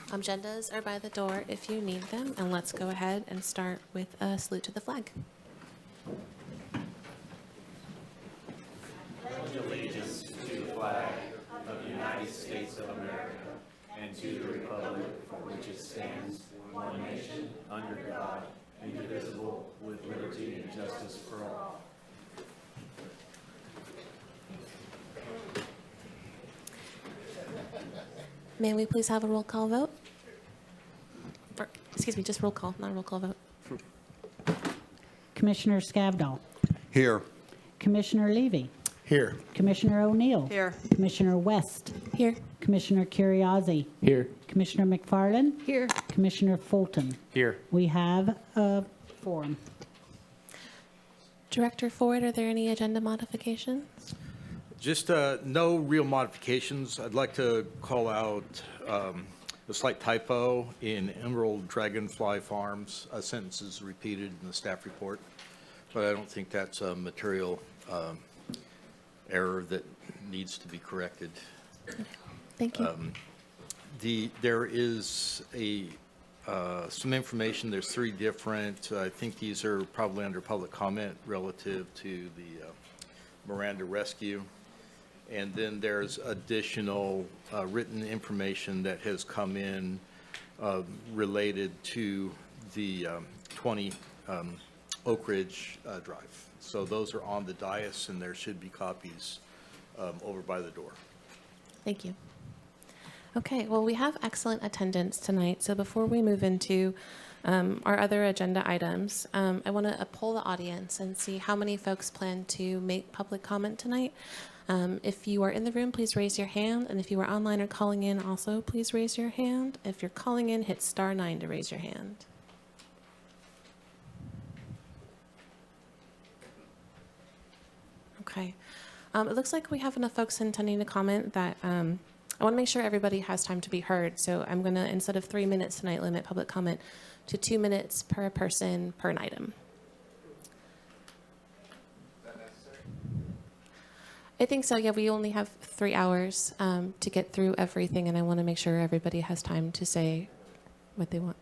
Agendas are by the door if you need them, and let's go ahead and start with a salute to the flag. Pledge allegiance to the flag of the United States of America and to the republic for which it stands, one nation, under God, indivisible, with liberty and justice for all. May we please have a roll call vote? Just roll call, not a roll call vote. Commissioner Scavdall. Here. Commissioner Levy. Here. Commissioner O'Neill. Here. Commissioner West. Here. Commissioner Curriozzi. Here. Commissioner McFarland. Here. Commissioner Fulton. Here. We have a quorum. Director Ford, are there any agenda modifications? Just no real modifications. I'd like to call out a slight typo in Emerald Dragonfly Farms. A sentence is repeated in the staff report, but I don't think that's a material error that needs to be corrected. Thank you. There is some information. There's three different, I think these are probably under public comment relative to the Miranda rescue. And then there's additional written information that has come in related to the 20 Oak Ridge Drive. So those are on the dais, and there should be copies over by the door. Thank you. Okay, well, we have excellent attendance tonight. So before we move into our other agenda items, I want to poll the audience and see how many folks plan to make public comment tonight. If you are in the room, please raise your hand. And if you are online or calling in, also please raise your hand. If you're calling in, hit *9 to raise your hand. Okay. It looks like we have enough folks intending to comment that I want to make sure everybody has time to be heard. So I'm going to, instead of 3 minutes tonight, limit public comment to 2 minutes per person per an item. I think so. Yeah, we only have 3 hours to get through everything, and I want to make sure everybody has time to say what they want.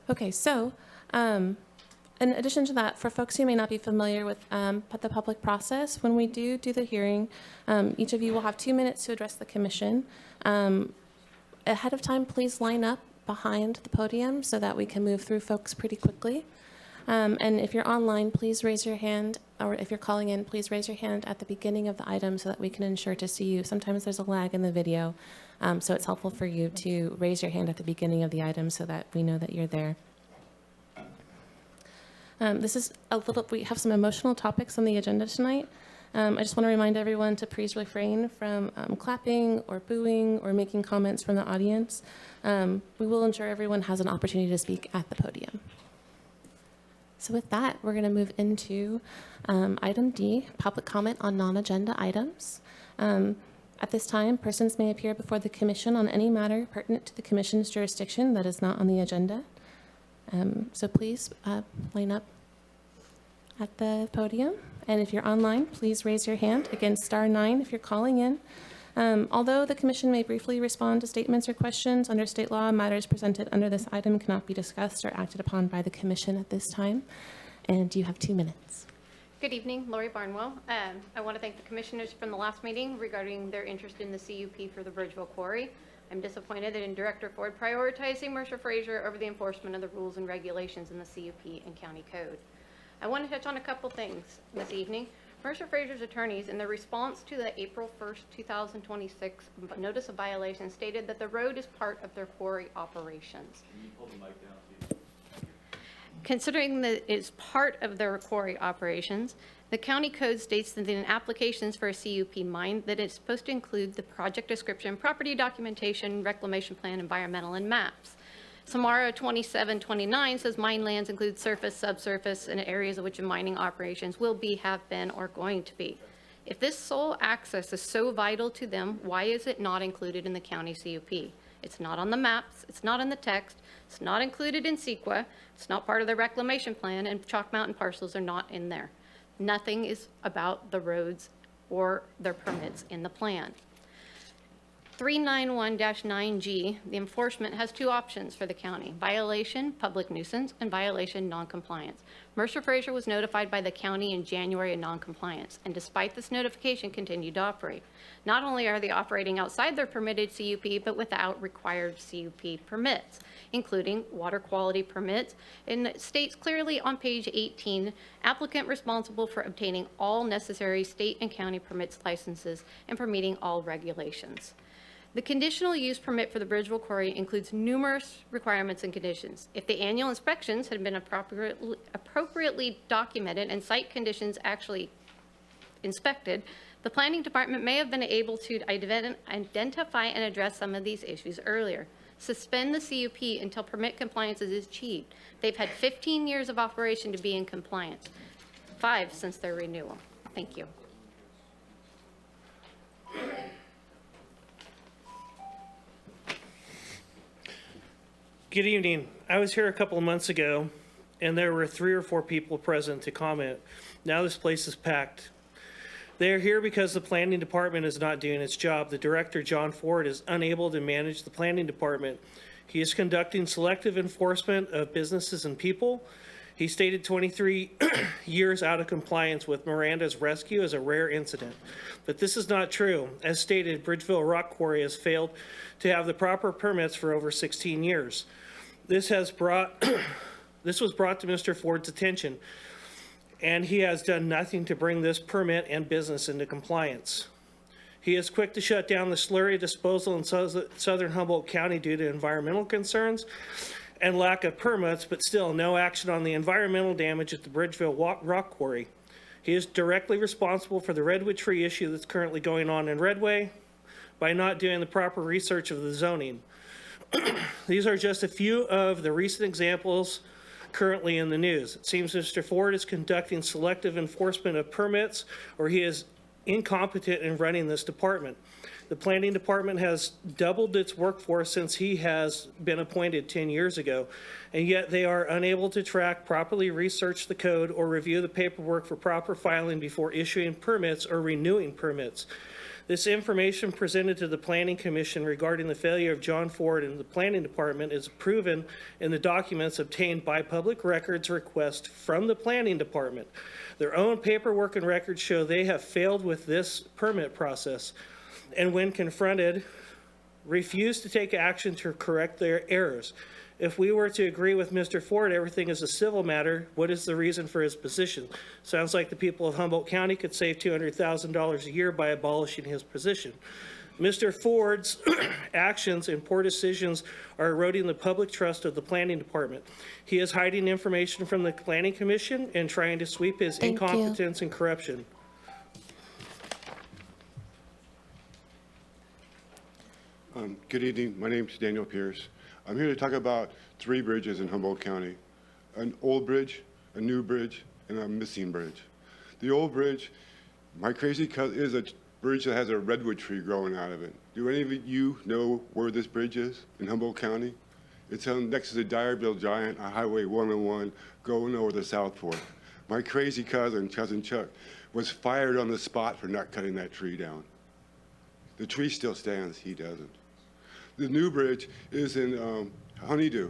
Okay, so in addition to that, for folks who may not be familiar with the public process, when we do the hearing, each of you will have 2 minutes to address the commission. Ahead of time, please line up behind the podium so that we can move through folks pretty quickly. And if you're online, please raise your hand, or if you're calling in, please raise your hand at the beginning of the item so that we can ensure to see you. Sometimes there's a lag in the video, so it's helpful for you to raise your hand at the beginning of the item so that we know that you're there. We have some emotional topics on the agenda tonight. I just want to remind everyone to please refrain from clapping or booing or making comments from the audience. We will ensure everyone has an opportunity to speak at the podium. So with that, we're going to move into item D, public comment on non-agenda items. At this time, persons may appear before the commission on any matter pertinent to the commission's jurisdiction that is not on the agenda. So please line up at the podium. And if you're online, please raise your hand. Again, *9 if you're calling in. Although the commission may briefly respond to statements or questions under state law, matters presented under this item cannot be discussed or acted upon by the commission at this time. And you have 2 minutes. Good evening, Lori Barnwell. I want to thank the commissioners from the last meeting regarding their interest in the CUP for the Bridgeville Quarry. I'm disappointed that in Director Ford prioritizing Mercer Fraser over the enforcement of the rules and regulations in the CUP and county code. I want to touch on a couple things this evening. Mercer Fraser's attorneys, in their response to the April 1st, 2026 notice of violation, stated that the road is part of their quarry operations. Can you pull the mic down, please? Considering that it's part of their quarry operations, the county code states that in applications for a CUP mine that it's supposed to include the project description, property documentation, reclamation plan, environmental, and maps. Samara 2729 says mine lands include surface, subsurface, and areas of which mining operations will be, have been, or going to be. If this sole access is so vital to them, why is it not included in the county CUP? It's not on the maps, it's not in the text, it's not included in CEQA, it's not part of the reclamation plan, and Chalk Mountain parcels are not in there. Nothing is about the roads or their permits in the plan. 391-9G, the enforcement has two options for the county: violation, public nuisance, and violation, noncompliance. Mercer Fraser was notified by the county in January of noncompliance, and despite this notification, continued to operate. Not only are they operating outside their permitted CUP, but without required CUP permits, including water quality permits, and it states clearly on page 18, applicant responsible for obtaining all necessary state and county permits, licenses, and for meeting all regulations. The conditional use permit for the Bridgeville Quarry includes numerous requirements and conditions. If the annual inspections had been appropriately documented and site conditions actually inspected, the planning department may have been able to identify and address some of these issues earlier. Suspend the CUP until permit compliance is achieved. They've had 15 years of operation to be in compliance, 5 since their renewal. Thank you. Good evening. I was here a couple of months ago, and there were 3 or 4 people present to comment. Now this place is packed. They are here because the planning department is not doing its job. The director, John Ford, is unable to manage the planning department. He is conducting selective enforcement of businesses and people. He stated 23 years out of compliance with Miranda's rescue is a rare incident. But this is not true. As stated, Bridgeville Rock Quarry has failed to have the proper permits for over 16 years. This was brought to Mr. Ford's attention, and he has done nothing to bring this permit and business into compliance. He is quick to shut down the slurry disposal in southern Humboldt County due to environmental concerns and lack of permits, but still no action on the environmental damage at the Bridgeville Rock Quarry. He is directly responsible for the redwood tree issue that's currently going on in Redway by not doing the proper research of the zoning. These are just a few of the recent examples currently in the news. It seems Mr. Ford is conducting selective enforcement of permits, or he is incompetent in running this department. The planning department has doubled its workforce since he has been appointed 10 years ago, and yet they are unable to track, properly research the code, or review the paperwork for proper filing before issuing permits or renewing permits. This information presented to the Planning Commission regarding the failure of John Ford and the Planning Department is proven in the documents obtained by public records request from the Planning Department. Their own paperwork and records show they have failed with this permit process, and when confronted, refuse to take action to correct their errors. If we were to agree with Mr. Ford, everything is a civil matter, what is the reason for his position? Sounds like the people of Humboldt County could save $200,000 a year by abolishing his position. Mr. Ford's actions and poor decisions are eroding the public trust of the Planning Department. He is hiding information from the Planning Commission and trying to sweep his incompetence and corruption. Good evening. My name is Daniel Pierce. I'm here to talk about 3 bridges in Humboldt County: an old bridge, a new bridge, and a missing bridge. The old bridge, my crazy cousin, is a bridge that has a redwood tree growing out of it. Do any of you know where this bridge is in Humboldt County? It's next to the Dyerville Giant on Highway 101 going over the South Fork. My crazy cousin, Cousin Chuck, was fired on the spot for not cutting that tree down. The tree still stands, he doesn't. The new bridge is in Honeydew.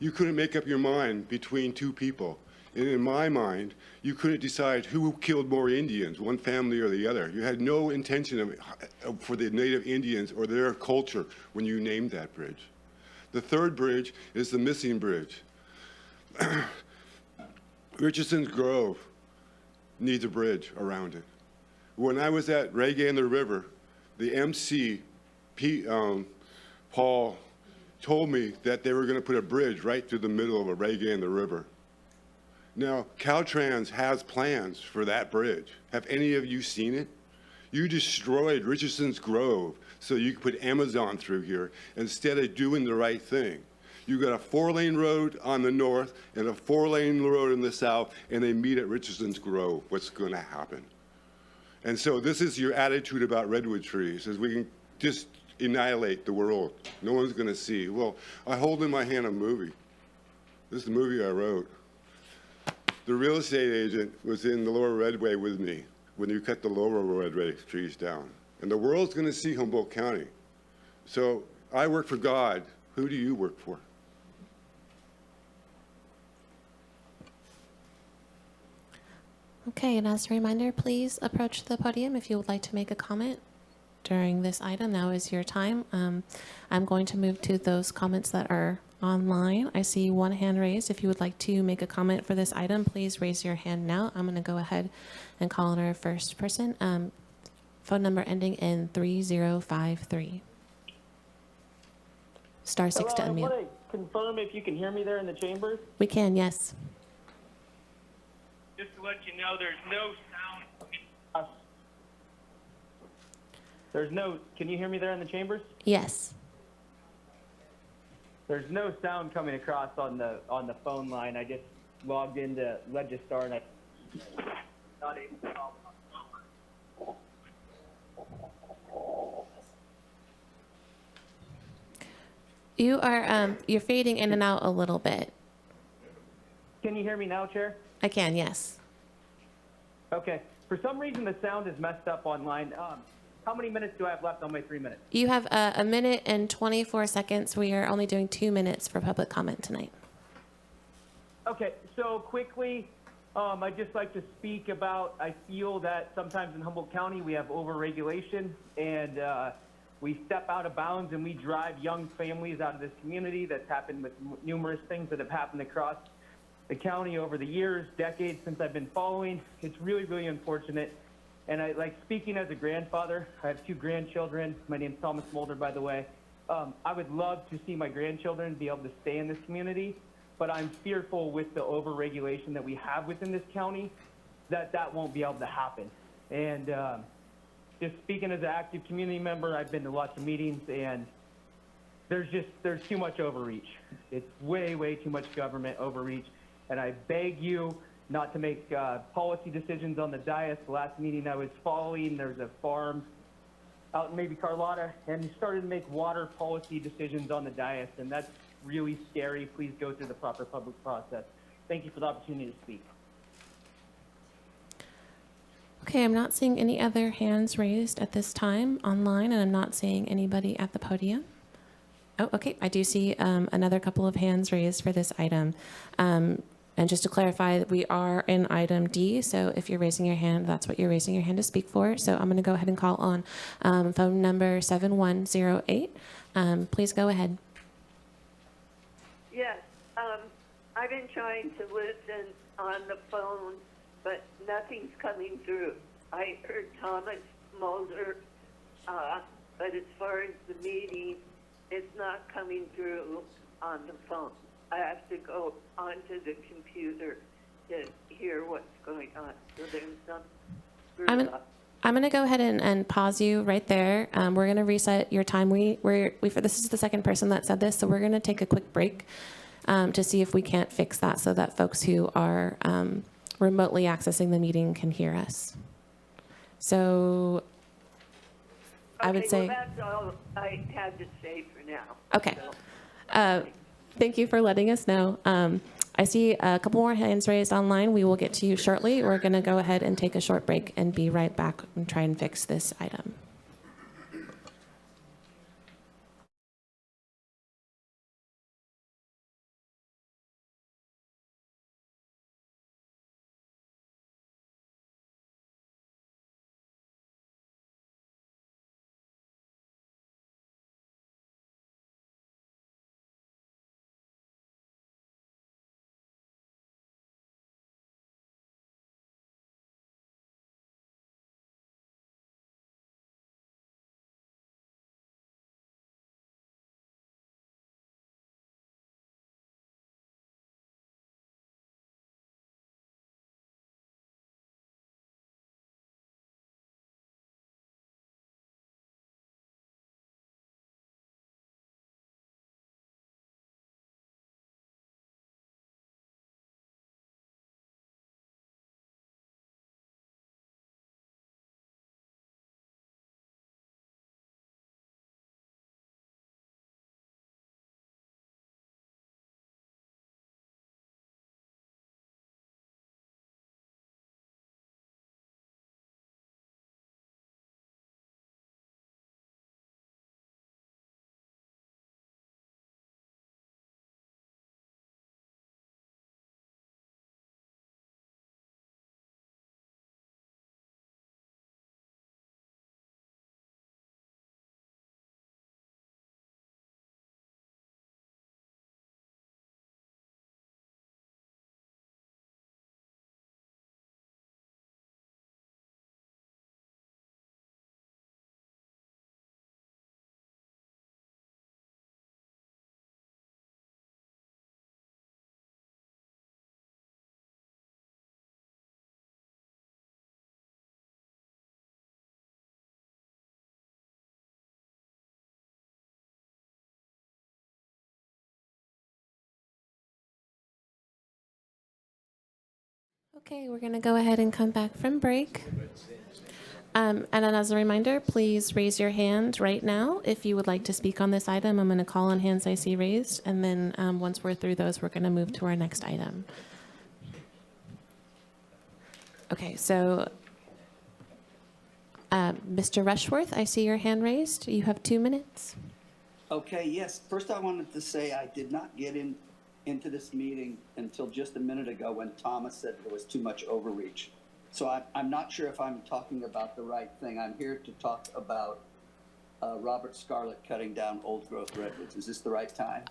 You couldn't make up your mind between 2 people. And in my mind, you couldn't decide who killed more Indians, one family or the other. You had no intention for the native Indians or their culture when you named that bridge. The 3rd bridge is the missing bridge. Richardson's Grove needs a bridge around it. When I was at Reggae in the River, the MC, Paul, told me that they were going to put a bridge right through the middle of a Reggae in the River. Now, Caltrans has plans for that bridge. Have any of you seen it? You destroyed Richardson's Grove so you could put Amazon through here instead of doing the right thing. You got a 4-lane road on the north and a 4-lane road in the south, and they meet at Richardson's Grove. What's going to happen? And so this is your attitude about redwood trees, is we can just annihilate the world. No one's going to see. Well, I hold in my hand a movie. This is the movie I wrote. The real estate agent was in the Lower Redway with me. when you cut the lower red trees down. And the world's going to see Humboldt County. So I work for God. Who do you work for? Okay, and as a reminder, please approach the podium if you would like to make a comment during this item. Now is your time. I'm going to move to those comments that are online. I see one hand raised. If you would like to make a comment for this item, please raise your hand now. I'm going to go ahead and call on our first person. Phone number ending in 3053. Star 6 to Hello, I unmute. want to confirm if you can hear me there in the chambers. We can, yes. Just to let you know, there's no sound. Can you hear me there in the chambers? Yes. There's no sound coming across on the phone line. I just logged into Legistar and I not able to call. You are, you're fading in and out a little bit. Can you hear me now, Chair? I can, yes. Okay. For some reason, the sound is messed up online. How many minutes do I have left on my 3 minutes? You have a minute and 24 seconds. We are only doing 2 minutes for public comment tonight. Okay, so quickly, I'd just like to speak about, I feel that sometimes in Humboldt County, we have overregulation and we step out of bounds and we drive young families out of this community. That's happened with numerous things that have happened across the county over the years, decades since I've been following. It's really, really unfortunate. And I like speaking as a grandfather. I have 2 grandchildren. My name's Thomas Mulder, by the way. I would love to see my grandchildren be able to stay in this community, but I'm fearful with the overregulation that we have within this county that won't be able to happen. And just speaking as an active community member, I've been to lots of meetings, and there's too much overreach. It's way, way too much government overreach. And I beg you not to make policy decisions on the dais. The last meeting I was following, there's a farm out in maybe Carlotta, and he started to make water policy decisions on the dais, and that's really scary. Please go through the proper public process. Thank you for the opportunity to speak. Okay, I'm not seeing any other hands raised at this time online, and I'm not seeing anybody at the podium. Oh, okay, I do see another couple of hands raised for this item. And just to clarify, we are in item D, so if you're raising your hand, that's what you're raising your hand to speak for. So I'm going to go ahead and call on phone number 7108. Please go ahead. Yes, I've been trying to listen on the phone, but nothing's coming through. I heard Thomas Mulder, but as far as the meeting, it's not coming through on the phone. I have to go onto the computer to hear what's going on. So there's some screw up. I'm going to go ahead and pause you right there. We're going to reset your time. This is the second person that said this, so we're going to take a quick break to see if we can't fix that so that folks who are remotely accessing the meeting can hear us. So I would say... Well, that's all I had to say for now. Okay. So, Thank you for letting us know. I see a couple more hands raised online. We will get to you shortly. We're going to go ahead and take a short break and be right back and try and fix this item. Okay, we're going to go ahead and come back from break. And then as a reminder, please raise your hand right now if you would like to speak on this item. I'm going to call on hands I see raised, and then once we're through those, we're going to move to our next item. Okay, so Mr. Rushworth, I see your hand raised. You have 2 minutes. Okay, yes. First, I wanted to say I did not get into this meeting until just a minute ago when Thomas said there was too much overreach. So I'm not sure if I'm talking about the right thing. I'm here to talk about Robert Scarlett cutting down old-growth redwoods. Is this the right time?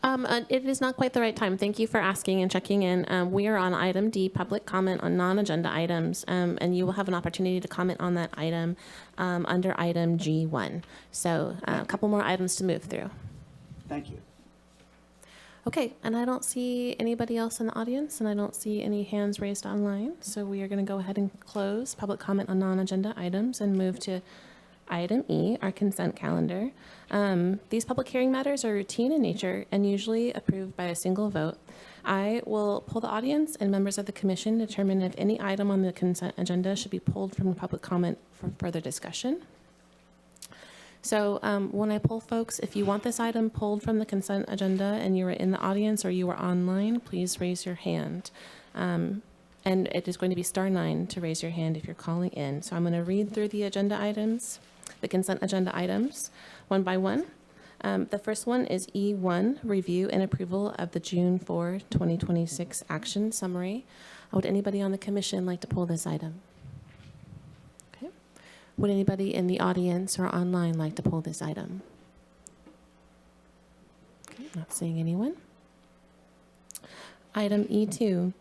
It is not quite the right time. Thank you for asking and checking in. We are on item D, public comment on non-agenda items, and you will have an opportunity to comment on that item under item G1. So a couple more items to move through. Thank you. Okay, and I don't see anybody else in the audience, and I don't see any hands raised online. So we are going to go ahead and close public comment on non-agenda items and move to item E, our consent calendar. These public hearing matters are routine in nature and usually approved by a single vote. I will poll the audience and members of the commission to determine if any item on the consent agenda should be pulled from public comment for further discussion. So when I poll folks, if you want this item pulled from the consent agenda and you are in the audience or you are online, please raise your hand. And it is going to be *9 to raise your hand if you're calling in. So I'm going to read through the agenda items, the consent agenda items, one by one. The first one is E1, review and approval of the June 4, 2026 action summary. Would anybody on the commission like to pull this item? Okay. Would anybody in the audience or online like to pull this item? Okay, not seeing anyone. Item E2,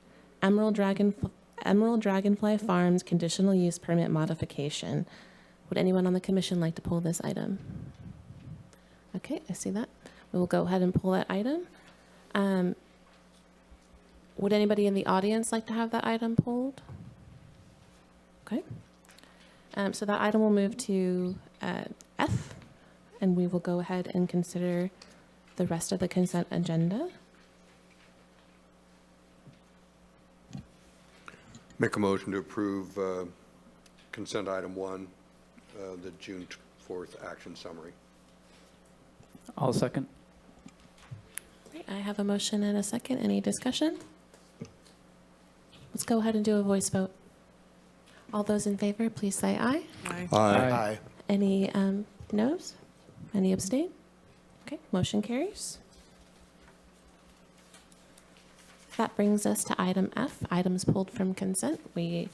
Emerald Dragonfly Farms conditional use permit modification. Would anyone on the commission like to pull this item? Okay, I see that. We will go ahead and pull that item. Would anybody in the audience like to have that item pulled? Okay. So that item will move to F, and we will go ahead and consider the rest of the consent agenda. Make a motion to approve consent item 1, the June 4th action summary. I'll second. Great, I have a motion and a second. Any discussion? Let's go ahead and do a voice vote. All those in favor, please say aye. Aye. Any noes? Any abstain? Okay, motion carries. That brings us to item F, items pulled from consent. We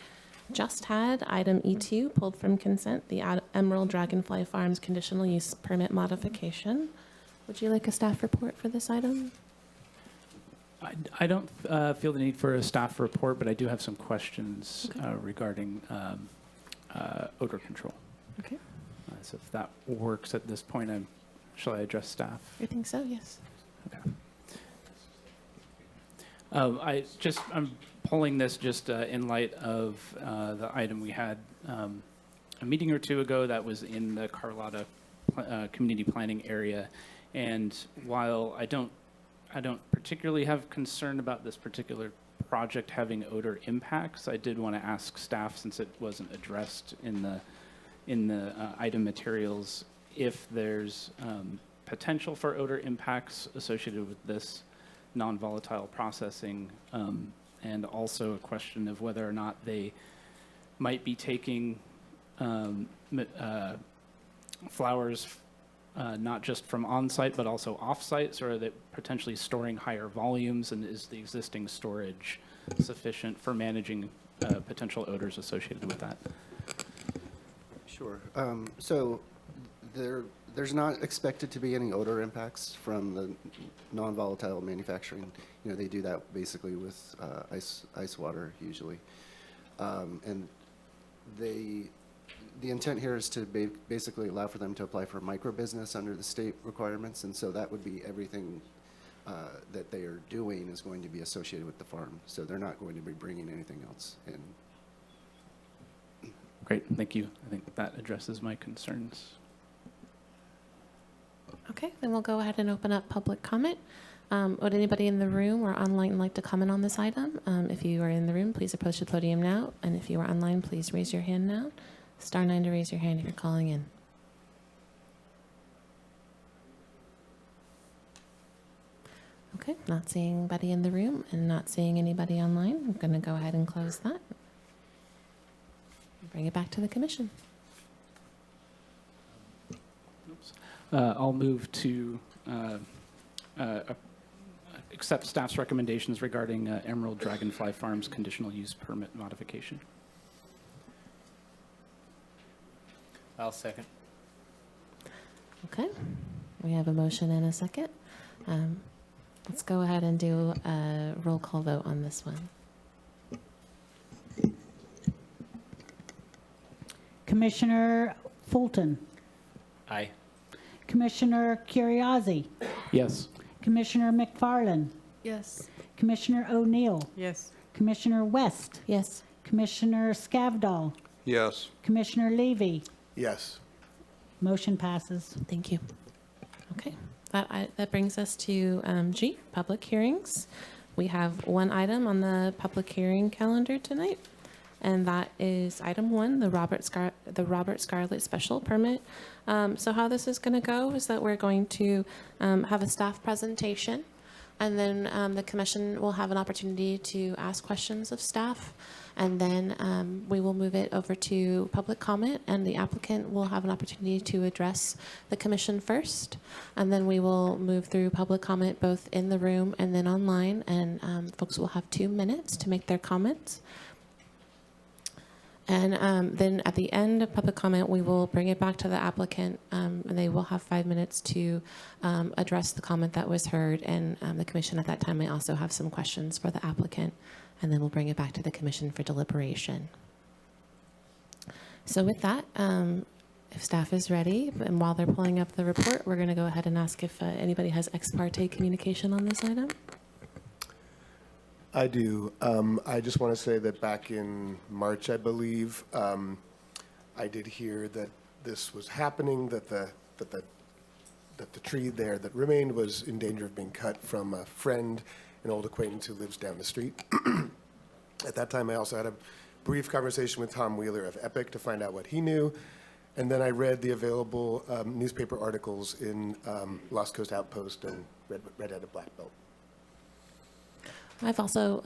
just had item E2 pulled from consent, the Emerald Dragonfly Farms conditional use permit modification. Would you like a staff report for this item? I don't feel the need for a staff report, but I do have some questions regarding odor control. Okay. So if that works at this point, shall I address staff? I think so, yes. Okay. I'm pulling this just in light of the item we had a meeting or two ago that was in the Carlotta community planning area. And while I don't particularly have concern about this particular project having odor impacts, I did want to ask staff, since it wasn't addressed in the item materials, if there's potential for odor impacts associated with this non-volatile processing, and also a question of whether or not they might be taking flowers not just from on-site but also off-site, so are they potentially storing higher volumes, and is the existing storage sufficient for managing potential odors associated with that? Sure. So there's not expected to be any odor impacts from the non-volatile manufacturing. You know, they do that basically with ice water usually, and the intent here is to basically allow for them to apply for micro-business under the state requirements, and so that would be everything that they are doing is going to be associated with the farm. So they're not going to be bringing anything else in. Great, thank you. I think that addresses my concerns. Okay, then we'll go ahead and open up public comment. Would anybody in the room or online like to comment on this item? If you are in the room, please approach the podium now. And if you are online, please raise your hand now. *9 to raise your hand if you're calling in. Okay, not seeing anybody in the room and not seeing anybody online. I'm going to go ahead and close that. Bring it back to the commission. I'll move to accept staff's recommendations regarding Emerald Dragonfly Farms conditional use permit modification. I'll second. Okay, we have a motion and a second. Let's go ahead and do a roll call vote on this one. Commissioner Fulton, Aye. Commissioner Curriasi, Yes. Commissioner McFarland, Yes. Commissioner O'Neill, Yes. Commissioner West, Yes. Commissioner Scavdall, Yes. Commissioner Levy. Yes. Motion passes. Thank you. Okay, that brings us to G, public hearings. We have one item on the public hearing calendar tonight, and that is item 1, the Robert Scarlett special permit. So how this is going to go is that we're going to have a staff presentation, and then the commission will have an opportunity to ask questions of staff, and then we will move it over to public comment, and the applicant will have an opportunity to address the commission first, and then we will move through public comment both in the room and then online, and folks will have 2 minutes to make their comments. And then at the end of public comment, we will bring it back to the applicant, and they will have 5 minutes to address the comment that was heard. And the commission at that time may also have some questions for the applicant, and then we'll bring it back to the commission for deliberation. So with that, if staff is ready, and while they're pulling up the report, we're going to go ahead and ask if anybody has ex parte communication on this item. I do. I just want to say that back in March, I believe, I did hear that this was happening, that the tree there that remained was in danger of being cut from a friend, an old acquaintance who lives down the street. At that time, I also had a brief conversation with Tom Wheeler of Epic to find out what he knew. And then I read the available newspaper articles in Lost Coast Outpost and Red-Headed Black Belt. I've also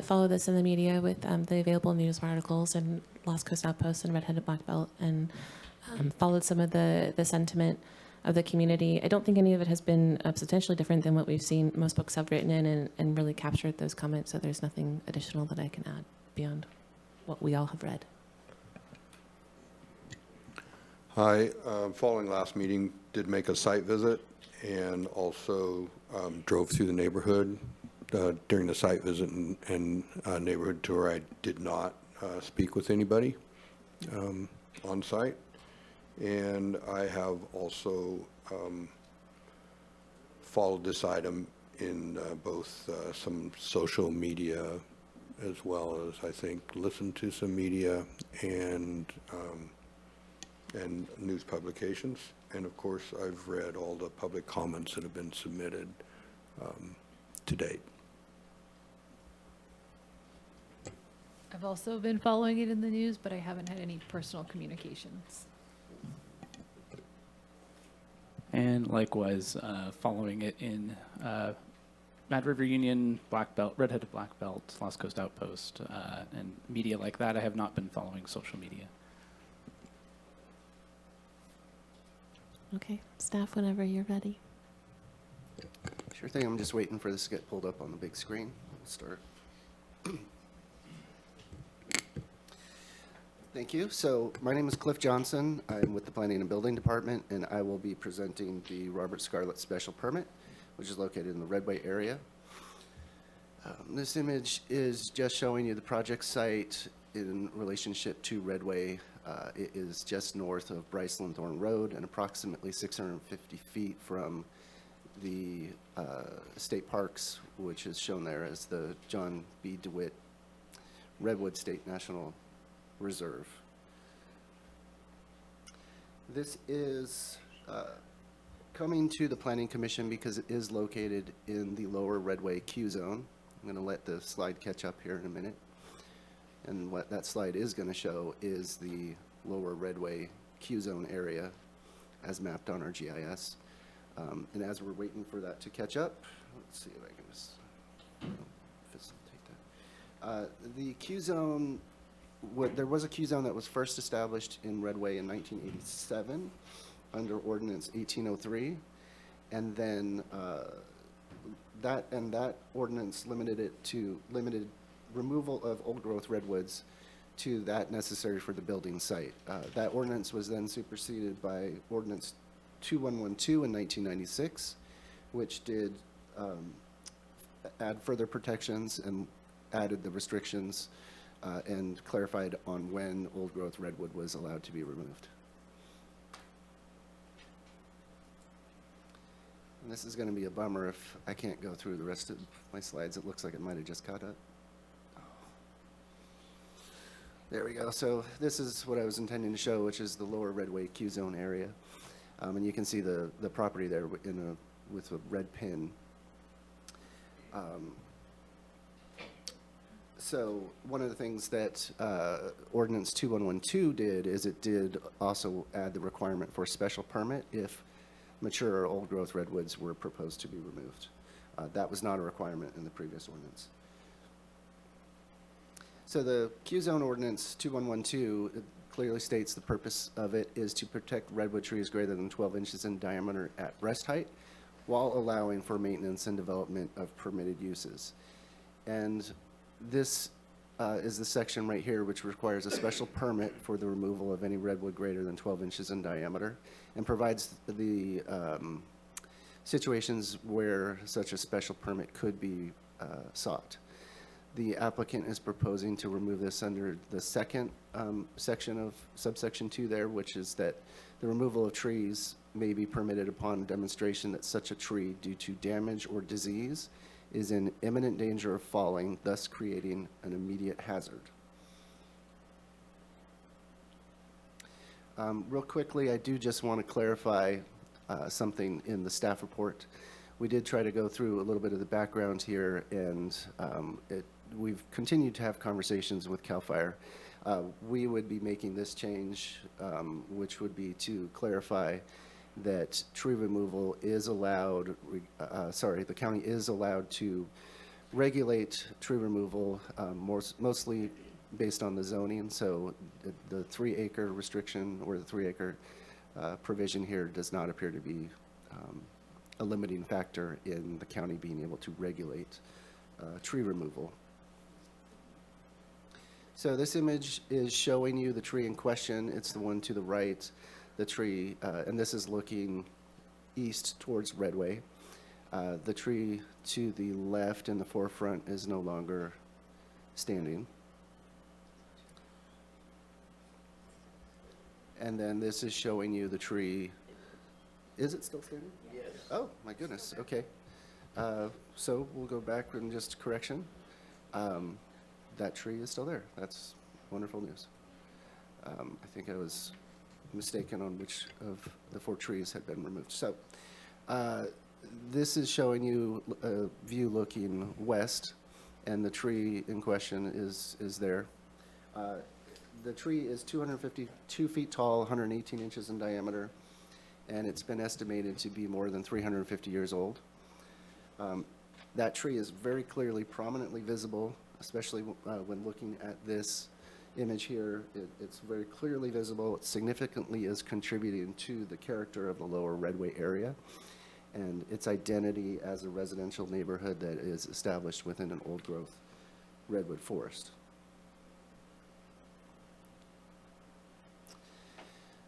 followed this in the media with the available news articles and Lost Coast Outpost and Red-Headed Black Belt, and followed some of the sentiment of the community. I don't think any of it has been substantially different than what we've seen. Most books have written in and really captured those comments, so there's nothing additional that I can add beyond what we all have read. Hi, following last meeting, did make a site visit and also drove through the neighborhood during the site visit and neighborhood tour. I did not speak with anybody on site. And I have also followed this item in both some social media as well as, I think, listened to some media and news publications. And of course, I've read all the public comments that have been submitted to date. I've also been following it in the news, but I haven't had any personal communications. And likewise, following it in Mad River Union, Black Belt, Red-Headed Black Belt, Lost Coast Outpost, and media like that. I have not been following social media. Okay, staff, whenever you're ready. Sure thing. I'm just waiting for this to get pulled up on the big screen. We'll start. Thank you. So my name is Cliff Johnson. I'm with the Planning and Building Department, and I will be presenting the Robert Scarlett Special Permit, which is located in the Redway area. This image is just showing you the project site in relationship to Redway. It is just north of Bryce Lanthorn Road and approximately 650 feet from the state parks, which is shown there as the John B. DeWitt Redwood State National Reserve. This is coming to the Planning Commission because it is located in the lower Redway Q zone. I'm going to let the slide catch up here in a minute. And what that slide is going to show is the lower Redway Q zone area as mapped on our GIS. And as we're waiting for that to catch up, let's see if I can just facilitate that. The Q zone, there was a Q zone that was first established in Redway in 1987 under Ordinance 1803, and then that ordinance limited removal of old growth redwoods to that necessary for the building site. That ordinance was then superseded by Ordinance 2112 in 1996, which did add further protections and added the restrictions and clarified on when old growth redwood was allowed to be removed. And this is going to be a bummer if I can't go through the rest of my slides. It looks like it might have just caught up. There we go. So this is what I was intending to show, which is the lower Redway Q zone area. And you can see the property there with a red pin. So one of the things that Ordinance 2112 did is it did also add the requirement for a special permit if mature or old growth redwoods were proposed to be removed. That was not a requirement in the previous ordinance. So the Q zone ordinance 2112 it clearly states the purpose of it is to protect redwood trees greater than 12 inches in diameter at breast height while allowing for maintenance and development of permitted uses. And this is the section right here which requires a special permit for the removal of any redwood greater than 12 inches in diameter and provides the situations where such a special permit could be sought. The applicant is proposing to remove this under the second section of subsection 2 there, which is that the removal of trees may be permitted upon demonstration that such a tree, due to damage or disease, is in imminent danger of falling, thus creating an immediate hazard. Real quickly, I do just want to clarify something in the staff report. We did try to go through a little bit of the background here, and we've continued to have conversations with CAL FIRE. We would be making this change, which would be to clarify that tree removal is allowed, the county is allowed to regulate tree removal mostly based on the zoning. So the 3-acre restriction or the 3-acre provision here does not appear to be a limiting factor in the county being able to regulate tree removal. So this image is showing you the tree in question. It's the one to the right, the tree, and this is looking east towards Redway. The tree to the left in the forefront is no longer standing. And then this is showing you the tree. Is it still standing? Yes. Oh, my goodness. Okay. So we'll go back and just correction. That tree is still there. That's wonderful news. I think I was mistaken on which of the 4 trees had been removed. So this is showing you a view looking west, and the tree in question is there. The tree is 252 feet tall, 118 inches in diameter, and it's been estimated to be more than 350 years old. That tree is very clearly prominently visible, especially when looking at this image here. It's very clearly visible. It significantly is contributing to the character of the lower Redway area and its identity as a residential neighborhood that is established within an old growth redwood forest.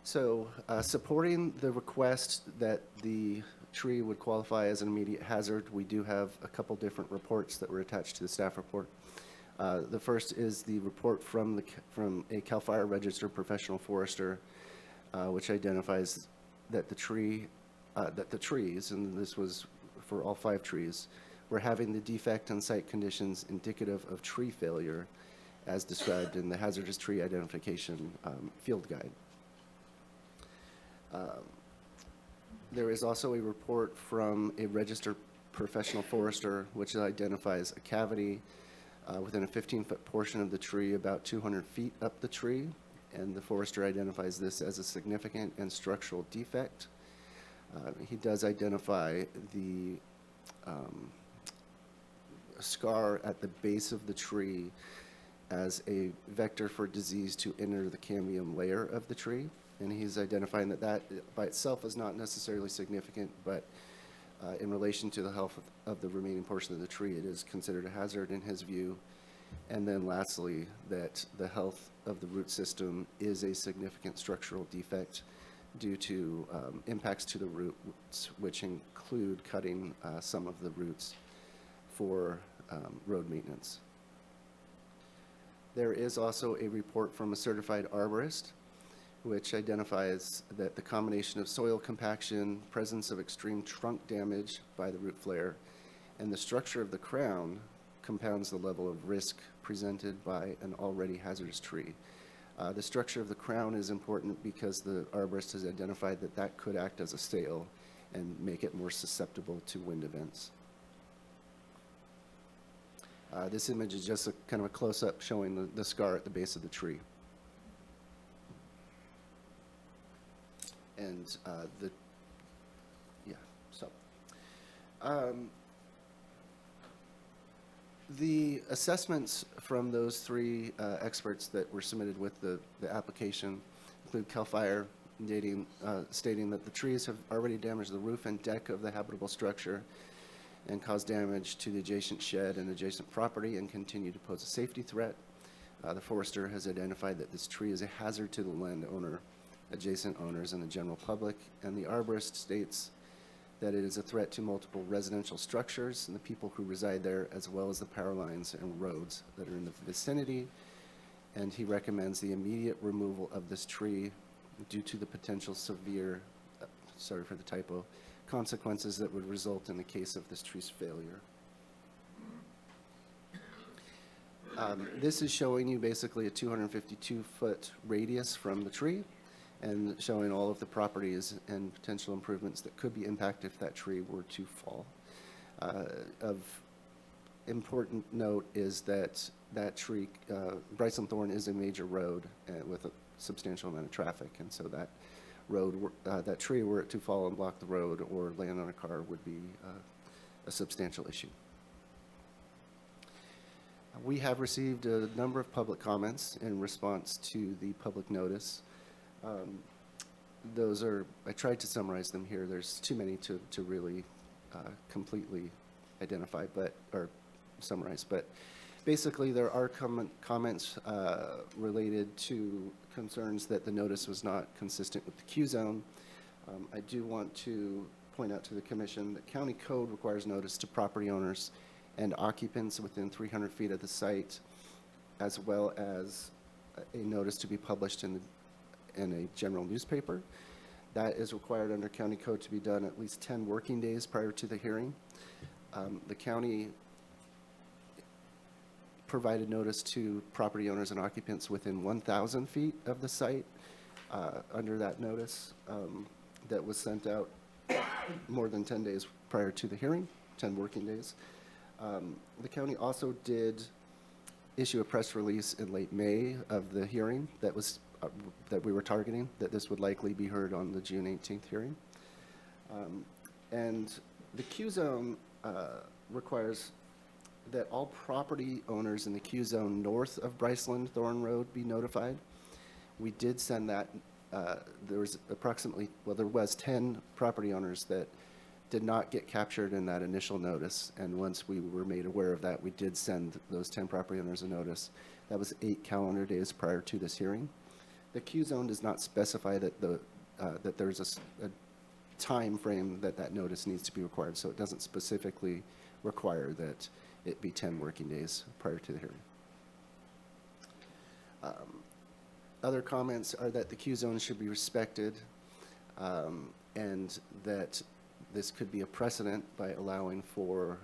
So supporting the request that the tree would qualify as an immediate hazard, we do have a couple different reports that were attached to the staff report. The first is the report from a CAL FIRE registered professional forester, which identifies that the trees, and this was for all 5 trees, were having the defect and site conditions indicative of tree failure as described in the hazardous tree identification field guide. There is also a report from a registered professional forester, which identifies a cavity within a 15-foot portion of the tree about 200 feet up the tree, and the forester identifies this as a significant and structural defect. He does identify the scar at the base of the tree as a vector for disease to enter the cambium layer of the tree, and he's identifying that that by itself is not necessarily significant, but in relation to the health of the remaining portion of the tree, it is considered a hazard in his view. And then lastly, that the health of the root system is a significant structural defect due to impacts to the roots, which include cutting some of the roots for road maintenance. There is also a report from a certified arborist, which identifies that the combination of soil compaction, presence of extreme trunk damage by the root flare, and the structure of the crown compounds the level of risk presented by an already hazardous tree. The structure of the crown is important because the arborist has identified that that could act as a sail and make it more susceptible to wind events. This image is just a kind of a close-up showing the scar at the base of the tree. And the assessments from those three experts that were submitted with the application include CAL FIRE stating that the trees have already damaged the roof and deck of the habitable structure and caused damage to the adjacent shed and adjacent property and continue to pose a safety threat. The forester has identified that this tree is a hazard to the landowner, adjacent owners, and the general public, and the arborist states that it is a threat to multiple residential structures and the people who reside there, as well as the power lines and roads that are in the vicinity, and he recommends the immediate removal of this tree due to the potential severe, sorry for the typo, consequences that would result in the case of this tree's failure. This is showing you basically a 252-foot radius from the tree and showing all of the properties and potential improvements that could be impacted if that tree were to fall. Of important note is that that tree, Bryson Thorn, is a major road with a substantial amount of traffic, and so that road, that tree, were it to fall and block the road or land on a car, would be a substantial issue. We have received a number of public comments in response to the public notice. Those are, I tried to summarize them here. There's too many to really completely identify, or summarize. But basically, there are comments related to concerns that the notice was not consistent with the Q zone. I do want to point out to the commission that county code requires notice to property owners and occupants within 300 feet of the site, as well as a notice to be published in a general newspaper. That is required under county code to be done at least 10 working days prior to the hearing. The county provided notice to property owners and occupants within 1,000 feet of the site under that notice that was sent out more than 10 days prior to the hearing, 10 working days. The county also did issue a press release in late May of the hearing that was that we were targeting, that this would likely be heard on the June 18th hearing. And the Q zone requires that all property owners in the Q zone north of Bryceland Thorn Road be notified. We did send that. There was approximately, well, there was 10 property owners that did not get captured in that initial notice, and once we were made aware of that, we did send those 10 property owners a notice. That was 8 calendar days prior to this hearing. The Q zone does not specify that that there's a time frame that notice needs to be required, so it doesn't specifically require that it be 10 working days prior to the hearing. Other comments are that the Q zone should be respected, and that this could be a precedent by allowing for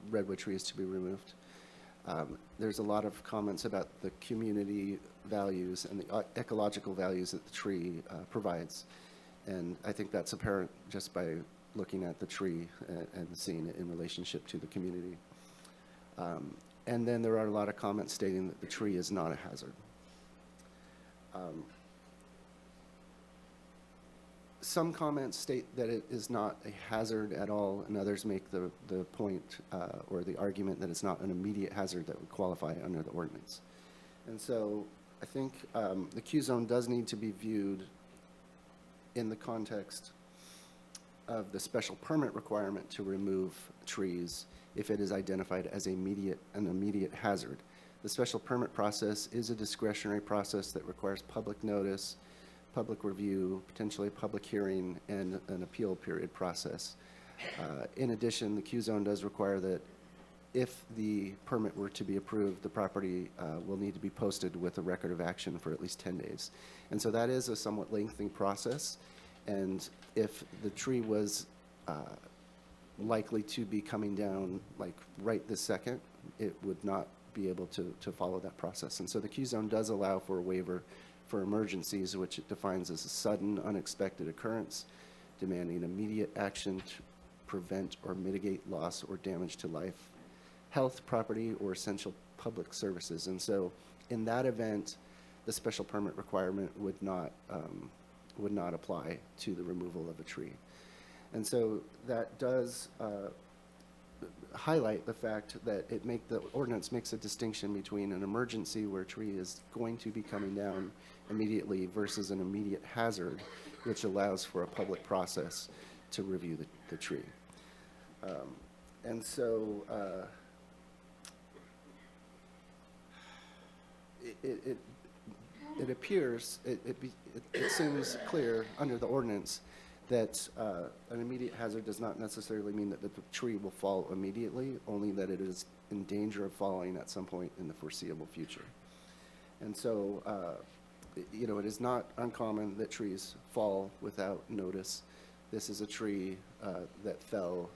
redwood trees to be removed. There's a lot of comments about the community values and the ecological values that the tree provides. And I think that's apparent just by looking at the tree and seeing it in relationship to the community. And then there are a lot of comments stating that the tree is not a hazard. Some comments state that it is not a hazard at all, and others make the point or the argument that it's not an immediate hazard that would qualify under the ordinance. And so I think the Q zone does need to be viewed in the context of the special permit requirement to remove trees if it is identified as an immediate hazard. The special permit process is a discretionary process that requires public notice, public review, potentially a public hearing, and an appeal period process. In addition, the Q zone does require that if the permit were to be approved, the property will need to be posted with a record of action for at least 10 days. And so that is a somewhat lengthy process. And if the tree was likely to be coming down like right this second, it would not be able to follow that process. And so the Q zone does allow for a waiver for emergencies, which it defines as a sudden, unexpected occurrence, demanding immediate action to prevent or mitigate loss or damage to life, health, property, or essential public services. And so in that event, the special permit requirement would not apply to the removal of a tree. And so that does highlight the fact that the ordinance makes a distinction between an emergency where a tree is going to be coming down immediately versus an immediate hazard, which allows for a public process to review the tree. And so it appears, it seems clear under the ordinance that an immediate hazard does not necessarily mean that the tree will fall immediately, only that it is in danger of falling at some point in the foreseeable future. And so, it is not uncommon that trees fall without notice. This is a tree that fell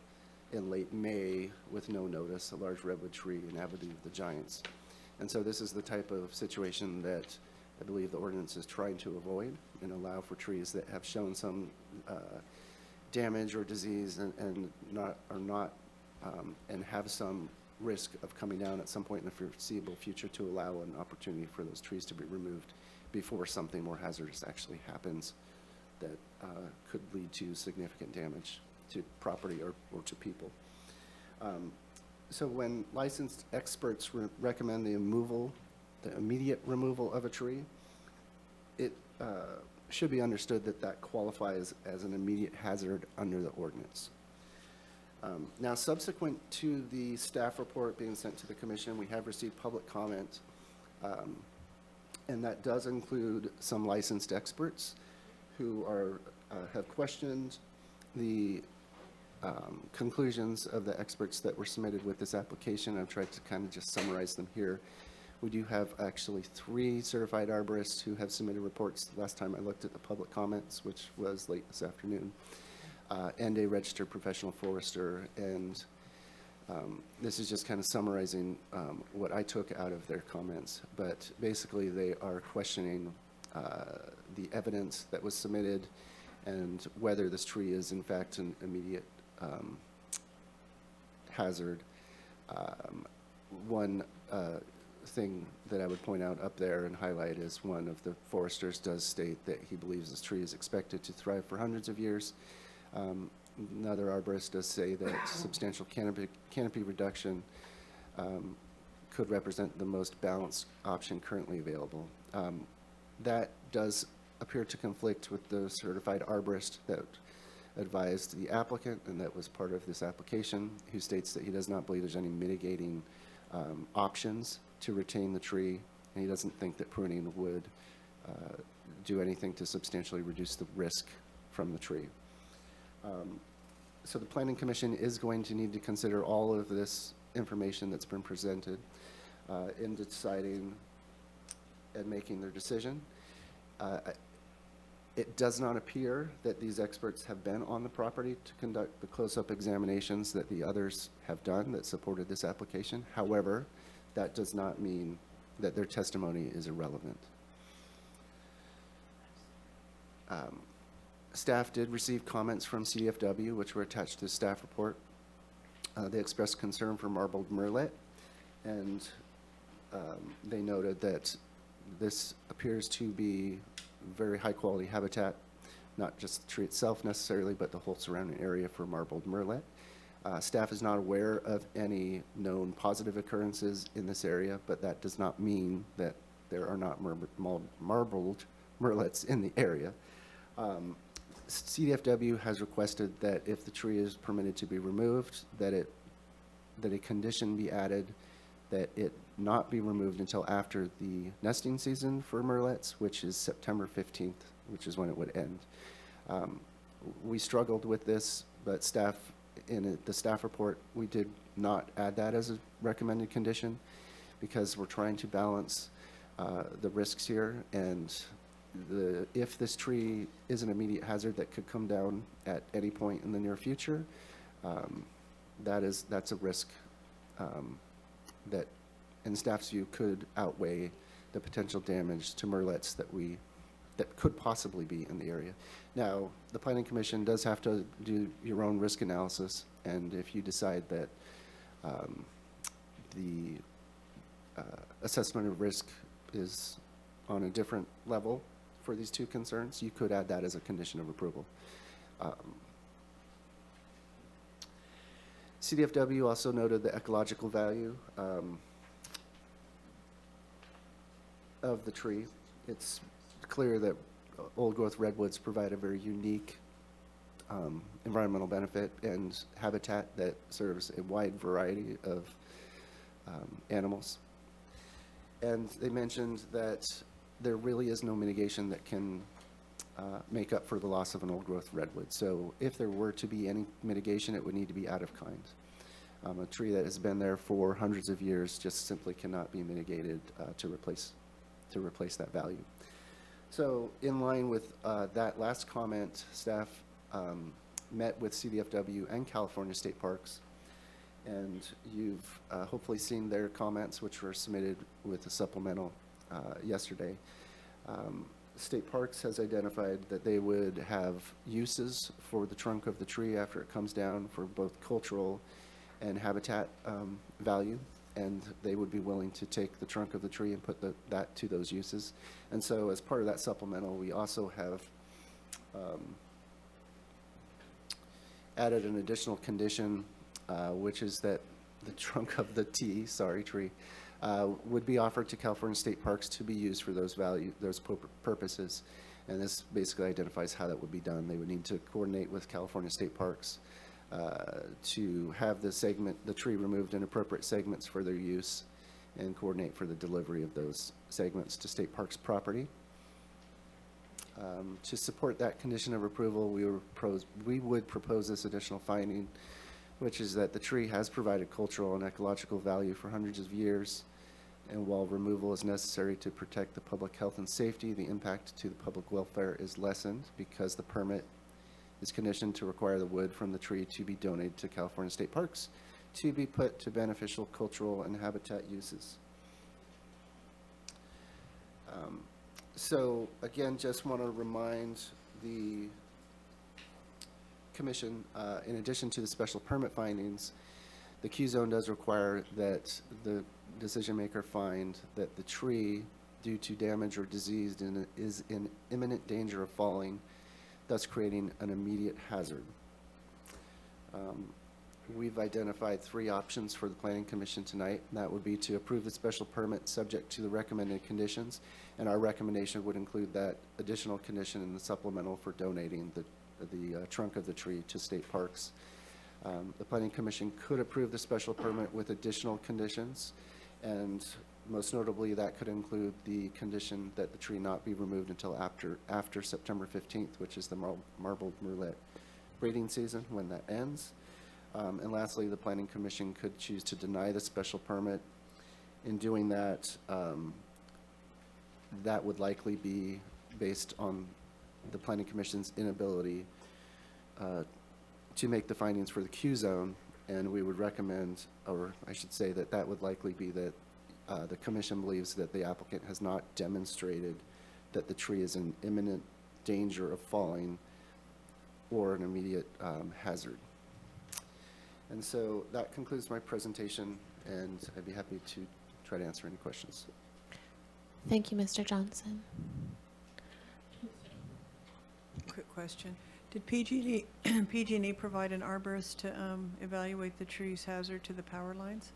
in late May with no notice, a large redwood tree in Avenue of the Giants. And so this is the type of situation that I believe the ordinance is trying to avoid and allow for trees that have shown some damage or disease and have some risk of coming down at some point in the foreseeable future, to allow an opportunity for those trees to be removed before something more hazardous actually happens that could lead to significant damage to property or to people. So when licensed experts recommend the immediate removal of a tree, it should be understood that that qualifies as an immediate hazard under the ordinance. Now, subsequent to the staff report being sent to the commission, we have received public comment, and that does include some licensed experts who have questioned the conclusions of the experts that were submitted with this application. I've tried to kind of just summarize them here. We do have actually 3 certified arborists who have submitted reports last time I looked at the public comments, which was late this afternoon, and a registered professional forester. And this is just kind of summarizing what I took out of their comments. But basically, they are questioning the evidence that was submitted and whether this tree is in fact an immediate hazard. One thing that I would point out up there and highlight is one of the foresters does state that he believes this tree is expected to thrive for hundreds of years. Another arborist does say that substantial canopy reduction could represent the most balanced option currently available. That does appear to conflict with the certified arborist that advised the applicant, and that was part of this application, who states that he does not believe there's any mitigating options to retain the tree, and he doesn't think that pruning would do anything to substantially reduce the risk from the tree. So the Planning Commission is going to need to consider all of this information that's been presented in deciding and making their decision. It does not appear that these experts have been on the property to conduct the close-up examinations that the others have done that supported this application. However, that does not mean that their testimony is irrelevant. Staff did receive comments from CDFW, which were attached to the staff report. They expressed concern for marbled murrelet, and they noted that this appears to be very high-quality habitat, not just the tree itself necessarily, but the whole surrounding area for marbled murrelet. Staff is not aware of any known positive occurrences in this area, but that does not mean that there are not marbled murrelets in the area. CDFW has requested that if the tree is permitted to be removed, that a condition be added that it not be removed until after the nesting season for murrelets, which is September 15th, which is when it would end. We struggled with this, but staff, in the staff report, we did not add that as a recommended condition because we're trying to balance the risks here, and if this tree is an immediate hazard that could come down at any point in the near future, that's a risk that, in staff's view, could outweigh the potential damage to murrelets that could possibly be in the area. Now, the Planning Commission does have to do your own risk analysis, and if you decide that the assessment of risk is on a different level for these two concerns, you could add that as a condition of approval. CDFW also noted the ecological value of the tree. It's clear that old growth redwoods provide a very unique environmental benefit and habitat that serves a wide variety of animals. And they mentioned that there really is no mitigation that can make up for the loss of an old growth redwood. So if there were to be any mitigation, it would need to be out of kind. A tree that has been there for hundreds of years just simply cannot be mitigated to replace that value. So in line with that last comment, staff met with CDFW and California State Parks, and you've hopefully seen their comments, which were submitted with a supplemental yesterday. State Parks has identified that they would have uses for the trunk of the tree after it comes down for both cultural and habitat value, and they would be willing to take the trunk of the tree and put that to those uses. And so as part of that supplemental, we also have added an additional condition, which is that the trunk of the tree would be offered to California State Parks to be used for those purposes. And this basically identifies how that would be done. They would need to coordinate with California State Parks to have the tree removed in appropriate segments for their use and coordinate for the delivery of those segments to State Parks property. To support that condition of approval, we would propose this additional finding, which is that the tree has provided cultural and ecological value for hundreds of years, and while removal is necessary to protect the public health and safety, the impact to the public welfare is lessened because the permit is conditioned to require the wood from the tree to be donated to California State Parks to be put to beneficial cultural and habitat uses. So again, just want to remind the Commission, in addition to the special permit findings, the Q zone does require that the decision maker find that the tree, due to damage or disease, is in imminent danger of falling, thus creating an immediate hazard. We've identified 3 options for the Planning Commission tonight, and that would be to approve the special permit subject to the recommended conditions, and our recommendation would include that additional condition in the supplemental for donating the trunk of the tree to State Parks. The Planning Commission could approve the special permit with additional conditions, and most notably that could include the condition that the tree not be removed until after September 15th, which is the marbled murrelet breeding season when that ends. And lastly, the Planning Commission could choose to deny the special permit. In doing that, that would likely be based on the Planning Commission's inability to make the findings for the Q zone, and we would recommend, or I should say that would likely be that the Commission believes that the applicant has not demonstrated that the tree is in imminent danger of falling or an immediate hazard. And so that concludes my presentation, and I'd be happy to try to answer any questions. Thank you, Mr. Johnson. Quick question. Did PG&E provide an arborist to evaluate the tree's hazard to the power lines?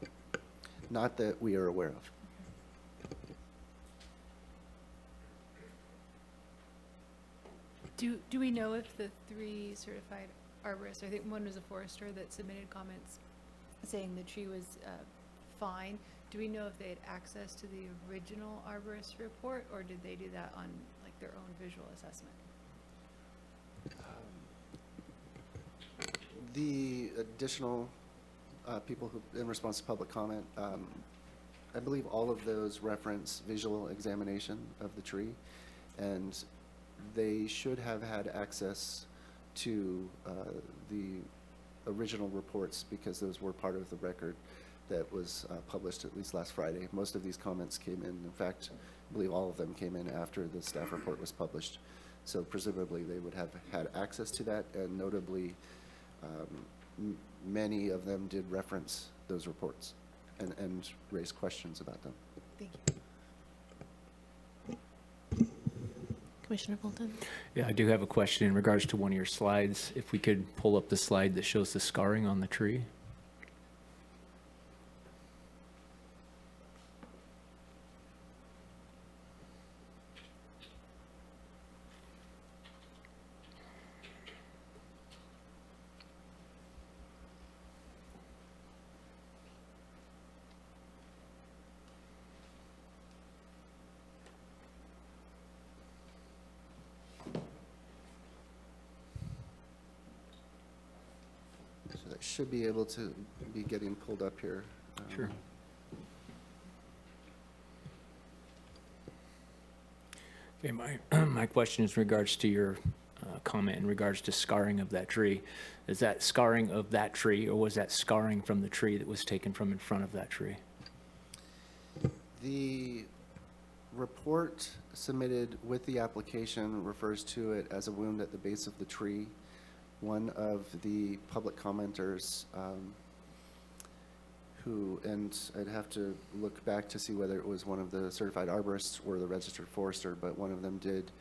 Not that we are aware of. Do we know if the 3 certified arborists, I think one was a forester that submitted comments saying the tree was fine. Do we know if they had access to the original arborist report, or did they do that on like their own visual assessment? The additional people who, in response to public comment, I believe all of those reference visual examination of the tree, and they should have had access to the original reports because those were part of the record that was published at least last Friday. Most of these comments came in fact, I believe all of them came in after the staff report was published. So presumably they would have had access to that, and notably many of them did reference those reports and raise questions about them. Thank you. Commissioner Fulton? Yeah, I do have a question in regards to one of your slides. If we could pull up the slide that shows the scarring on the tree. So that should be able to be getting pulled up here. Sure. Okay, my question is in regards to your comment in regards to scarring of that tree. Is that scarring of that tree, or was that scarring from the tree that was taken from in front of that tree? The report submitted with the application refers to it as a wound at the base of the tree. One of the public commenters who, and I'd have to look back to see whether it was one of the certified arborists or the registered forester, but one of them did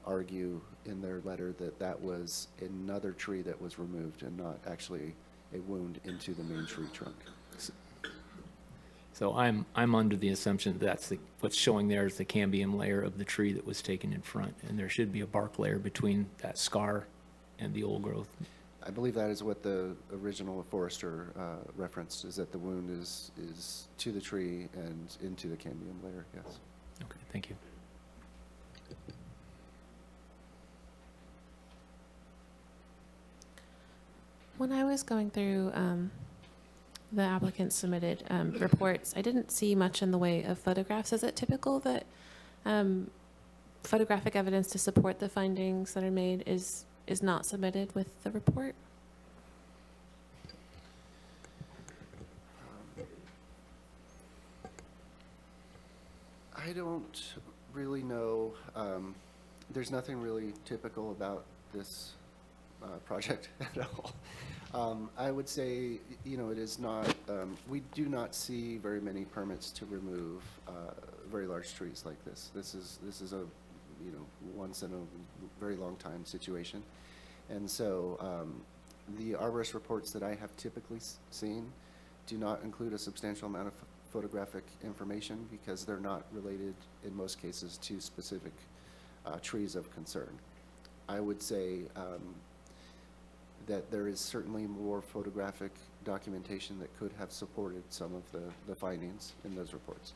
argue in their letter that that was another tree that was removed and not actually a wound into the main tree trunk. So I'm under the assumption that's what's showing there is the cambium layer of the tree that was taken in front, and there should be a bark layer between that scar and the old growth. I believe that is what the original forester referenced, is that the wound is to the tree and into the cambium layer, yes. Okay, thank you. When I was going through the applicant's submitted reports, I didn't see much in the way of photographs. Is it typical that photographic evidence to support the findings that are made is not submitted with the report? I don't really know. There's nothing really typical about this project at all. I would say, you know, it is not, we do not see very many permits to remove very large trees like this. This is a, you know, once in a very long time situation. And so the arborist reports that I have typically seen do not include a substantial amount of photographic information because they're not related in most cases to specific trees of concern. I would say that there is certainly more photographic documentation that could have supported some of the findings in those reports.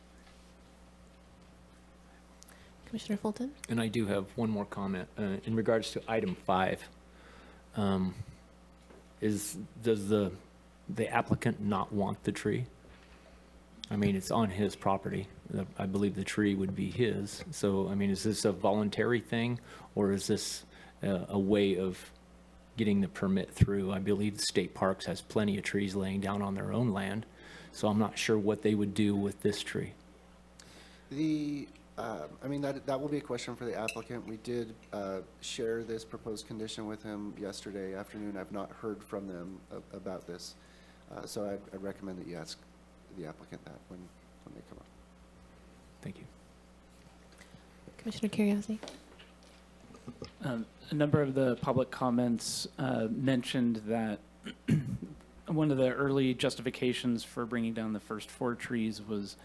Commissioner Fulton? And I do have one more comment in regards to item 5. Does the applicant not want the tree? I mean, it's on his property. I believe the tree would be his. So, I mean, is this a voluntary thing, or is this a way of getting the permit through? I believe the state parks has plenty of trees laying down on their own land, so I'm not sure what they would do with this tree. The I mean, that will be a question for the applicant. We did share this proposed condition with him yesterday afternoon. I've not heard from them about this. So I'd recommend that you ask the applicant that when they come up. Thank you. Commissioner Curiosity. A number of the public comments mentioned that one of the early justifications for bringing down the first 4 trees was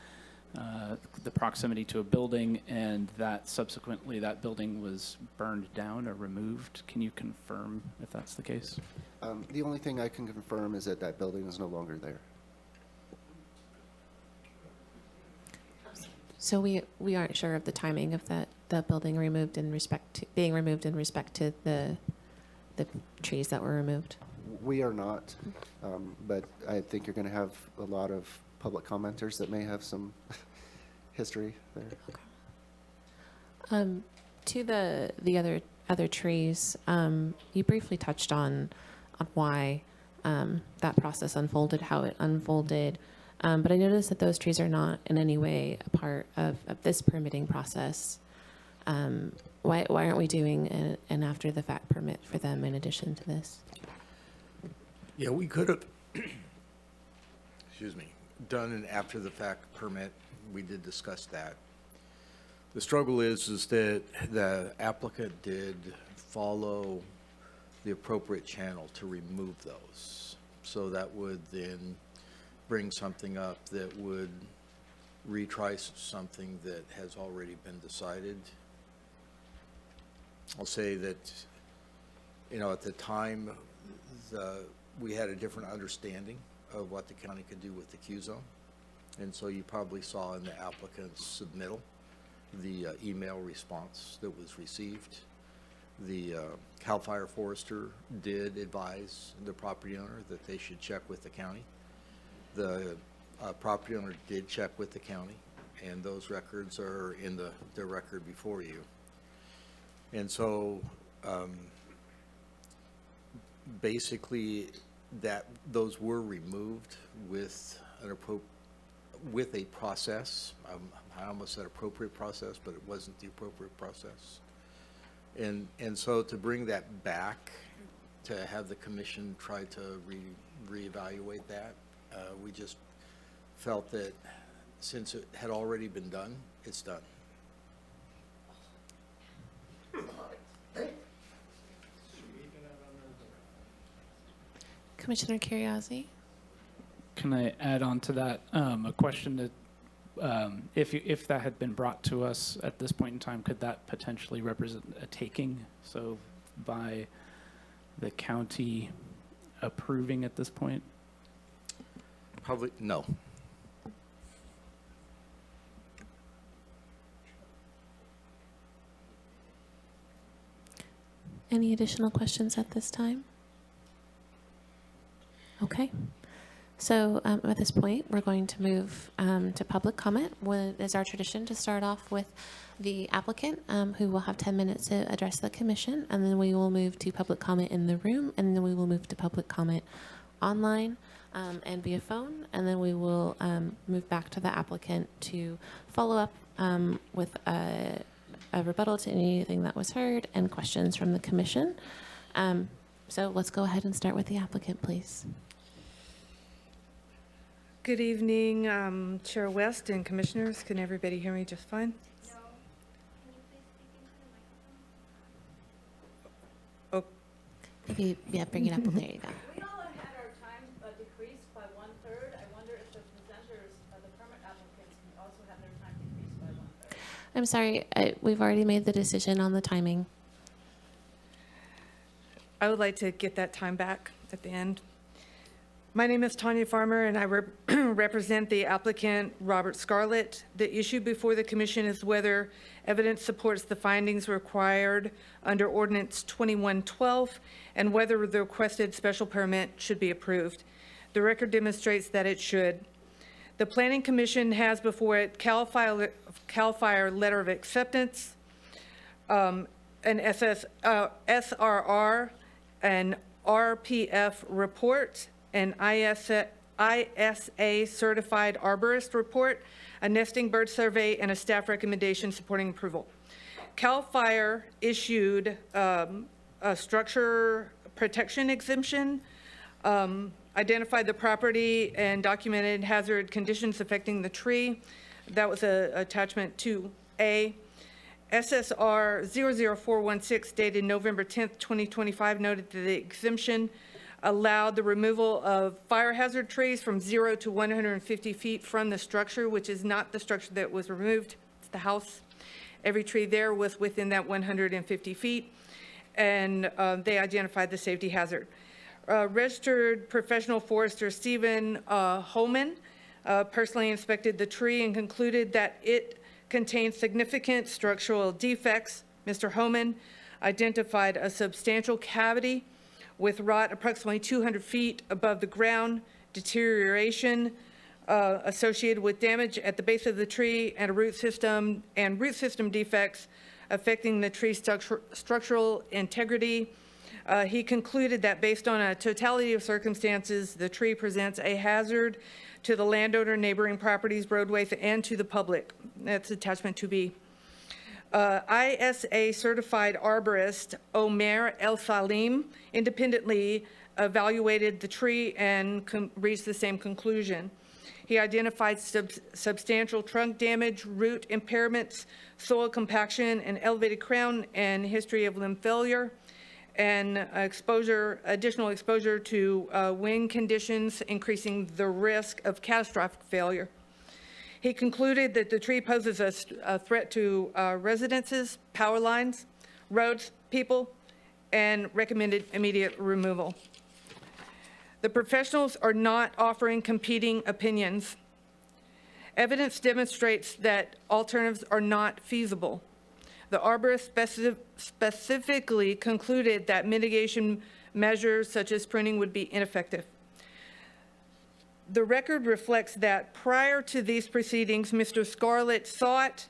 the proximity to a building, and that subsequently that building was burned down or removed. Can you confirm if that's the case? The only thing I can confirm is that that building is no longer there. So we aren't sure of the timing of the building removed in respect to being removed in respect to the trees that were removed. We are not, but I think you're going to have a lot of public commenters that may have some history there. Okay. To the other trees, you briefly touched on why that process unfolded, how it unfolded. But I noticed that those trees are not in any way a part of this permitting process. Why aren't we doing an after-the-fact permit for them in addition to this? Yeah, we could have, excuse me, done an after-the-fact permit. We did discuss that. The struggle is that the applicant did follow the appropriate channel to remove those. So that would then bring something up that would retry something that has already been decided. I'll say that, you know, at the time, we had a different understanding of what the county could do with the Q zone. And so you probably saw in the applicant's submittal the email response that was received. The CAL FIRE forester did advise the property owner that they should check with the county. The property owner did check with the county, and those records are in the record before you. And so basically those were removed with a process. I almost said appropriate process, but it wasn't the appropriate process. And so to bring that back, to have the commission try to reevaluate that, we just felt that since it had already been done, it's done. Commissioner Curiosity. Can I add on to that a question that if that had been brought to us at this point in time, could that potentially represent a taking? So by the county approving at this point? Probably no. Any additional questions at this time? Okay. So at this point, we're going to move to public comment. It is our tradition to start off with the applicant, who will have 10 minutes to address the commission, and then we will move to public comment in the room, and then we will move to public comment online and via phone, and then we will move back to the applicant to follow up with a rebuttal to anything that was heard and questions from the commission. So let's go ahead and start with the applicant, please. Good evening, Chair West and Commissioners. Can everybody hear me just fine? No. Oh. Maybe, yeah, bring it up. There you go. We all had our time decreased by 1/3. I wonder if the presenters, the permit applicants, can also have their time decreased by 1/3. I'm sorry, we've already made the decision on the timing. I would like to get that time back at the end. My name is Tanya Farmer, and I represent the applicant, Robert Scarlett. The issue before the commission is whether evidence supports the findings required under Ordinance 2112 and whether the requested special permit should be approved. The record demonstrates that it should. The Planning Commission has before it CAL FIRE letter of acceptance, an SRR, an RPF report, an ISA certified arborist report, a nesting bird survey, and a staff recommendation supporting approval. CAL FIRE issued a structure protection exemption, identified the property and documented hazard conditions affecting the tree. That was attachment 2A. SSR 00416 dated November 10th, 2025 noted that the exemption allowed the removal of fire hazard trees from 0 to 150 feet from the structure, which is not the structure that was removed, it's the house. Every tree there was within that 150 feet, and they identified the safety hazard. Registered professional forester Stephen Holman personally inspected the tree and concluded that it contained significant structural defects. Mr. Holman identified a substantial cavity with rot approximately 200 feet above the ground, deterioration associated with damage at the base of the tree, and root system defects affecting the tree's structural integrity. He concluded that based on a totality of circumstances, the tree presents a hazard to the landowner, neighboring properties, roadways, and to the public. That's attachment 2B. ISA certified arborist Omer El Salim independently evaluated the tree and reached the same conclusion. He identified substantial trunk damage, root impairments, soil compaction, and elevated crown, and history of limb failure, and additional exposure to wind conditions, increasing the risk of catastrophic failure. He concluded that the tree poses a threat to residences, power lines, roads, people, and recommended immediate removal. The professionals are not offering competing opinions. Evidence demonstrates that alternatives are not feasible. The arborist specifically concluded that mitigation measures such as pruning would be ineffective. The record reflects that prior to these proceedings, Mr. Scarlett sought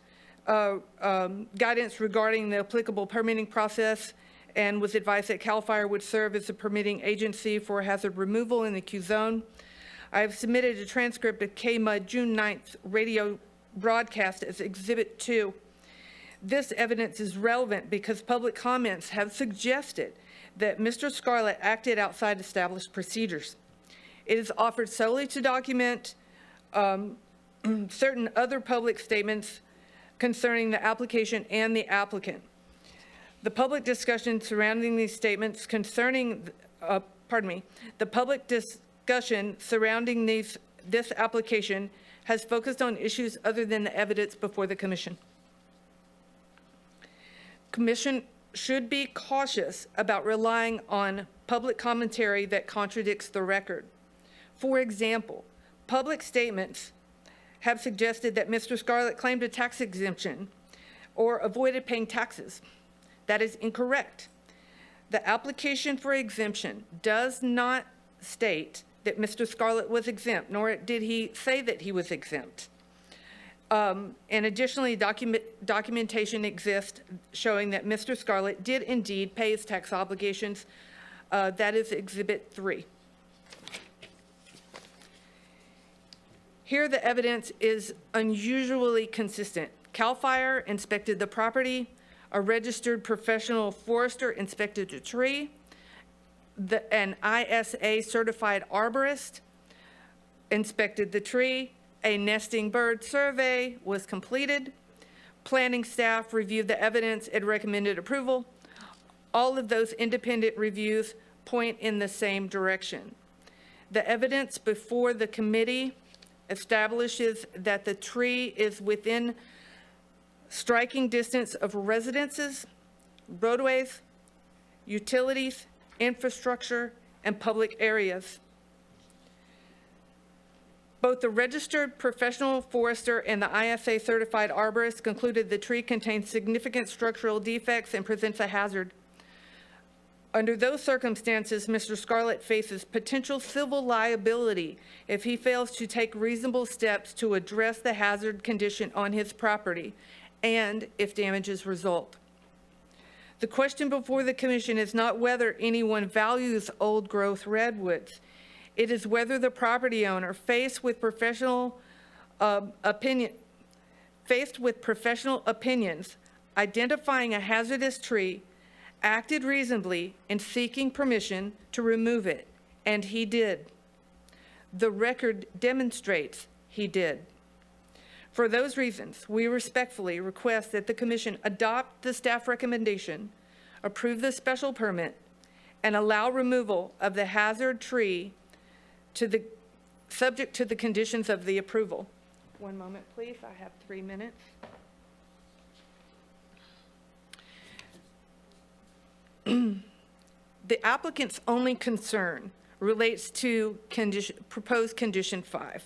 guidance regarding the applicable permitting process and was advised that CAL FIRE would serve as the permitting agency for hazard removal in the Q zone. I have submitted a transcript of KMUD June 9th radio broadcast as Exhibit 2. This evidence is relevant because public comments have suggested that Mr. Scarlett acted outside established procedures. It is offered solely to document certain other public statements concerning the application and the applicant. The public discussion surrounding these statements concerning, the public discussion surrounding this application has focused on issues other than the evidence before the commission. Commission should be cautious about relying on public commentary that contradicts the record. For example, public statements have suggested that Mr. Scarlett claimed a tax exemption or avoided paying taxes. That is incorrect. The application for exemption does not state that Mr. Scarlett was exempt, nor did he say that he was exempt. And additionally, documentation exists showing that Mr. Scarlett did indeed pay his tax obligations. That is Exhibit 3. Here, the evidence is unusually consistent. CAL FIRE inspected the property. A registered professional forester inspected the tree. An ISA certified arborist inspected the tree. A nesting bird survey was completed. Planning staff reviewed the evidence and recommended approval. All of those independent reviews point in the same direction. The evidence before the committee establishes that the tree is within striking distance of residences, roadways, utilities, infrastructure, and public areas. Both the registered professional forester and the ISA certified arborist concluded the tree contains significant structural defects and presents a hazard. Under those circumstances, Mr. Scarlett faces potential civil liability if he fails to take reasonable steps to address the hazard condition on his property and if damages result. The question before the commission is not whether anyone values old growth redwoods. It is whether the property owner, faced with professional opinions, identifying a hazardous tree, acted reasonably in seeking permission to remove it, and he did. The record demonstrates he did. For those reasons, we respectfully request that the commission adopt the staff recommendation, approve the special permit, and allow removal of the hazard tree subject to the conditions of the approval. One moment, please. I have 3 minutes. The applicant's only concern relates to proposed condition 5.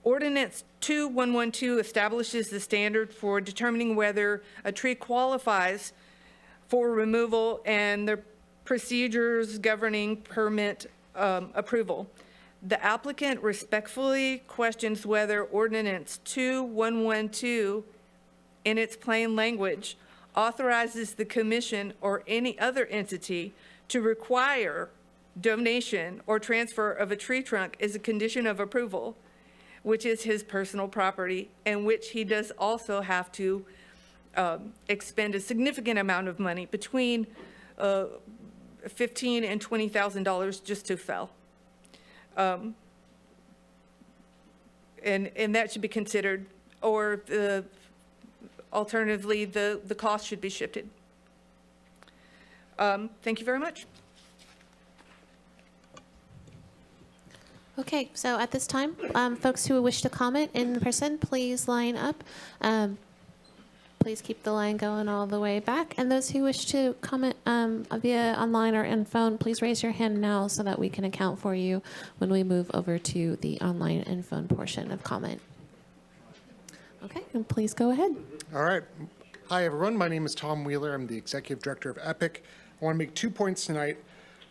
Ordinance 2112 establishes the standard for determining whether a tree qualifies for removal and the procedures governing permit approval. The applicant respectfully questions whether Ordinance 2112, in its plain language, authorizes the commission or any other entity to require donation or transfer of a tree trunk as a condition of approval, which is his personal property, and which he does also have to expend a significant amount of money, between $15,000 and $20,000 just to fell. And that should be considered, or alternatively, the cost should be shifted. Thank you very much. Okay, so at this time, folks who wish to comment in person, please line up. Please keep the line going all the way back. And those who wish to comment via online or in phone, please raise your hand now so that we can account for you when we move over to the online and phone portion of comment. Okay, and please go ahead. All right. Hi, everyone. My name is Tom Wheeler. I'm the Executive Director of EPIC. I want to make 2 points tonight.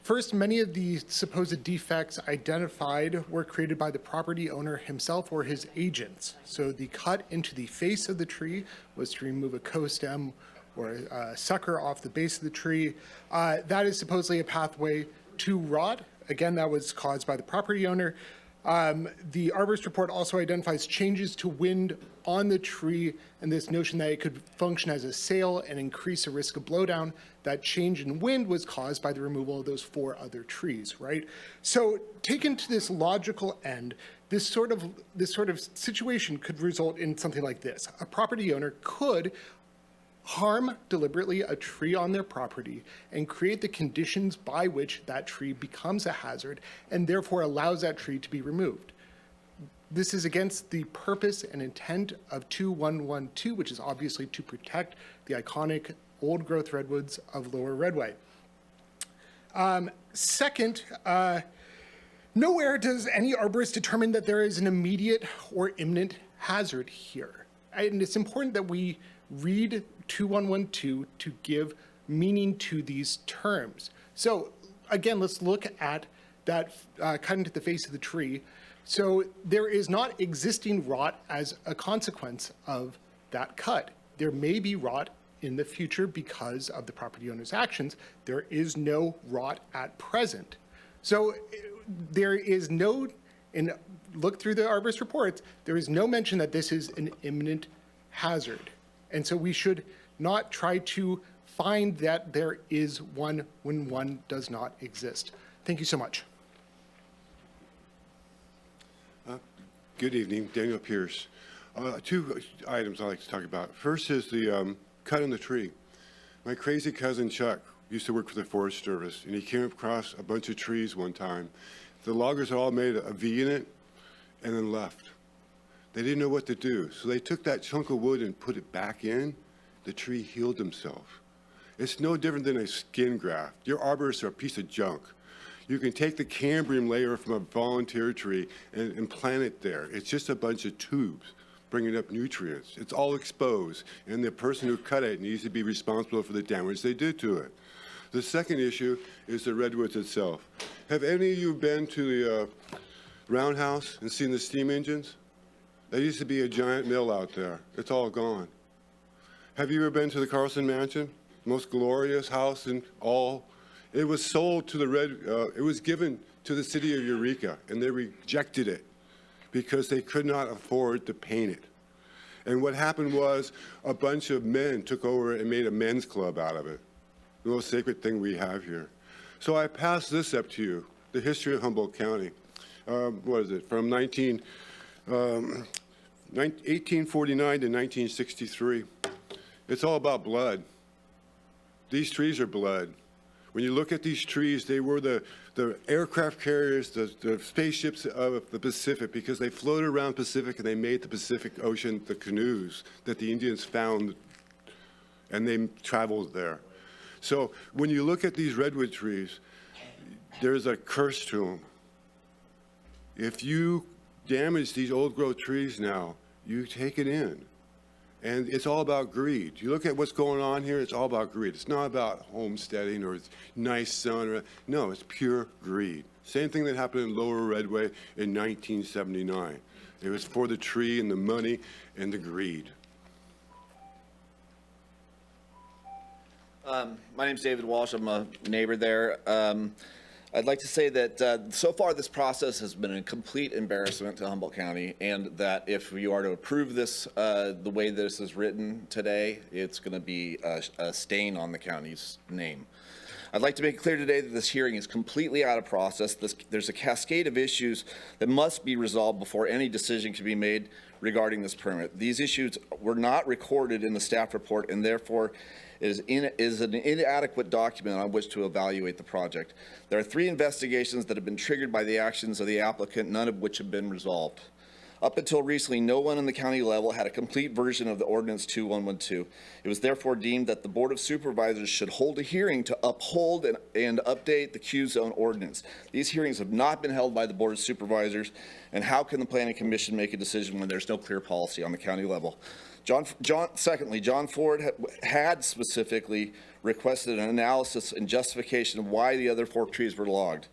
First, many of the supposed defects identified were created by the property owner himself or his agents. So the cut into the face of the tree was to remove a co-stem or a sucker off the base of the tree. That is supposedly a pathway to rot. Again, that was caused by the property owner. The arborist report also identifies changes to wind on the tree and this notion that it could function as a sail and increase the risk of blowdown. That change in wind was caused by the removal of those 4 other trees, right? So taken to this logical end, this sort of situation could result in something like this. A property owner could harm deliberately a tree on their property and create the conditions by which that tree becomes a hazard and therefore allows that tree to be removed. This is against the purpose and intent of 2112, which is obviously to protect the iconic old-growth redwoods of Lower Redway. Second, nowhere does any arborist determine that there is an immediate or imminent hazard here. And it's important that we read 2112 to give meaning to these terms. So again, let's look at that cut into the face of the tree. So there is not existing rot as a consequence of that cut. There may be rot in the future because of the property owner's actions. There is no rot at present. So there is no, and look through the arborist reports, there is no mention that this is an imminent hazard. And so we should not try to find that there is one when one does not exist. Thank you so much. Good evening, Daniel Pierce. 2 items I'd like to talk about. First is the cut in the tree. My crazy cousin Chuck used to work for the Forest Service, and he came across a bunch of trees one time. The loggers all made a V in it and then left. They didn't know what to do, so they took that chunk of wood and put it back in. The tree healed himself. It's no different than a skin graft. Your arborists are a piece of junk. You can take the cambium layer from a volunteer tree and plant it there. It's just a bunch of tubes bringing up nutrients. It's all exposed, and the person who cut it needs to be responsible for the damage they did to it. The second issue is the redwoods itself. Have any of you been to the roundhouse and seen the steam engines? There used to be a giant mill out there. It's all gone. Have you ever been to the Carlson Mansion? Most glorious house in all. It was sold to it was given to the city of Eureka, and they rejected it because they could not afford to paint it. And what happened was a bunch of men took over and made a men's club out of it, the most sacred thing we have here. So I pass this up to you, the history of Humboldt County. What is it, from 1849 to 1963. It's all about blood. These trees are blood. When you look at these trees, they were the aircraft carriers, the spaceships of the Pacific, because they floated around the Pacific and they made the Pacific Ocean the canoes that the Indians found, and they traveled there. So when you look at these redwood trees, there's a curse to them. If you damage these old growth trees now, you take it in. And it's all about greed. You look at what's going on here, it's all about greed. It's not about homesteading or it's nice sun. No, it's pure greed. Same thing that happened in Lower Redway in 1979. It was for the tree and the money and the greed. My name's David Walsh. I'm a neighbor there. I'd like to say that so far this process has been a complete embarrassment to Humboldt County, and that if you are to approve this the way this is written today, it's going to be a stain on the county's name. I'd like to make it clear today that this hearing is completely out of process. There's a cascade of issues that must be resolved before any decision can be made regarding this permit. These issues were not recorded in the staff report, and therefore is an inadequate document on which to evaluate the project. There are 3 investigations that have been triggered by the actions of the applicant, none of which have been resolved. Up until recently, no one on the county level had a complete version of the Ordinance 2112. It was therefore deemed that the Board of Supervisors should hold a hearing to uphold and update the Q Zone Ordinance. These hearings have not been held by the Board of Supervisors, and how can the Planning Commission make a decision when there's no clear policy on the county level? Secondly, John Ford had specifically requested an analysis and justification of why the other 4 trees were logged,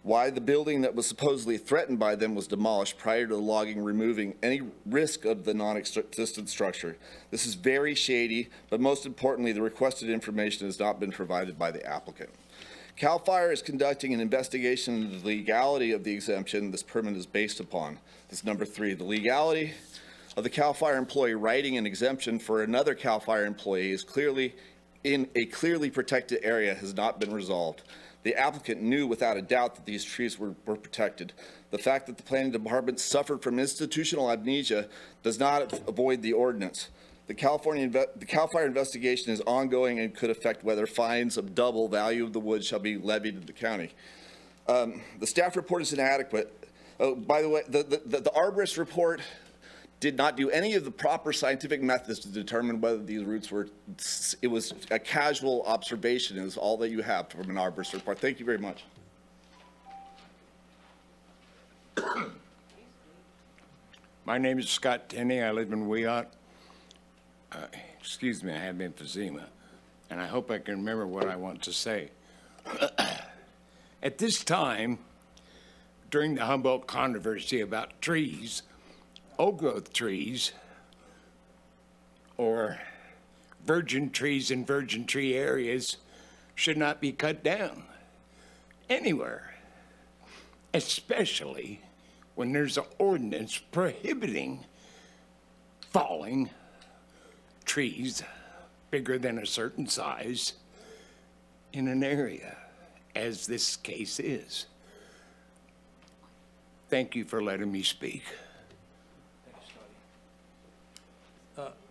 why the building that was supposedly threatened by them was demolished prior to the logging removing any risk of the non-existent structure. This is very shady, but most importantly, the requested information has not been provided by the applicant. CAL FIRE is conducting an investigation into the legality of the exemption this permit is based upon. This is number 3, the legality of the CAL FIRE employee writing an exemption for another CAL FIRE employee is clearly in a clearly protected area has not been resolved. The applicant knew without a doubt that these trees were protected. The fact that the planning department suffered from institutional amnesia does not avoid the ordinance. The CAL FIRE investigation is ongoing and could affect whether fines of double value of the wood shall be levied in the county. The staff report is inadequate. Oh, by the way, the arborist report did not do any of the proper scientific methods to determine whether these roots were, it was a casual observation is all that you have from an arborist report. Thank you very much. My name is Scott Tenney. I live in Weot. Excuse me, I have emphysema, and I hope I can remember what I want to say. At this time, during the Humboldt controversy about trees, old-growth trees, or virgin trees in virgin tree areas should not be cut down anywhere, especially when there's an ordinance prohibiting falling trees bigger than a certain size in an area, as this case is. Thank you for letting me speak.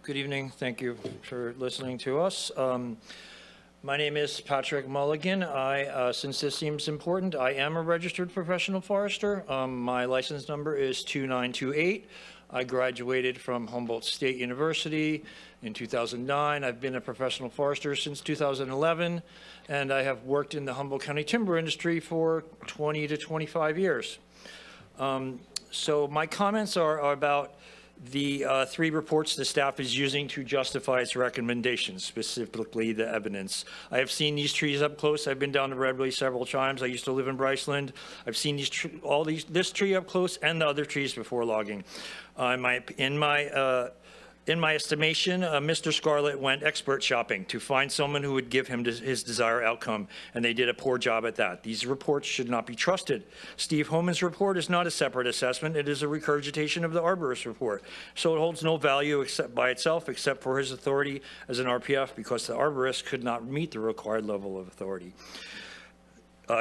Good evening. Thank you for listening to us. My name is Patrick Mulligan. Since this seems important, I am a registered professional forester. My license number is 2928. I graduated from Humboldt State University in 2009. I've been a professional forester since 2011, and I have worked in the Humboldt County timber industry for 20 to 25 years. So my comments are about the 3 reports the staff is using to justify its recommendations, specifically the evidence. I have seen these trees up close. I've been down to Redway several times. I used to live in Bryceland. I've seen this tree up close and the other trees before logging. In my In my estimation, Mr. Scarlett went expert shopping to find someone who would give him his desired outcome, and they did a poor job at that. These reports should not be trusted. Steve Homan's report is not a separate assessment. It is a regurgitation of the arborist report. So it holds no value except by itself, except for his authority as an RPF, because the arborist could not meet the required level of authority.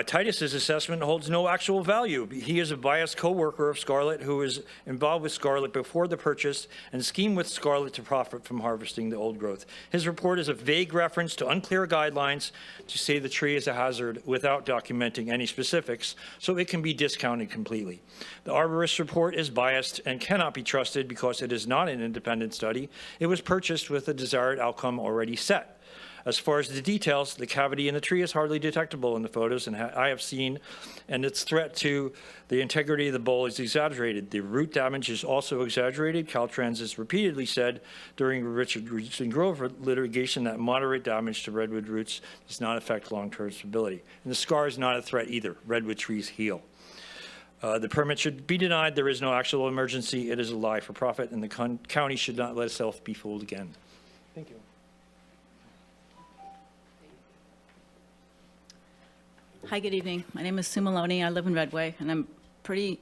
Titus's assessment holds no actual value. He is a biased co-worker of Scarlett who was involved with Scarlett before the purchase and schemed with Scarlett to profit from harvesting the old growth. His report is a vague reference to unclear guidelines to say the tree is a hazard without documenting any specifics, so it can be discounted completely. The arborist report is biased and cannot be trusted because it is not an independent study. It was purchased with the desired outcome already set. As far as the details, the cavity in the tree is hardly detectable in the photos and I have seen, and its threat to the integrity of the bowl is exaggerated. The root damage is also exaggerated. Caltrans has repeatedly said during Richard and Grove litigation that moderate damage to redwood roots does not affect long-term stability. And the scar is not a threat either. Redwood trees heal. The permit should be denied. There is no actual emergency. It is a lie for profit, and the county should not let itself be fooled again. Thank you. Hi, good evening. My name is Sue Maloney. I live in Redway, and I'm pretty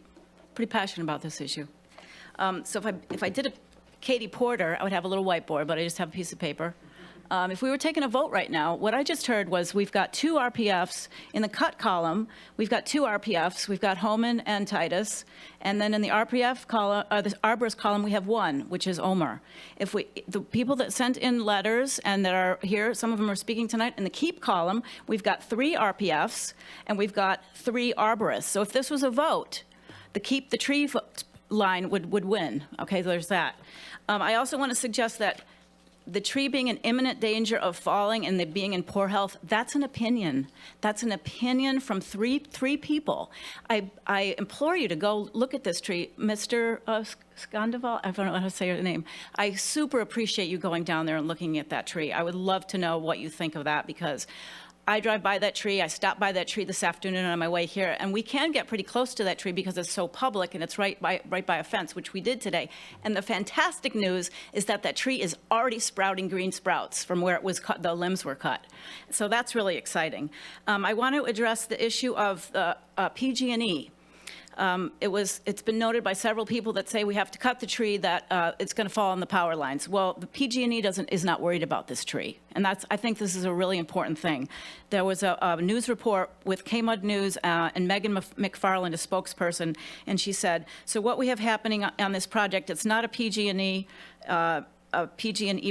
passionate about this issue. So if I did a Katie Porter, I would have a little whiteboard, but I just have a piece of paper. If we were taking a vote right now, what I just heard was we've got 2 RPFs. In the cut column, we've got 2 RPFs. We've got Homan and Titus. And then in the RPF column, the arborist column, we have 1, which is Omer. The people that sent in letters and that are here, some of them are speaking tonight. In the keep column, we've got 3 RPFs and we've got 3 arborists. So if this was a vote, the keep the tree line would win. Okay, so there's that. I also want to suggest that the tree being in imminent danger of falling and it being in poor health, that's an opinion. That's an opinion from three people. I implore you to go look at this tree. Mr. Skandoval, I don't know how to say your name. I super appreciate you going down there and looking at that tree. I would love to know what you think of that, because I drive by that tree. I stopped by that tree this afternoon on my way here, and we can get pretty close to that tree because it's so public and it's right by a fence, which we did today. And the fantastic news is that that tree is already sprouting green sprouts from where it was cut, the limbs were cut. So that's really exciting. I want to address the issue of PG&E. It's been noted by several people that say we have to cut the tree, that it's going to fall on the power lines. Well, the PG&E is not worried about this tree, and I think this is a really important thing. There was a news report with KMUD News and Megan McFarland, a spokesperson, and she said, so what we have happening on this project, it's not a PG&E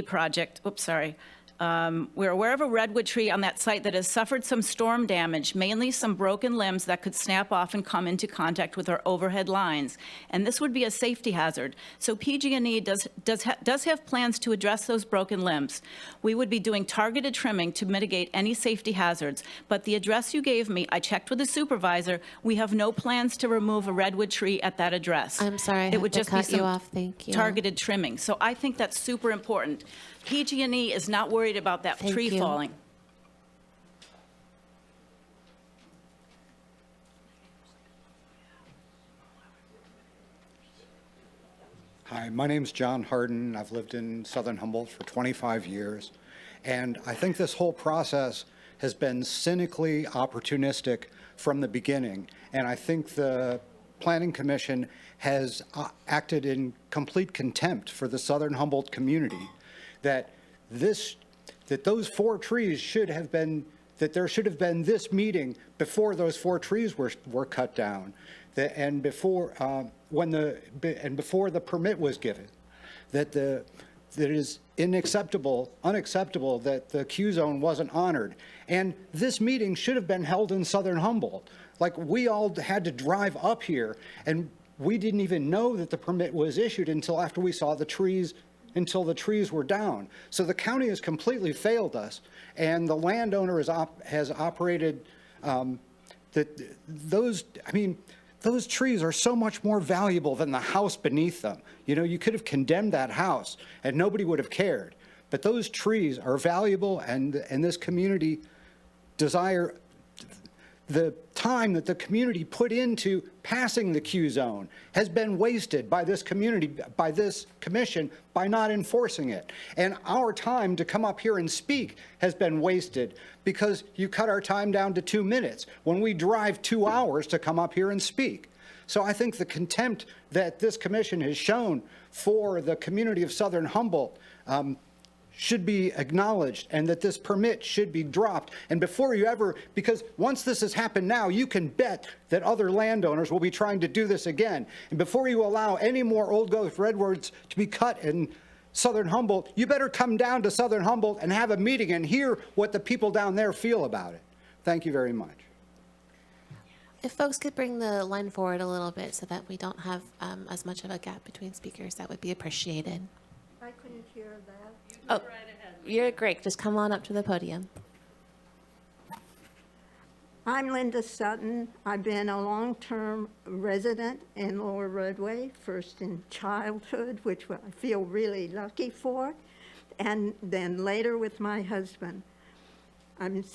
project. Oops, sorry. We're aware of a redwood tree on that site that has suffered some storm damage, mainly some broken limbs that could snap off and come into contact with our overhead lines. And this would be a safety hazard. So PG&E does have plans to address those broken limbs. We would be doing targeted trimming to mitigate any safety hazards. But the address you gave me, I checked with the supervisor. We have no plans to remove a redwood tree at that address. I'm sorry, I it have would to just cut be some you off. Thank you. targeted trimming. So I think that's super important. PG&E is not worried about that Thank tree you. falling. Hi, my name's John Harden. I've lived in southern Humboldt for 25 years. And I think this whole process has been cynically opportunistic from the beginning. And I think the Planning Commission has acted in complete contempt for the southern Humboldt community. That those 4 trees should have been, that there should have been this meeting before those 4 trees were cut down, and before the permit was given. That it is unacceptable that the Q zone wasn't honored, and this meeting should have been held in southern Humboldt. Like, we all had to drive up here, and we didn't even know that the permit was issued until after we saw the trees. Until the trees were down. So the county has completely failed us, and the landowner has operated those trees are so much more valuable than the house beneath them. You know, you could have condemned that house and nobody would have cared. But those trees are valuable, and this community the time that the community put into passing the Q zone has been wasted by this community, by this commission, by not enforcing it. And our time to come up here and speak has been wasted because you cut our time down to 2 minutes when we drive 2 hours to come up here and speak. So I think the contempt that this commission has shown for the community of Southern Humboldt should be acknowledged, and that this permit should be dropped. And before you ever, because once this has happened now, you can bet that other landowners will be trying to do this again. And before you allow any more old growth redwoods to be cut in Southern Humboldt, you better come down to Southern Humboldt and have a meeting and hear what the people down there feel about it. Thank you very much. If folks could bring the line forward a little bit so that we don't have as much of a gap between speakers, that would be appreciated. I couldn't hear that. Oh, you're great. Just come on up to the podium. I'm Linda Sutton. I've been a long-term resident in Lower Redway, first in childhood, which I feel really lucky for, and then later with my husband. And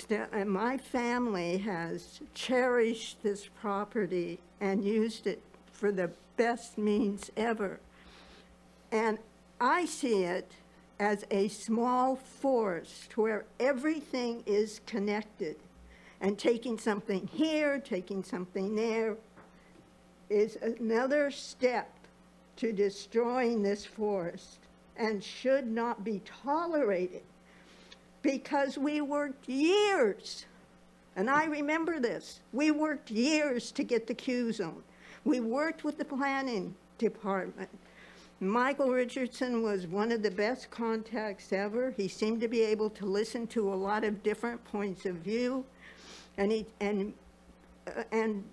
my family has cherished this property and used it for the best means ever. And I see it as a small forest where everything is connected. And taking something here, taking something there, is another step to destroying this forest and should not be tolerated, because we worked years, and I remember this, we worked years to get the Q zone. We worked with the planning department. Michael Richardson was one of the best contacts ever. He seemed to be able to listen to a lot of different points of view, and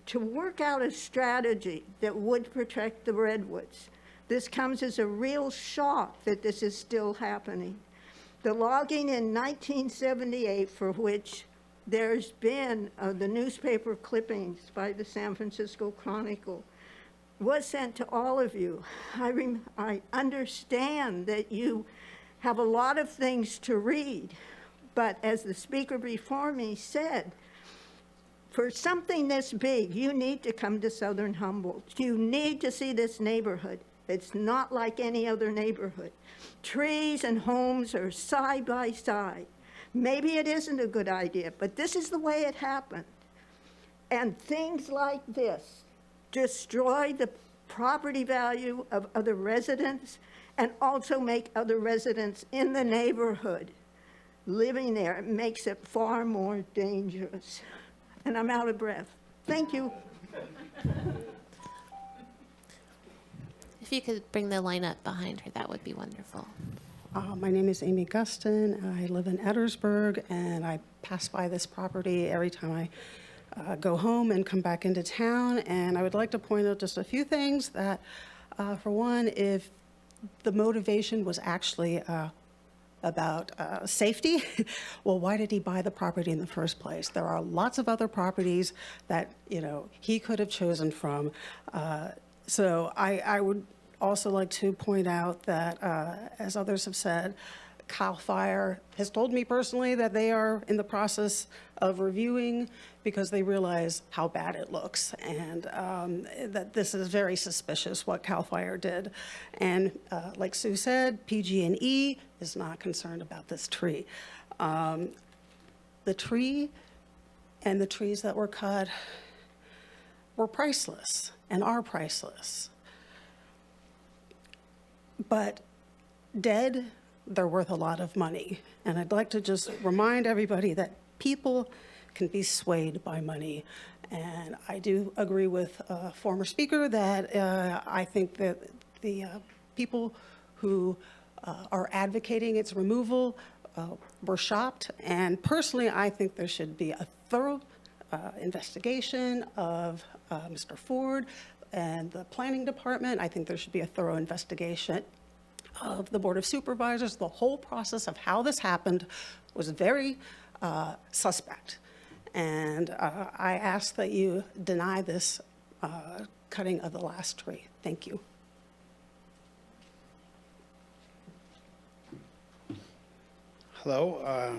to work out a strategy that would protect the redwoods. This comes as a real shock that this is still happening. The logging in 1978, for which there's been the newspaper clippings by the San Francisco Chronicle, was sent to all of you. I understand that you have a lot of things to read, but as the speaker before me said, for something this big, you need to come to Southern Humboldt. You need to see this neighborhood. It's not like any other neighborhood. Trees and homes are side by side. Maybe it isn't a good idea, but this is the way it happened. And things like this destroy the property value of other residents and also make other residents in the neighborhood living there. It makes it far more dangerous. And I'm out of breath. Thank you. If you could bring the line up behind her, that would be wonderful. My name is Amy Guston. I live in Edwardsburg, and I pass by this property every time I go home and come back into town. And I would like to point out just a few things that, for one, if the motivation was actually about safety, well, why did he buy the property in the first place? There are lots of other properties that, he could have chosen from. So I would also like to point out that, as others have said, CAL FIRE has told me personally that they are in the process of reviewing because they realize how bad it looks, and that this is very suspicious what CAL FIRE did. And like Sue said, PG&E is not concerned about this tree. The tree and the trees that were cut were priceless and are priceless. But dead, they're worth a lot of money. And I'd like to just remind everybody that people can be swayed by money. And I do agree with a former speaker that I think that the people who are advocating its removal were shopped. And personally, I think there should be a thorough investigation of Mr. Ford and the planning department. I think there should be a thorough investigation of the Board of Supervisors. The whole process of how this happened was very suspect. And I ask that you deny this cutting of the last tree. Thank you. Hello,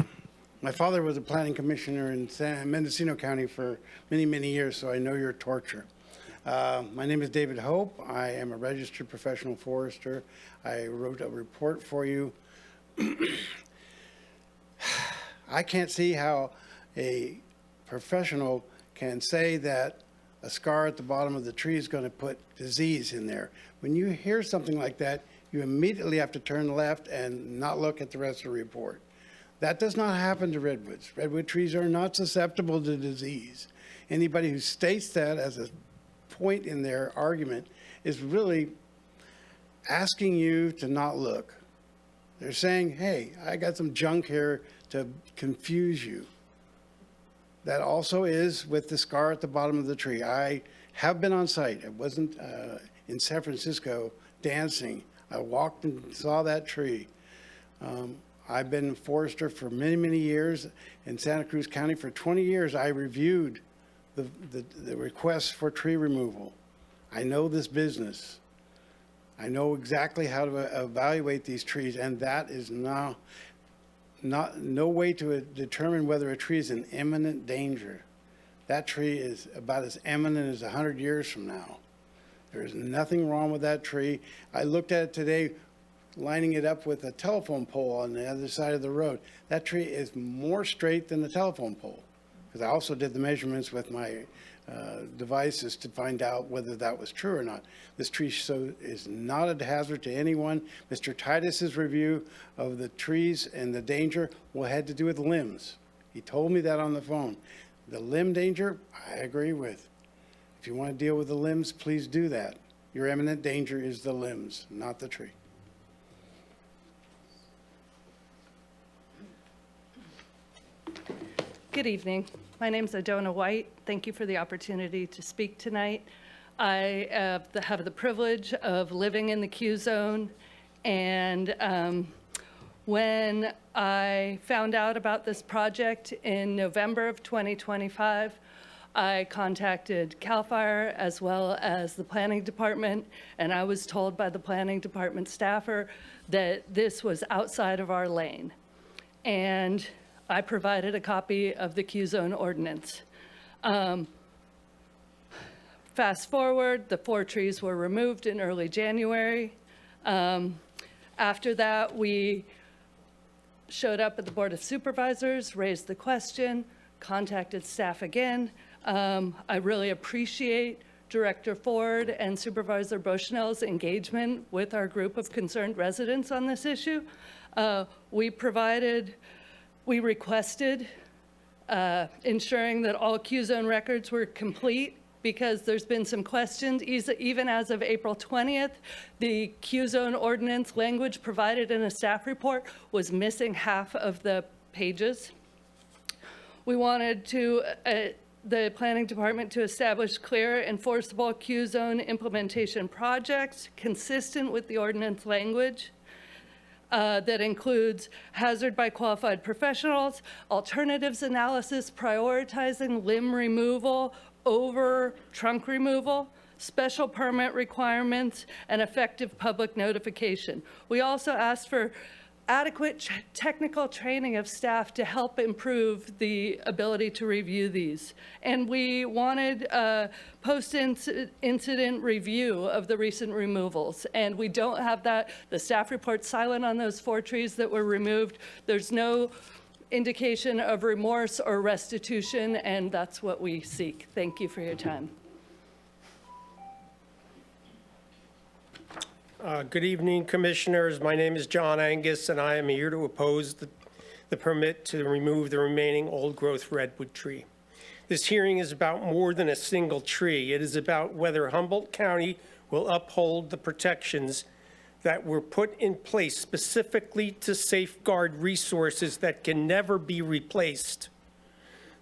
My father was a planning commissioner in Mendocino County for many, many years, so I know your torture. My name is David Hope. I am a registered professional forester. I wrote a report for you. I can't see how a professional can say that a scar at the bottom of the tree is going to put disease in there. When you hear something like that, you immediately have to turn left and not look at the rest of the report. That does not happen to redwoods. Redwood trees are not susceptible to disease. Anybody who states that as a point in their argument is really asking you to not look. They're saying, hey, I got some junk here to confuse you. That also is with the scar at the bottom of the tree. I have been on site. I wasn't in San Francisco dancing. I walked and saw that tree. I've been a forester for many, many years. In Santa Cruz County for 20 years, I reviewed the requests for tree removal. I know this business. I know exactly how to evaluate these trees, and that is no way to determine whether a tree is in imminent danger. That tree is about as imminent as 100 years from now. There's nothing wrong with that tree. I looked at it today, lining it up with a telephone pole on the other side of the road. That tree is more straight than the telephone pole, because I also did the measurements with my devices to find out whether that was true or not. This tree is not a hazard to anyone. Mr. Titus's review of the trees and the danger had to do with limbs. He told me that on the phone. The limb danger, I agree with. If you want to deal with the limbs, please do that. Your imminent danger is the limbs, not the tree. Good evening. My name's Adona White. Thank you for the opportunity to speak tonight. I have the privilege of living in the Q zone, and when I found out about this project in November of 2025, I contacted CAL FIRE as well as the planning department, and I was told by the planning department staffer that this was outside of our lane. And I provided a copy of the Q zone ordinance. Fast forward, the 4 trees were removed in early January. After that, we showed up at the Board of Supervisors, raised the question, contacted staff again. I really appreciate Director Ford and Supervisor Bushnell's engagement with our group of concerned residents on this issue. We requested ensuring that all Q zone records were complete, because there's been some questions. Even as of April 20th, the Q zone ordinance language provided in a staff report was missing half of the pages. We wanted the planning department to establish clear, enforceable Q zone implementation projects consistent with the ordinance language. That includes hazard by qualified professionals, alternatives analysis prioritizing limb removal over trunk removal, special permit requirements, and effective public notification. We also asked for adequate technical training of staff to help improve the ability to review these. And we wanted a post-incident review of the recent removals. And we don't have that. The staff report's silent on those 4 trees that were removed. There's no indication of remorse or restitution, and that's what we seek. Thank you for your time. Good evening, Commissioners. My name is John Angus, and I am here to oppose the permit to remove the remaining old-growth redwood tree. This hearing is about more than a single tree. It is about whether Humboldt County will uphold the protections that were put in place specifically to safeguard resources that can never be replaced.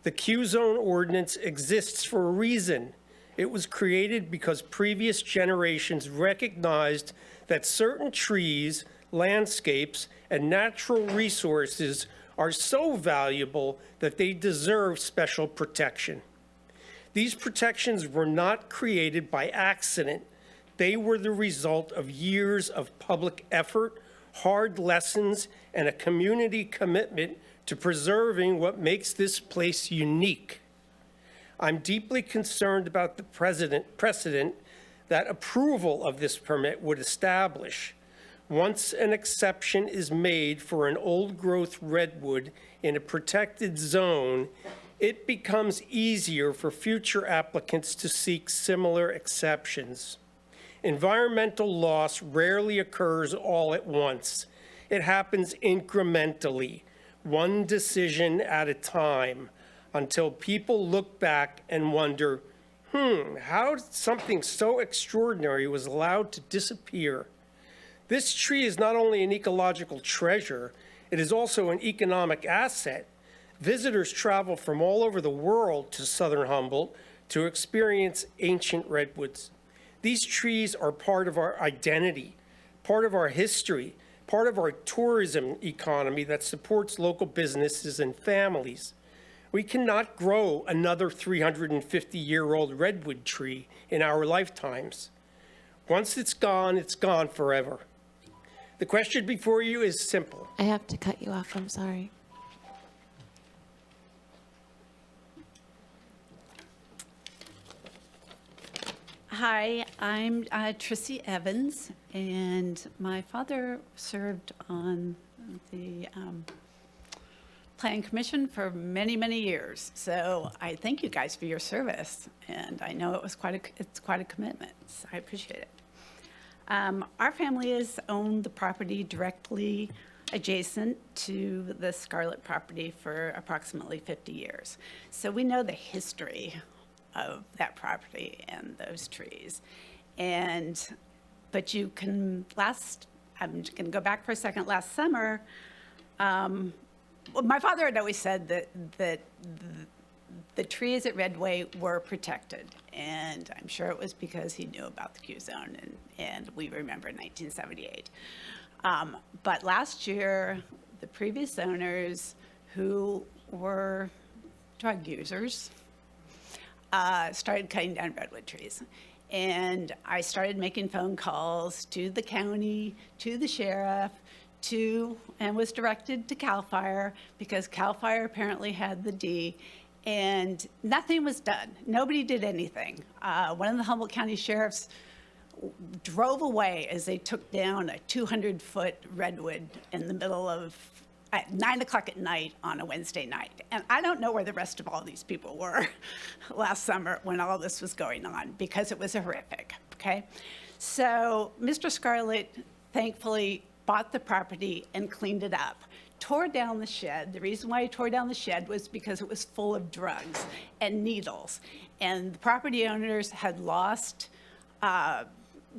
The Q zone ordinance exists for a reason. It was created because previous generations recognized that certain trees, landscapes, and natural resources are so valuable that they deserve special protection. These protections were not created by accident. They were the result of years of public effort, hard lessons, and a community commitment to preserving what makes this place unique. I'm deeply concerned about the precedent that approval of this permit would establish. Once an exception is made for an old-growth redwood in a protected zone, it becomes easier for future applicants to seek similar exceptions. Environmental loss rarely occurs all at once. It happens incrementally, one decision at a time, until people look back and wonder, how something so extraordinary was allowed to disappear. This tree is not only an ecological treasure, it is also an economic asset. Visitors travel from all over the world to southern Humboldt to experience ancient redwoods. These trees are part of our identity, part of our history, part of our tourism economy that supports local businesses and families. We cannot grow another 350-year-old redwood tree in our lifetimes. Once it's gone forever. The question before you is simple. I have to cut you off. I'm sorry. Hi, I'm Trissy Evans, and my father served on the Planning Commission for many, many years. So I thank you guys for your service, and I know it's quite a commitment. So I appreciate it. Our family has owned the property directly adjacent to the Scarlett property for approximately 50 years. So we know the history of that property and those trees. But you can I'm going to go back for a second. Last summer, my father had always said that the trees at Redway were protected. And I'm sure it was because he knew about the Q zone, and we remember 1978. But last year, the previous owners, who were drug users, started cutting down redwood trees. And I started making phone calls to the county, to the sheriff, and was directed to CAL FIRE, because CAL FIRE apparently had the D, and nothing was done. Nobody did anything. One of the Humboldt County sheriffs drove away as they took down a 200-foot redwood in the middle of at 9 o'clock at night on a Wednesday night. And I don't know where the rest of all these people were last summer when all this was going on, because it was horrific, okay? So Mr. Scarlett thankfully bought the property and cleaned it up, tore down the shed. The reason why he tore down the shed was because it was full of drugs and needles. And the property owners had lost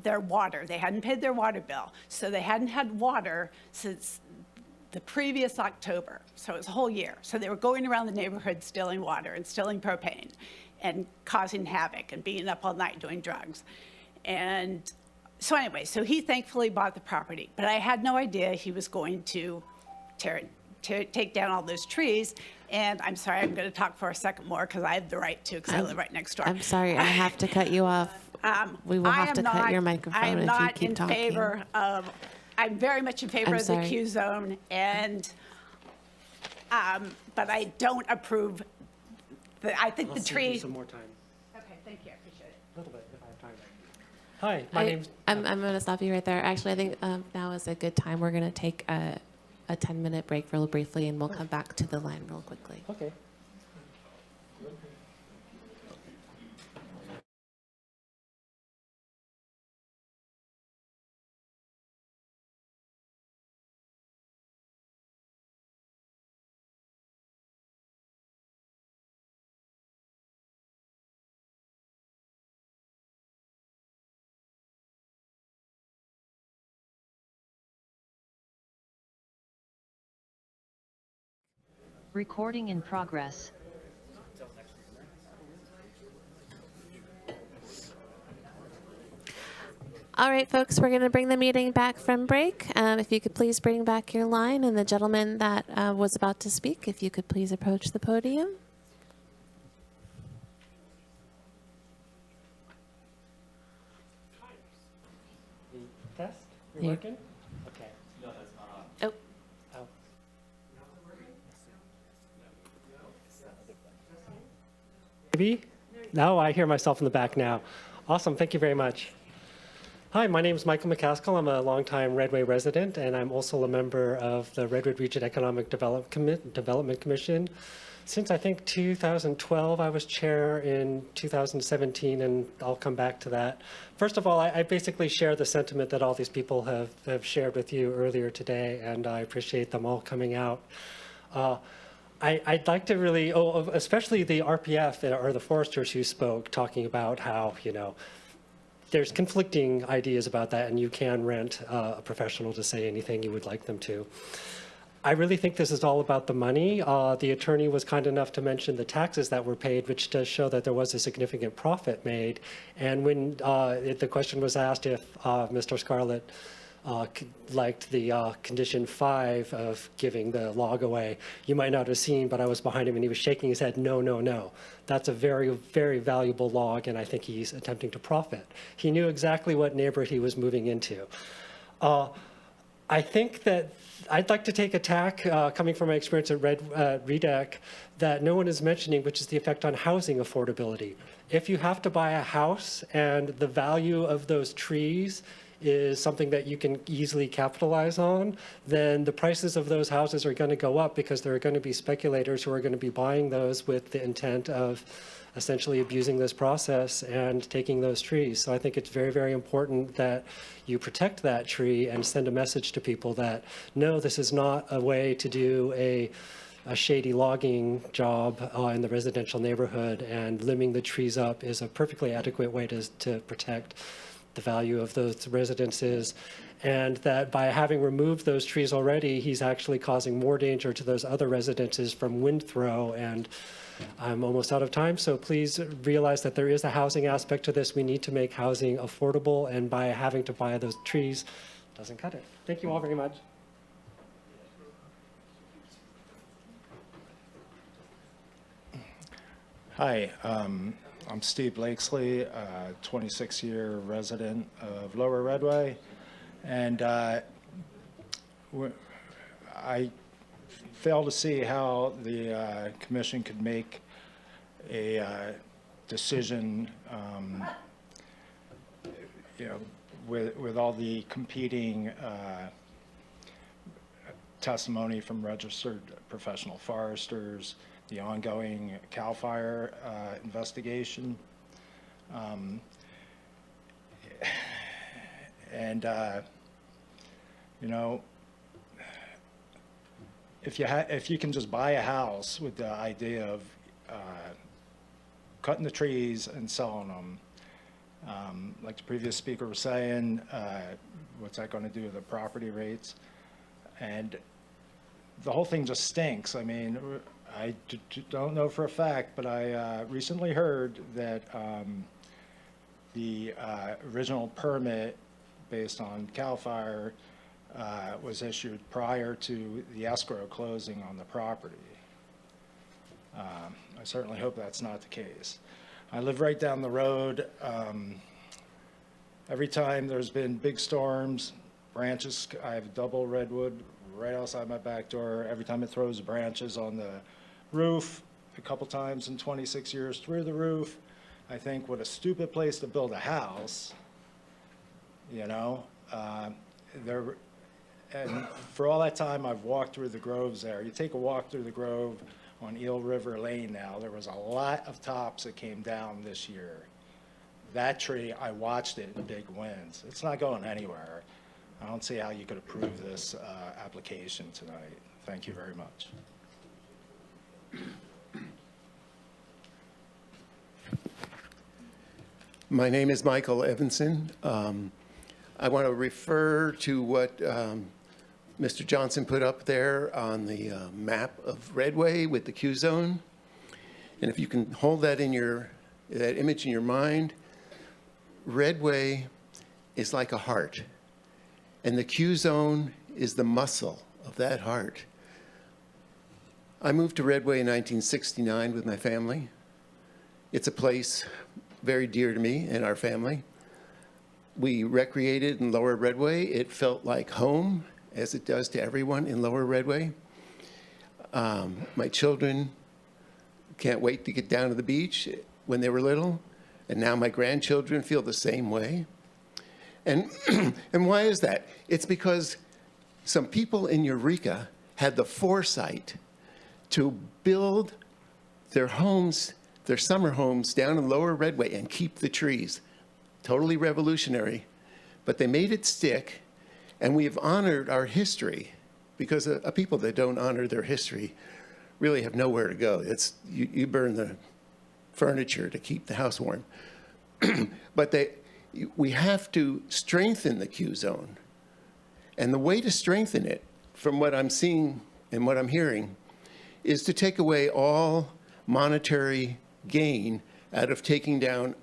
their water. They hadn't paid their water bill. So they hadn't had water since the previous October. So it was a whole year. So they were going around the neighborhood stealing water and stealing propane and causing havoc and being up all night doing drugs. And so anyway, so he thankfully bought the property, but I had no idea he was going to take down all those trees. And I'm sorry, I'm going to talk for a second more because I have the right to, because I live right next door. I'm sorry, I have to cut you off. We will have to cut your microphone if you keep talking. I'm very much in favor of the Q zone, and but I don't approve. I think the tree. Some more time. Okay, thank you. I appreciate it. A little bit, if I have time. Hi, my name's. I'm going to stop you right there. Actually, I think now is a good time. We're going to take a 10-minute break real briefly, and we'll come back to the line real quickly. Okay. Recording in progress. All right, folks, we're going to bring the meeting back from break. If you could please bring back your line, and the gentleman that was about to speak, if you could please approach the podium. Test? You're Here. working? Okay. No, that's Maybe? No, I hear myself in the back now. Awesome, thank you very much. Hi, my name is Michael McCaskill. I'm a longtime Redway resident, and I'm also a member of the Redwood Region Economic Development Commission. Since I think 2012, I was chair in 2017, and I'll come back to that. First of all, I basically share the sentiment that all these people have shared with you earlier today, and I appreciate them all coming out. I'd like to really, especially the RPF or the foresters who spoke, talking about how, there's conflicting ideas about that, and you can rent a professional to say anything you would like them to. I really think this is all about the money. The attorney was kind enough to mention the taxes that were paid, which does show that there was a significant profit made. And when the question was asked if Mr. Scarlett liked the condition 5 of giving the log away, you might not have seen, but I was behind him and he was shaking his head, no, no, no. That's a very, very valuable log, and I think he's attempting to profit. He knew exactly what neighborhood he was moving into. I think that I'd like to take a tack, coming from my experience at REDEC, that no one is mentioning, which is the effect on housing affordability. If you have to buy a house and the value of those trees is something that you can easily capitalize on, then the prices of those houses are going to go up because there are going to be speculators who are going to be buying those with the intent of essentially abusing this process and taking those trees. So I think it's very, very important that you protect that tree and send a message to people that, no, this is not a way to do a shady logging job in the residential neighborhood, and limbing the trees up is a perfectly adequate way to protect the value of those residences, and that by having removed those trees already, he's actually causing more danger to those other residences from wind throw. And I'm almost out of time, so please realize that there is a housing aspect to this. We need to make housing affordable, and by having to buy those trees doesn't cut it. Thank you all very much. Hi, I'm Steve Blakesley, 26-year resident of Lower Redway, and I fail to see how the commission could make a decision, with all the competing testimony from registered professional foresters, the ongoing CAL FIRE investigation. If you can just buy a house with the idea of cutting the trees and selling them, like the previous speaker was saying, what's that going to do to the property rates? And the whole thing just stinks. I mean, I don't know for a fact, but I recently heard that the original permit based on CAL FIRE was issued prior to the escrow closing on the property. I certainly hope that's not the case. I live right down the road. Every time there's been big storms, branches, I have double redwood right outside my back door. Every time it throws branches on the roof, a couple times in 26 years through the roof, I think what a stupid place to build a house, and for all that time I've walked through the groves there. You take a walk through the grove on Eel River Lane now, there was a lot of tops that came down this year. That tree, I watched it in big winds. It's not going anywhere. I don't see how you could approve this application tonight. Thank you very much. My name is Michael Evanson. I want to refer to what Mr. Johnson put up there on the map of Redway with the Q zone. And if you can hold that in that image in your mind, Redway is like a heart, and the Q zone is the muscle of that heart. I moved to Redway in 1969 with my family. It's a place very dear to me and our family. We recreated in Lower Redway. It felt like home, as it does to everyone in Lower Redway. My children can't wait to get down to the beach. when they were little, and now my grandchildren feel the same way. And, and why is that? It's because some people in Eureka had the foresight to build their homes, their summer homes down in Lower Redway and keep the trees. Totally revolutionary. But they made it stick, and we have honored our history, because a people that don't honor their history really have nowhere to go. It's, you burn the furniture to keep the house warm. But we have to strengthen the Q zone. And the way to strengthen it, from what I'm seeing and what I'm hearing, is to take away all monetary gain out of taking down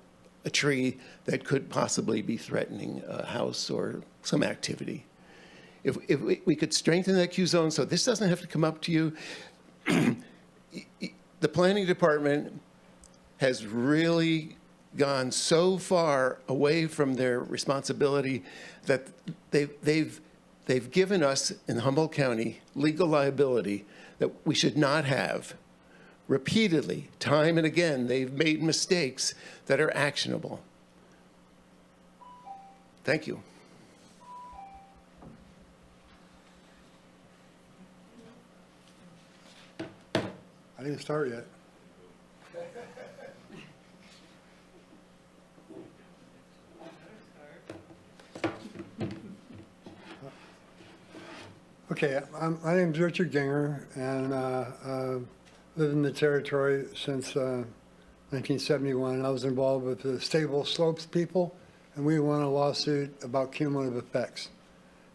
a tree that could possibly be threatening a house or some activity. If we could strengthen that Q zone so this doesn't have to come up to you. The planning department has really gone so far away from their responsibility that they've given us in Humboldt County legal liability that we should not have. Repeatedly, time and again, they've made mistakes that are actionable. Thank you. I didn't start yet. Okay, my name's Richard Ginger, and lived in the territory since 1971. I was involved with the Stable Slopes people, and we won a lawsuit about cumulative effects.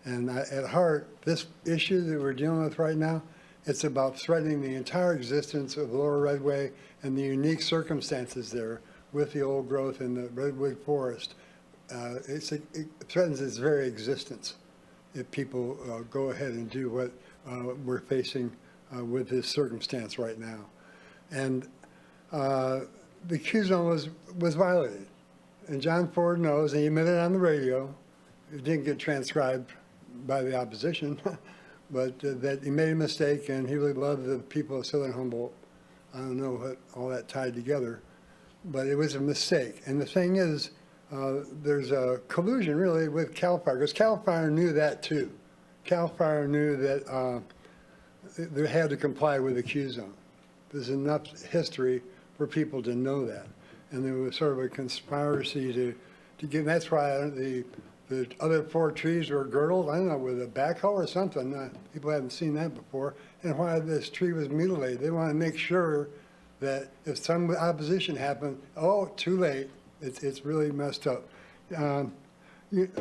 And at heart, this issue that we're dealing with right now, it's about threatening the entire existence of Lower Redway and the unique circumstances there with the old growth in the redwood forest. It threatens its very existence if people go ahead and do what we're facing with this circumstance right now. And the Q zone was violated. And John Ford knows, and he admitted on the radio, it didn't get transcribed by the opposition, but that he made a mistake, and he really loved the people of Southern Humboldt. I don't know what all that tied together, but it was a mistake. And the thing is, there's a collusion really with CAL FIRE, because CAL FIRE knew that too. CAL FIRE knew that they had to comply with the Q zone. There's enough history for people to know that. And there was sort of a conspiracy to get, that's why the other 4 trees were girdled, I don't know, with a backhoe or something. People haven't seen that before. And why this tree was mutilated. They want to make sure that if some opposition happened, oh, too late. It's really messed up.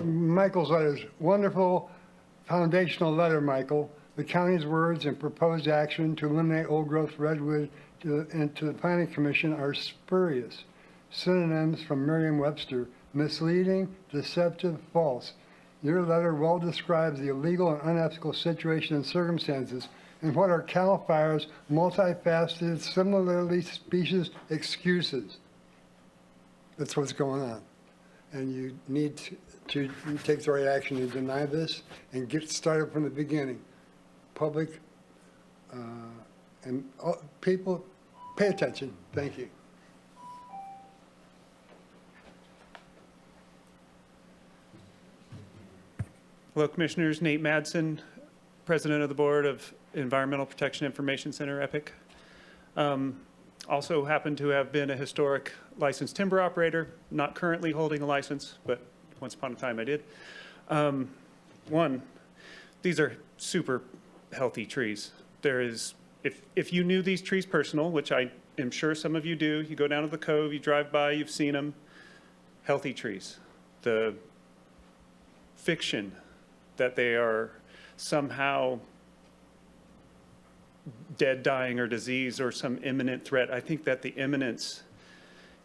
Michael's letter is wonderful, foundational letter, Michael. The county's words and proposed action to eliminate old growth redwood to the Planning Commission are spurious. Synonyms from Merriam-Webster: misleading, deceptive, false. Your letter well describes the illegal and unethical situation and circumstances and what are CAL FIRE's multifaceted, similarly specious excuses. That's what's going on. And you need to take the right action to deny this and get started from the beginning. Public and people, pay attention. Thank you. Hello, Commissioners. Nate Madsen, President of the Board of Environmental Protection Information Center, EPIC. Also happen to have been a historic licensed timber operator, not currently holding a license, but once upon a time I did. One, these are super healthy trees. There is, if you knew these trees personal, which I am sure some of you do, you go down to the cove, you drive by, you've seen them, healthy trees. The fiction that they are somehow dead, dying, or disease, or some imminent threat. I think that the imminence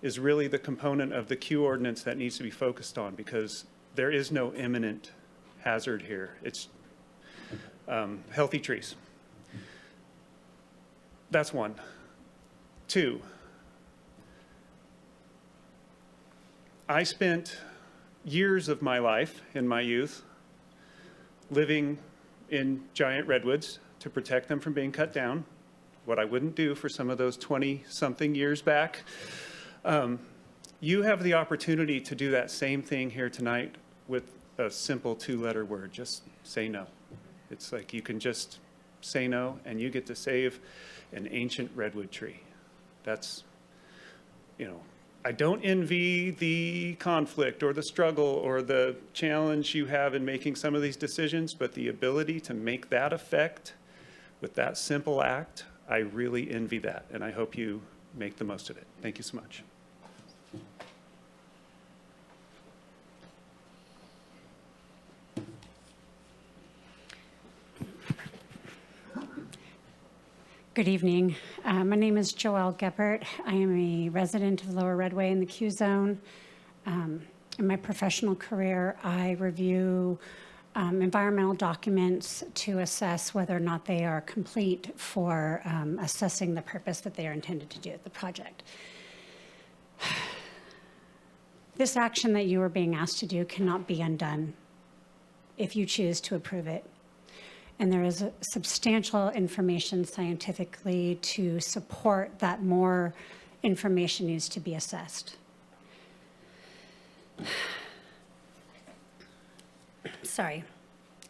is really the component of the Q ordinance that needs to be focused on, because there is no imminent hazard here. It's healthy trees. That's one. 2, I spent years of my life in my youth living in giant redwoods to protect them from being cut down, what I wouldn't do for some of those 20-something years back. You have the opportunity to do that same thing here tonight with a simple 2-letter word, just say no. It's like you can just say no and you get to save an ancient redwood tree. That's, you know, I don't envy the conflict or the struggle or the challenge you have in making some of these decisions, but the ability to make that effect with that simple act, I really envy that, and I hope you make the most of it. Thank you so much. Good evening. My name is Joelle Geppert. I am a resident of Lower Redway in the Q Zone. In my professional career, I review environmental documents to assess whether or not they are complete for assessing the purpose that they are intended to do at the project. This action that you are being asked to do cannot be undone if you choose to approve it. And there is substantial information scientifically to support that more information needs to be assessed. Sorry,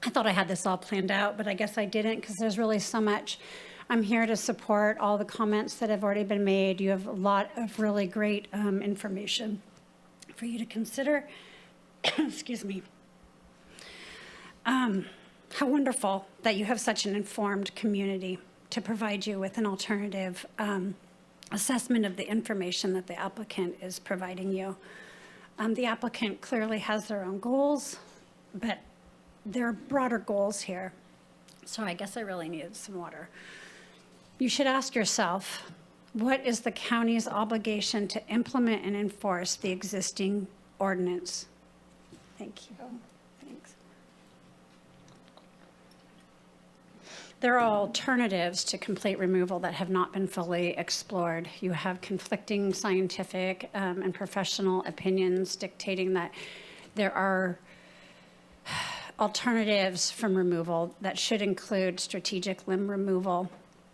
I thought I had this all planned out, but I guess I didn't because there's really so much. I'm here to support all the comments that have already been made. You have a lot of really great information for you to consider. Excuse me. How wonderful that you have such an informed community to provide you with an alternative assessment of the information that the applicant is providing you. The applicant clearly has their own goals, but there are broader goals here. So I guess I really needed some water. You should ask yourself, what is the county's obligation to implement and enforce the existing ordinance? Thank you. Thanks. There are alternatives to complete removal that have not been fully explored. You have conflicting scientific and professional opinions dictating that there are alternatives from removal that should include strategic limb removal.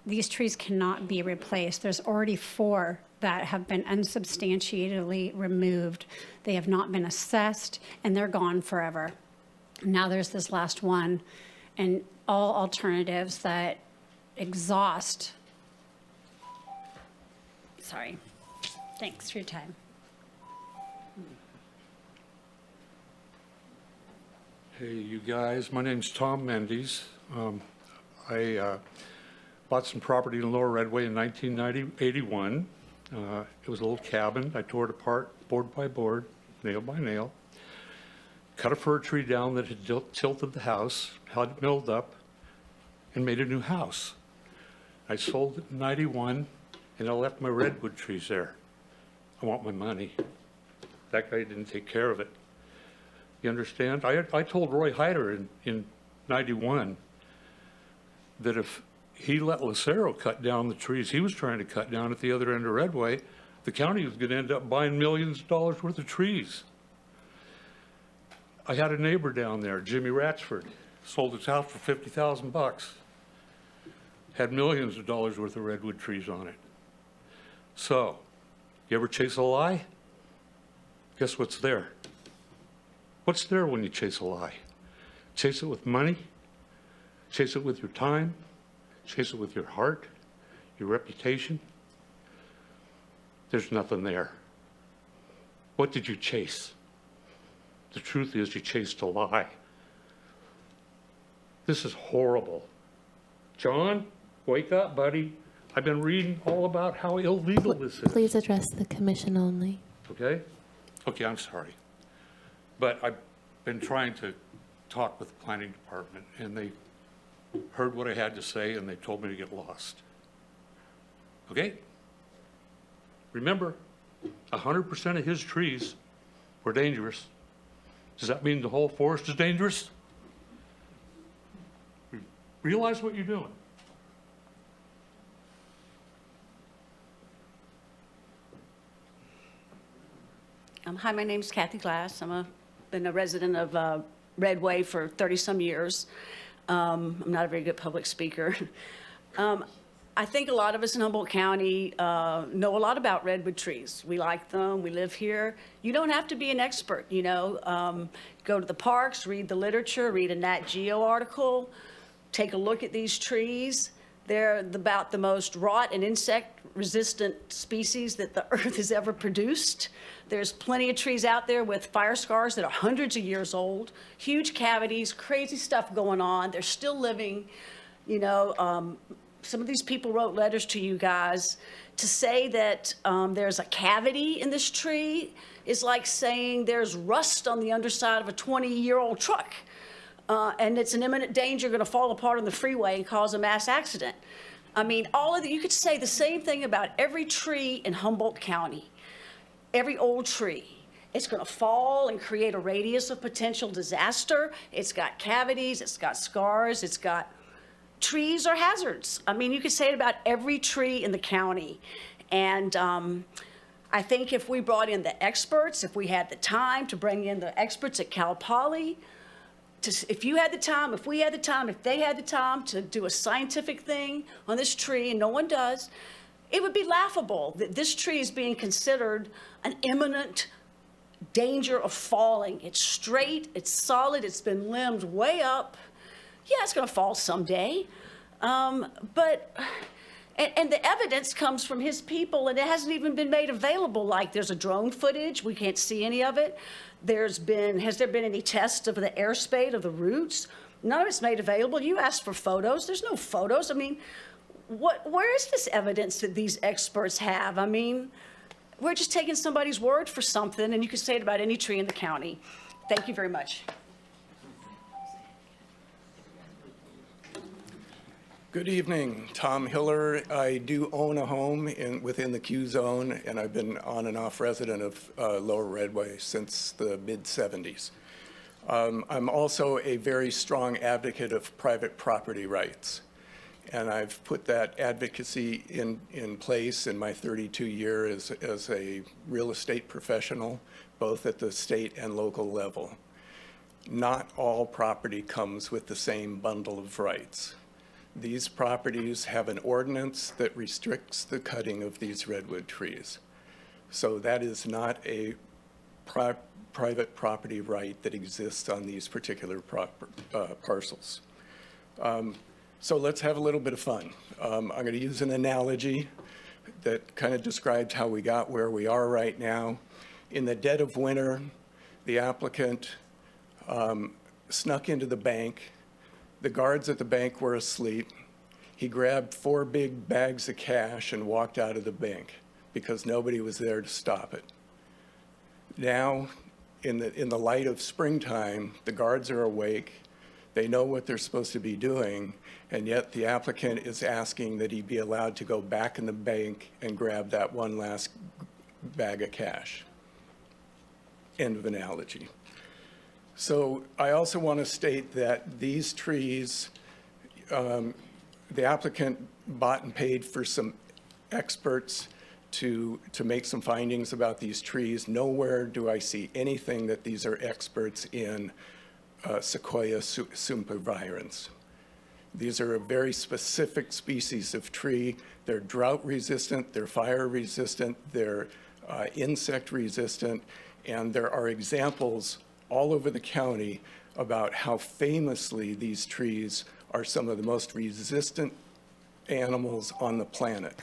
These trees cannot be replaced. There's already 4 that have been unsubstantiatedly removed. They have not been assessed, and they're gone forever. Now there's this last one, and all alternatives that exhaust. Sorry. Thanks for your time. Hey, you guys. My name's Tom Mendes. I bought some property in Lower Redway in 1981. It was a little cabin. I tore it apart, board by board, nail by nail. Cut a fir tree down that had tilted the house, had it milled up, and made a new house. I sold it in 91, and I left my redwood trees there. I want my money. That guy didn't take care of it. You understand? I told Roy Hyder in 91 that if he let Lucero cut down the trees he was trying to cut down at the other end of Redway, the county was going to end up buying millions of dollars worth of trees. I had a neighbor down there, Jimmy Ratsford, sold his house for $50,000. Had millions of dollars worth of redwood trees on it. So, you ever chase a lie? Guess what's there? What's there when you chase a lie? Chase it with money, chase it with your time, chase it with your heart, your reputation. There's nothing there. What did you chase? The truth is you chased a lie. This is horrible. John, wake up, buddy. I've been reading all about how illegal this is. Please address the commission only. Okay? Okay, I'm sorry. But I've been trying to talk with the planning department, and they heard what I had to say, and they told me to get lost. Okay? Remember, 100% of his trees were dangerous. Does that mean the whole forest is dangerous? Realize what you're doing. Hi, my name's Kathy Glass. I've been a resident of Redway for 30-some years. I'm not a very good public speaker. I think a lot of us in Humboldt County know a lot about redwood trees. We like them, we live here. You don't have to be an expert, you know. Go to the parks, read the literature, read a Nat Geo article, take a look at these trees. They're about the most rot and insect-resistant species that the earth has ever produced. There's plenty of trees out there with fire scars that are hundreds of years old, huge cavities, crazy stuff going on. They're still living, you know. Some of these people wrote letters to you guys. To say that there's a cavity in this tree is like saying there's rust on the underside of a 20-year-old truck. And it's an imminent danger going to fall apart on the freeway and cause a mass accident. I mean, all of you could say the same thing about every tree in Humboldt County, every old tree. It's going to fall and create a radius of potential disaster. It's got cavities, it's got scars, it's got trees are hazards. I mean, you could say it about every tree in the county. And I think if we brought in the experts, if we had the time to bring in the experts at Cal Poly, if you had the time, if we had the time, if they had the time to do a scientific thing on this tree, and no one does, it would be laughable that this tree is being considered an imminent danger of falling. It's straight, it's solid, it's been limbed way up. Yeah, it's going to fall someday. And the evidence comes from his people, and it hasn't even been made available. Like, there's a drone footage. We can't see any of it. Has there been any tests of the airspace of the roots? None of it's made available. You asked for photos. There's no photos. I mean, where is this evidence that these experts have? I mean, we're just taking somebody's word for something, and you can say it about any tree in the county. Thank you very much. Good evening, Tom Hiller. I do own a home within the Q zone, and I've been on and off resident of Lower Redway since the mid-'70s. I'm also a very strong advocate of private property rights, and I've put that advocacy in place in my 32 years as a real estate professional, both at the state and local level. Not all property comes with the same bundle of rights. These properties have an ordinance that restricts the cutting of these redwood trees. So that is not a private property right that exists on these particular parcels. So let's have a little bit of fun. I'm going to use an analogy that kind of describes how we got where we are right now. In the dead of winter, the applicant snuck into the bank. The guards at the bank were asleep. He grabbed 4 big bags of cash and walked out of the bank because nobody was there to stop it. Now, in the light of springtime, the guards are awake. They know what they're supposed to be doing, and yet the applicant is asking that he be allowed to go back in the bank and grab that one last bag of cash. End of analogy. So I also want to state that these trees, the applicant bought and paid for some experts to make some findings about these trees. Nowhere do I see anything that these are experts in Sequoia sempervirens. These are a very specific species of tree. They're drought resistant, they're fire resistant, they're insect resistant, and there are examples all over the county about how famously these trees are some of the most resistant animals on the planet.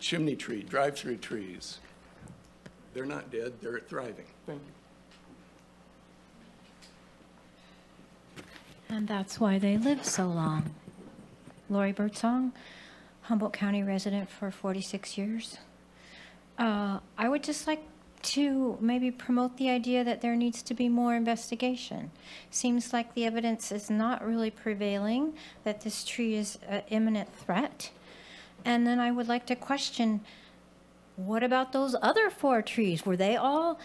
Chimney tree, drive-through trees. They're not dead, they're thriving. Thank you. And that's why they live so long. Lori Birdsong, Humboldt County resident for 46 years. I would just like to maybe promote the idea that there needs to be more investigation. Seems like the evidence is not really prevailing that this tree is an imminent threat. And then I would like to question, what about those other 4 trees? Were they all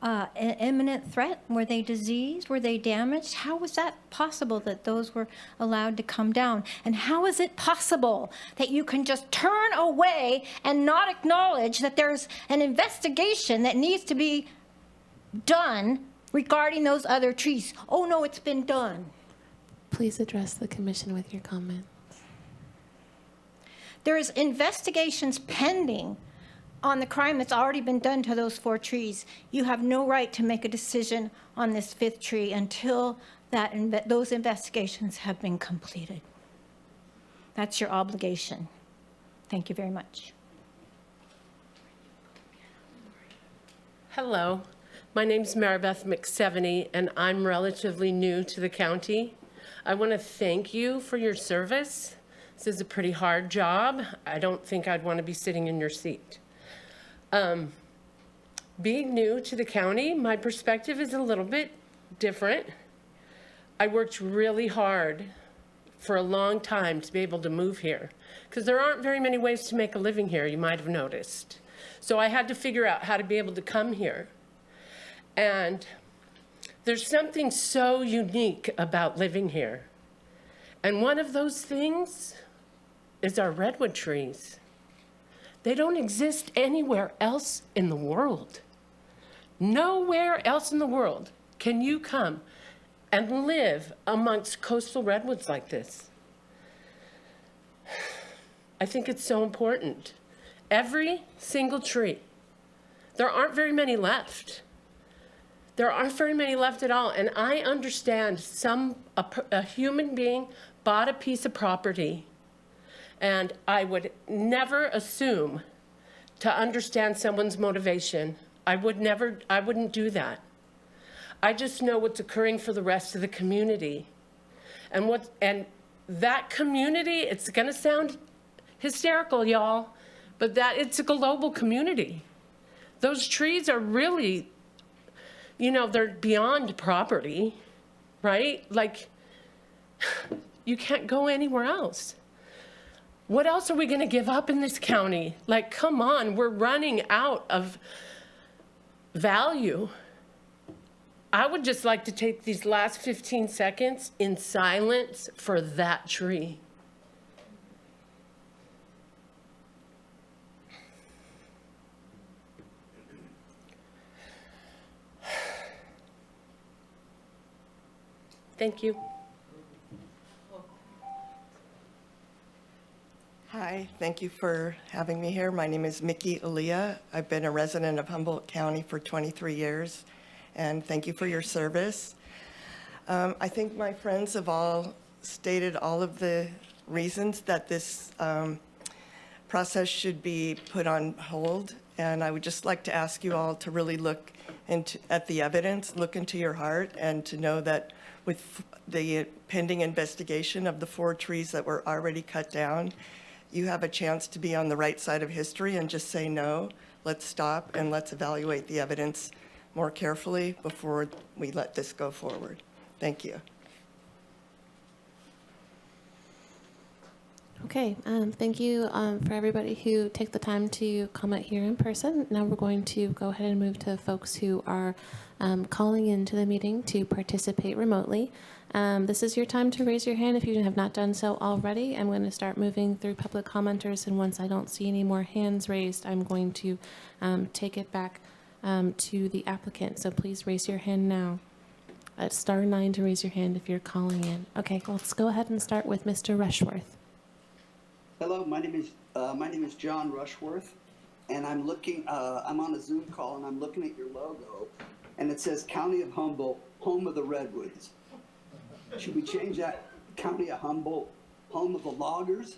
an imminent threat? Were they diseased? Were they damaged? How was that possible that those were allowed to come down? And how is it possible that you can just turn away and not acknowledge that there's an investigation that needs to be done regarding those other trees? Oh no, it's been done. Please address the commission with your comments. There is investigations pending on the crime that's already been done to those 4 trees. You have no right to make a decision on this 5th tree until those investigations have been completed. That's your obligation. Thank you very much. Hello, my name's Maribeth McSeveny, and I'm relatively new to the county. I want to thank you for your service. This is a pretty hard job. I don't think I'd want to be sitting in your seat. Being new to the county, my perspective is a little bit different. I worked really hard for a long time to be able to move here, because there aren't very many ways to make a living here, you might have noticed. So I had to figure out how to be able to come here. And there's something so unique about living here. And one of those things is our redwood trees. They don't exist anywhere else in the world. Nowhere else in the world can you come and live amongst coastal redwoods like this. I think it's so important. Every single tree. There aren't very many left. There aren't very many left at all. And I understand a human being bought a piece of property, and I would never assume to understand someone's motivation. I wouldn't do that. I just know what's occurring for the rest of the community. And that community, it's gonna sound hysterical, y'all, but it's a global community. Those trees are really, they're beyond property, right? Like, you can't go anywhere else. What else are we gonna give up in this county? Like, come on, we're running out of value. I would just like to take these last 15 seconds in silence for that tree. Thank you. Hi, thank you for having me here. My name is Mickey Aaliyah. I've been a resident of Humboldt County for 23 years, and thank you for your service. I think my friends have all stated all of the reasons that this process should be put on hold, and I would just like to ask you all to really look at the evidence, look into your heart, and to know that with the pending investigation of the 4 trees that were already cut down, you have a chance to be on the right side of history and just say no, let's stop and let's evaluate the evidence more carefully before we let this go forward. Thank you. Okay, thank you for everybody who take the time to comment here in person. Now we're going to go ahead and move to folks who are calling into the meeting to participate remotely. This is your time to raise your hand if you have not done so already. I'm going to start moving through public commenters, and once I don't see any more hands raised, I'm going to take it back to the applicant. So please raise your hand now. It's *9 to raise your hand if you're calling in. Okay, well, let's go ahead and start with Mr. Rushworth. Hello, my name is John Rushworth, and I'm looking. I'm on a Zoom call, and I'm looking at your logo, and it says County of Humboldt, home of the Redwoods. Should we change that? County of Humboldt, home of the loggers?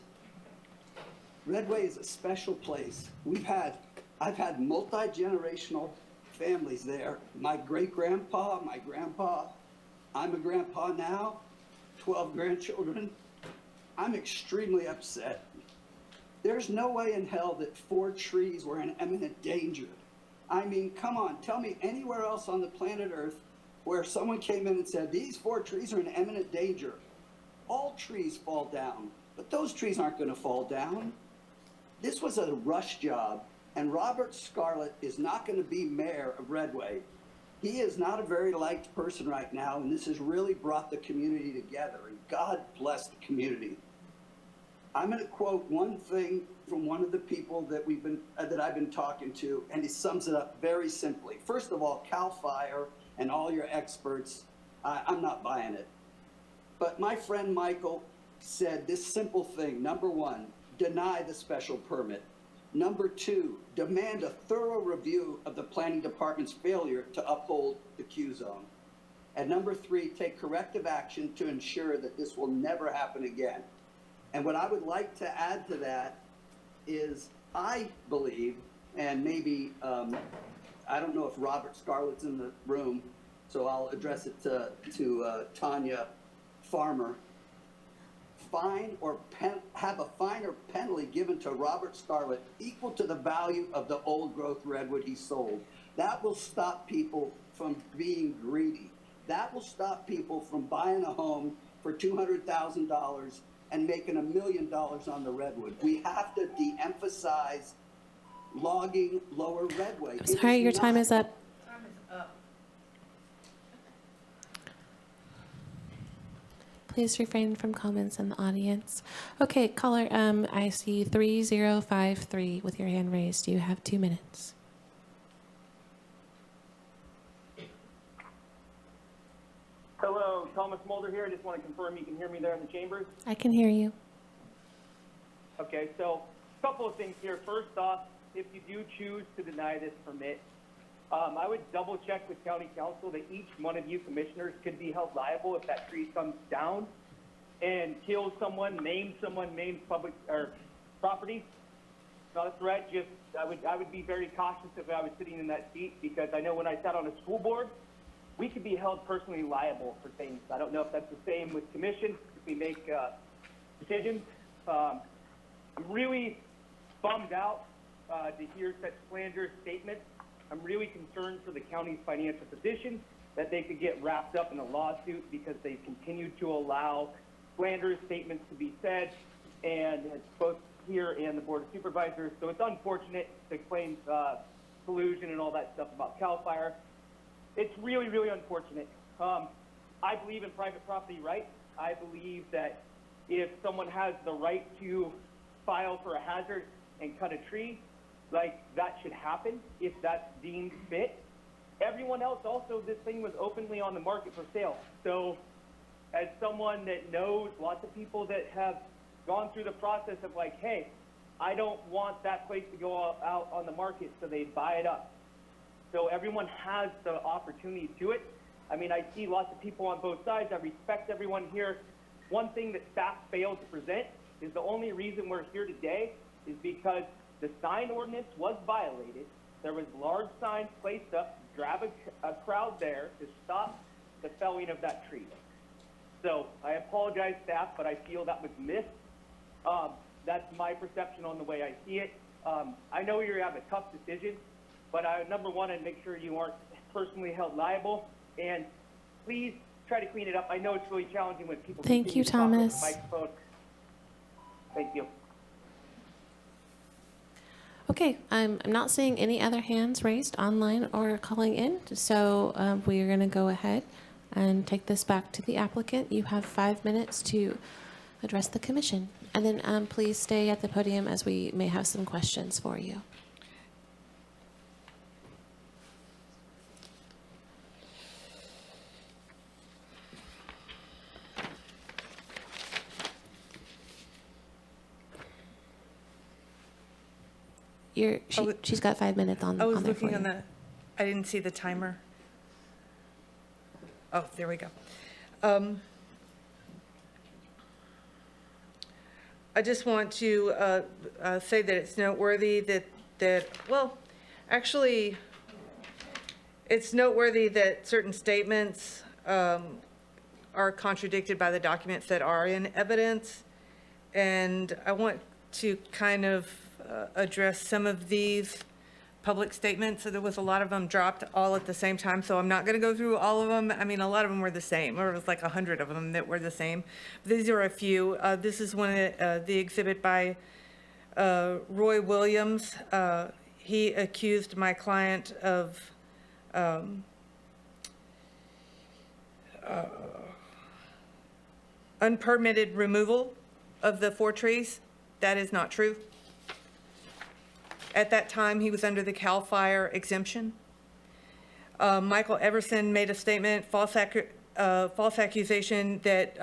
Redway is a special place. I've had multi-generational families there. My great-grandpa, my grandpa, I'm a grandpa now, 12 grandchildren. I'm extremely upset. There's no way in hell that 4 trees were in imminent danger. I mean, come on, tell me anywhere else on the planet Earth where someone came in and said, these 4 trees are in imminent danger. All trees fall down, but those trees aren't gonna fall down. This was a rush job, and Robert Scarlett is not gonna be mayor of Redway. He is not a very liked person right now, and this has really brought the community together, and God bless the community. I'm going to quote one thing from one of the people that I've been talking to, and he sums it up very simply. First of all, CAL FIRE and all your experts, I'm not buying it. But my friend Michael said this simple thing. Number one, deny the special permit. Number 2, demand a thorough review of the planning department's failure to uphold the Q zone. And number 3, take corrective action to ensure that this will never happen again. And what I would like to add to that is I believe, and maybe, I don't know if Robert Scarlett's in the room, so I'll address it to Tanya Farmer. Have a fine or penalty given to Robert Scarlett equal to the value of the old growth redwood he sold. That will stop people from being greedy. That will stop people from buying a home for $200,000 and making $1 million on the redwood. We have to de-emphasize logging lower redwood. I'm sorry, your time is up. Please refrain from comments in the audience. Okay, caller, I see 3053 with your hand raised. You have 2 minutes. Hello, Thomas Mulder here. I just want to confirm you can hear me there in the chambers. I can hear you. Okay, so a couple of things here. First off, if you do choose to deny this permit, I would double check with county council that each one of you commissioners could be held liable if that tree comes down and kills someone, maims public or property. Not a threat, just I would be very cautious if I was sitting in that seat, because I know when I sat on a school board, we could be held personally liable for things. I don't know if that's the same with commission, if we make decisions. I'm really bummed out to hear such slanderous statements. I'm really concerned for the county's financial position, that they could get wrapped up in a lawsuit because they've continued to allow slanderous statements to be said, and it's both here and the Board of Supervisors. So it's unfortunate to claim collusion and all that stuff about CAL FIRE. It's really, really unfortunate. I believe in private property rights. I believe that if someone has the right to file for a hazard and cut a tree, like, that should happen if that's deemed fit. Everyone else also, this thing was openly on the market for sale. So as someone that knows lots of people that have gone through the process of like, hey, I don't want that place to go out on the market, so they buy it up. So everyone has the opportunity to it. I mean, I see lots of people on both sides. I respect everyone here. One thing that staff failed to present is the only reason we're here today is because the sign ordinance was violated. There was large signs placed up to drive a crowd there to stop the felling of that tree. So I apologize, staff, but I feel that was missed. That's my perception on the way I see it. I know you have a tough decision, but number one, I'd make sure you aren't personally held liable, and please try to clean it up. I know it's really challenging when people Thank you, continue to talk over the Thomas. microphone. Thank you. Okay, I'm not seeing any other hands raised online or calling in, so we are going to go ahead and take this back to the applicant. You have 5 minutes to address the commission, and then please stay at the podium as we may have some questions for you. She's got 5 minutes on. I was on there for looking on you. the, I didn't see the timer. Oh, there we go. I just want to say that it's noteworthy that, well, actually, it's noteworthy that certain statements are contradicted by the documents that are in evidence. And I want to kind of address some of these public statements. So there was a lot of them dropped all at the same time. So I'm not going to go through all of them. I mean, a lot of them were the same, or it was like 100 of them that were the same. These are a few. This is one of the exhibit by Roy Williams. He accused my client of unpermitted removal of the 4 trees. That is not true. At that time, he was under the CAL FIRE exemption. Michael Everson made a statement, false accusation that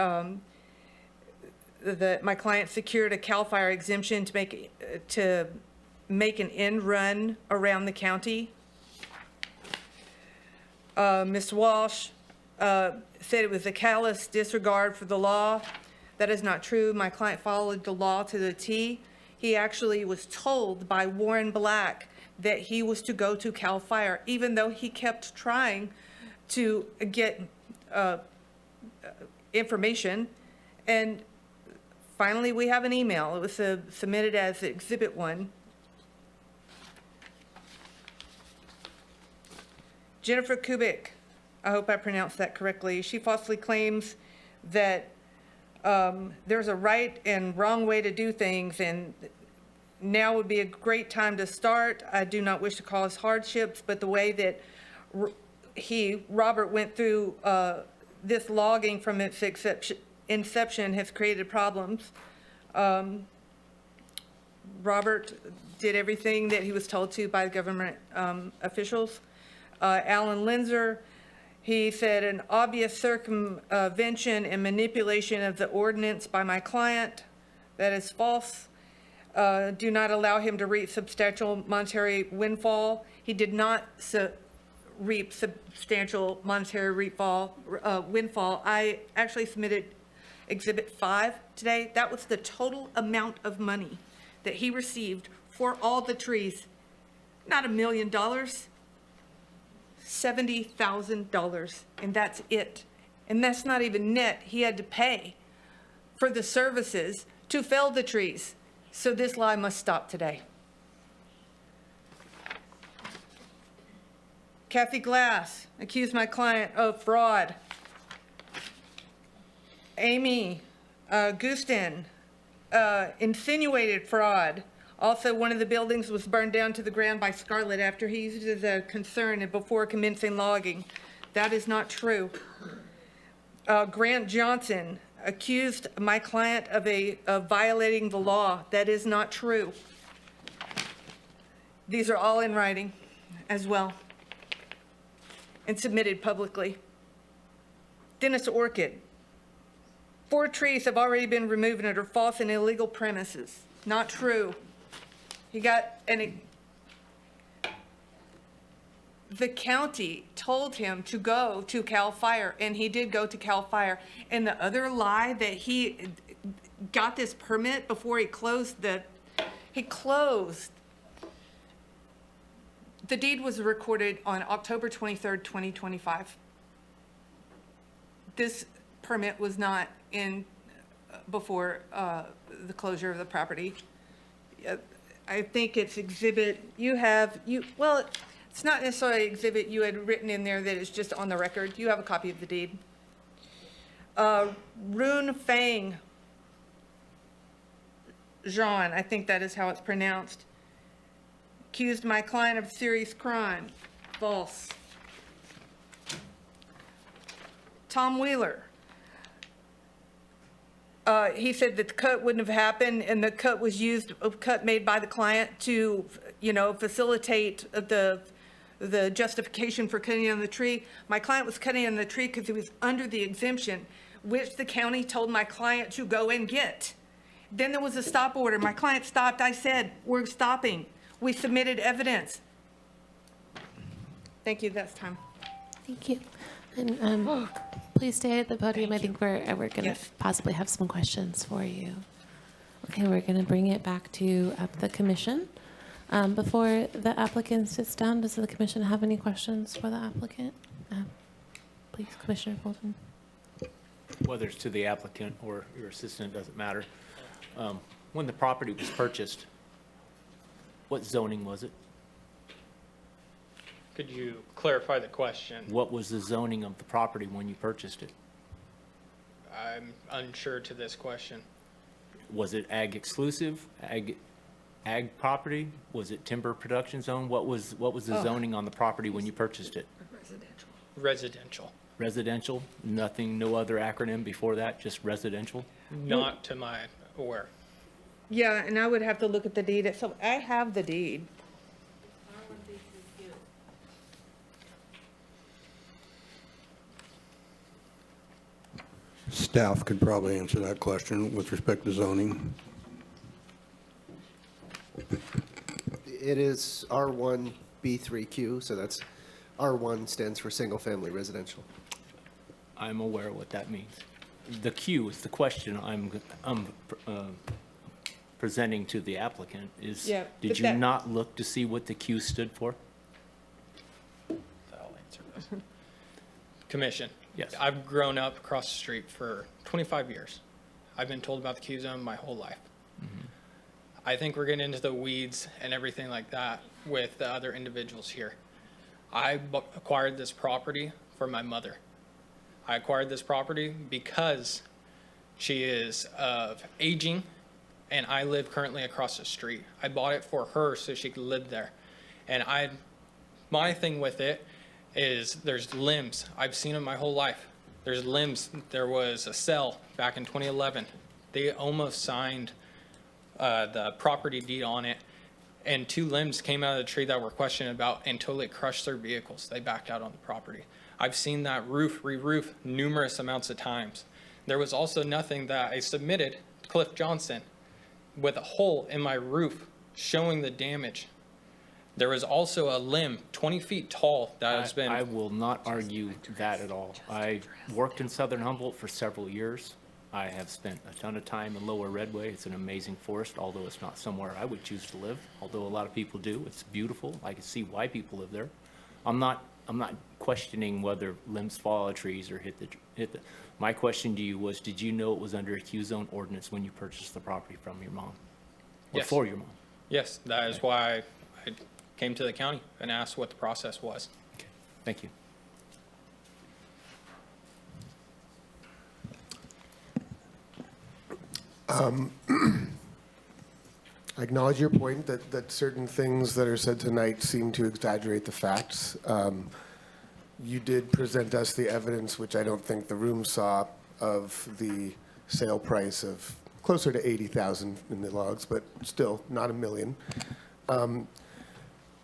that my client secured a CAL FIRE exemption to make an end run around the county. Ms. Walsh said it was a callous disregard for the law. That is not true. My client followed the law to the T. He actually was told by Warren Black that he was to go to CAL FIRE, even though he kept trying to get information. And finally, we have an email. It was submitted as Exhibit 1. Jennifer Kubik, I hope I pronounced that correctly. She falsely claims that there's a right and wrong way to do things, and now would be a great time to start. I do not wish to cause hardships, but the way that Robert went through this logging from its inception has created problems. Robert did everything that he was told to by government officials. Alan Linzer, he said an obvious circumvention and manipulation of the ordinance by my client. That is false. Do not allow him to reap substantial monetary windfall. He did not reap substantial monetary windfall. I actually submitted Exhibit 5 today. That was the total amount of money that he received for all the trees. Not $1 million. $70,000, and that's it. And that's not even net. He had to pay for the services to fell the trees. So this lie must stop today. Kathy Glass accused my client of fraud. Amy Gustin insinuated fraud. Also, one of the buildings was burned down to the ground by Scarlett after he used it as a concern and before commencing logging. That is not true. Grant Johnson accused my client of violating the law. That is not true. These are all in writing as well and submitted publicly. Dennis Orchid. 4 trees have already been removed and are false and illegal premises. Not true. The county told him to go to CAL FIRE, and he did go to CAL FIRE. And the other lie that he got this permit before he closed the deed was recorded on October 23rd, 2025. This permit was not in before the closure of the property. I think it's exhibit, well, it's not necessarily exhibit you had written in there that is just on the record. You have a copy of the deed. Rune Fang Jean, I think that is how it's pronounced, accused my client of serious crime. False. Tom Wheeler. He said that the cut wouldn't have happened, and the cut was used, a cut made by the client to, facilitate the justification for cutting down the tree. My client was cutting down the tree because he was under the exemption, which the county told my client to go and get. Then there was a stop order. My client stopped. I said, we're stopping. We submitted evidence. Thank you. That's time. Thank you. And please stay at the podium. I think we're going to possibly have some questions for you. Okay, we're going to bring it back to the commission. Before the applicant sits down, does the commission have any questions for the applicant? Please, Commissioner Bolton. Whether it's to the applicant or your assistant, doesn't matter. When the property was purchased, what zoning was it? Could you clarify the question? What was the zoning of the property when you purchased it? I'm unsure to this question. Was it ag exclusive, ag property? Was it timber production zone? What was the zoning on the property when you purchased it? Residential. Residential? Nothing, no other acronym before that, just residential? Not to my aware. Yeah, and I would have to look at the deed. So I have the deed. Staff could probably answer that question with respect to zoning. It is R1B3Q, so that's R1 stands for single-family residential. I'm aware what that means. The Q is the question I'm presenting to the applicant is, Yeah, did but you that- not look to see what the Q stood for? I'll answer this. Commission. Yes. I've grown up across the street for 25 years. I've been told about the Q zone my whole life. I think we're getting into the weeds and everything like that with the other individuals here. I acquired this property for my mother. I acquired this property because she is of aging and I live currently across the street. I bought it for her so she could live there. And my thing with it is there's limbs. I've seen them my whole life. There's limbs. There was a sale back in 2011. They almost signed the property deed on it, and 2 limbs came out of the tree that were questioned about until it crushed their vehicles. They backed out on the property. I've seen that roof re-roof numerous amounts of times. There was also nothing that I submitted to Cliff Johnson with a hole in my roof showing the damage. There was also a limb 20 feet tall that has been... I will not argue that at all. I worked in southern Humboldt for several years. I have spent a ton of time in Lower Redway. It's an amazing forest, although it's not somewhere I would choose to live, although a lot of people do. It's beautiful. I can see why people live there. I'm not questioning whether limbs fall out of trees or hit the. My question to you was, did you know it was under a Q zone ordinance when you purchased the property from your mom? Or Yes. for your mom? Yes, that is why I came to the county and asked what the process was. Okay, thank you. I acknowledge your point that certain things that are said tonight seem to exaggerate the facts. You did present us the evidence, which I don't think the room saw, of the sale price of closer to 80,000 in the logs, but still not $1 million.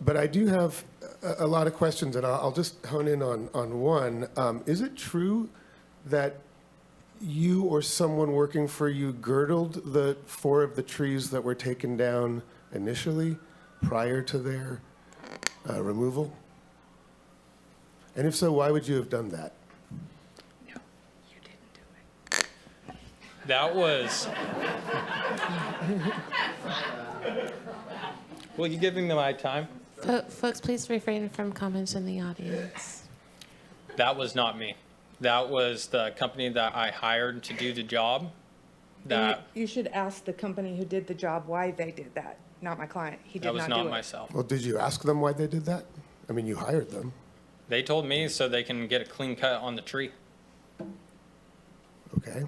But I do have a lot of questions, and I'll just hone in on one. Is it true that you or someone working for you girdled the 4 of the trees that were taken down initially prior to their removal? And if so, why would you have done that? That was... Will you give me my time? Folks, please refrain from comments in the audience. That was not me. That was the company that I hired to do the job. That You should ask the company who did the job why they did that, not my client. He did that was not do not it. myself. Well, did you ask them why they did that? I mean, you hired them. They told me so they can get a clean cut on the tree. Okay.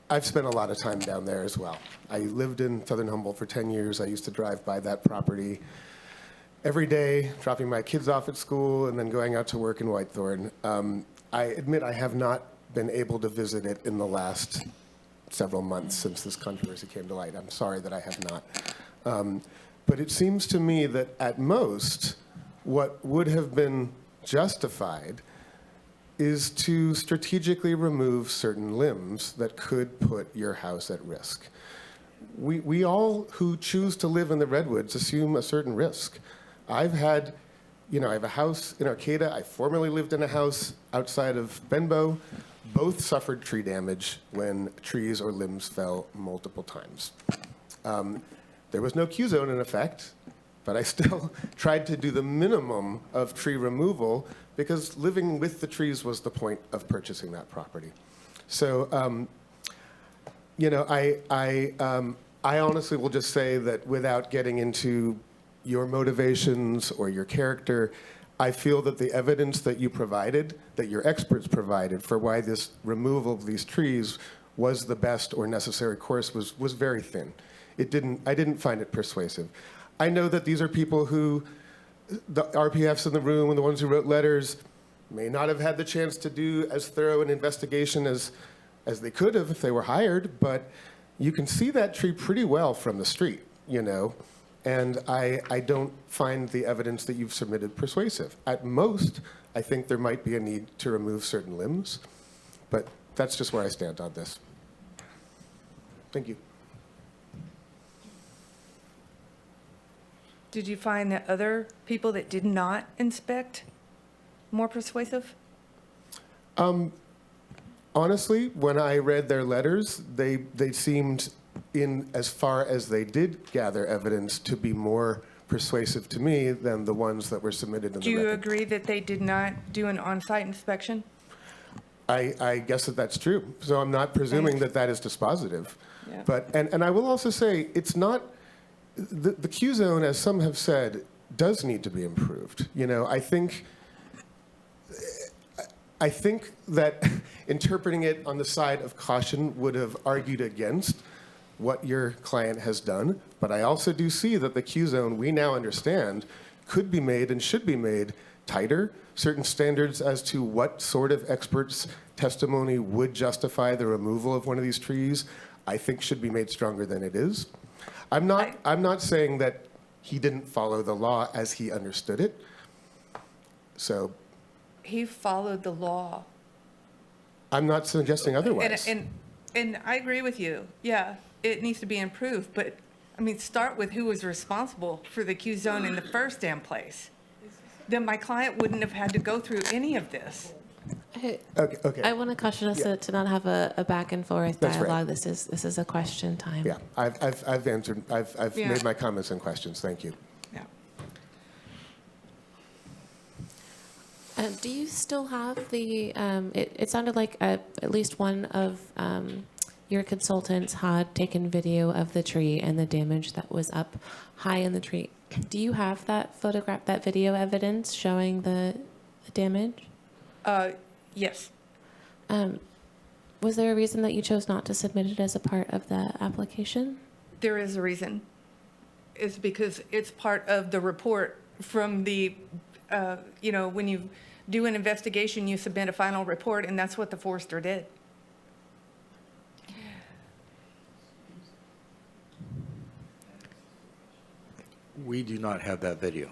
I've spent a lot of time down there as well. I lived in southern Humboldt for 10 years. I used to drive by that property every day, dropping my kids off at school and then going out to work in Whitethorn. I admit I have not been able to visit it in the last several months since this controversy came to light. I'm sorry that I have not. But it seems to me that at most, what would have been justified is to strategically remove certain limbs that could put your house at risk. We all who choose to live in the Redwoods assume a certain risk. I have a house in Arcata. I formerly lived in a house outside of Benbow. Both suffered tree damage when trees or limbs fell multiple times. There was no Q zone in effect, but I still tried to do the minimum of tree removal because living with the trees was the point of purchasing that property. So, I honestly will just say that without getting into your motivations or your character, I feel that the evidence that you provided, that your experts provided for why this removal of these trees was the best or necessary course was very thin. I didn't find it persuasive. I know that these are people who, the RPFs in the room and the ones who wrote letters may not have had the chance to do as thorough an investigation as they could have if they were hired, but you can see that tree pretty well from the street, And I don't find the evidence that you've submitted persuasive. At most, I think there might be a need to remove certain limbs, but that's just where I stand on this. Thank you. Did you find that other people that did not inspect more persuasive? Honestly, when I read their letters, they seemed, in as far as they did gather evidence, to be more persuasive to me than the ones that were submitted in Do the you record. agree that they did not do an on-site inspection? I guess that that's true. So I'm not presuming that that is dispositive. Yeah. But, and I will also say, it's not, the Q zone, as some have said, does need to be improved. You know, I think that interpreting it on the side of caution would have argued against what your client has done. But I also do see that the Q zone, we now understand, could be made and should be made tighter. Certain standards as to what sort of experts' testimony would justify the removal of one of these trees, I think should be made stronger than it is. I'm not saying that he didn't follow the law as he understood it. So He followed the law. I'm not suggesting otherwise. And I agree with you. Yeah, it needs to be improved, but I mean, start with who was responsible for the Q zone in the first damn place. Then my client wouldn't have had to go through any of this. Okay. I want to caution us to not have a back and forth That's right. dialogue. This is a question time. Yeah, I've answered, I've Yeah. made my comments and questions. Thank you. Do you still have the, it sounded like at least one of your consultants had taken video of the tree and the damage that was up high in the tree. Do you have that photograph, that video evidence showing the damage? Yes. Was there a reason that you chose not to submit it as a part of the application? There is a reason. It's because it's part of the report from the, when you do an investigation, you submit a final report, and that's what the forester did. We do not have that video.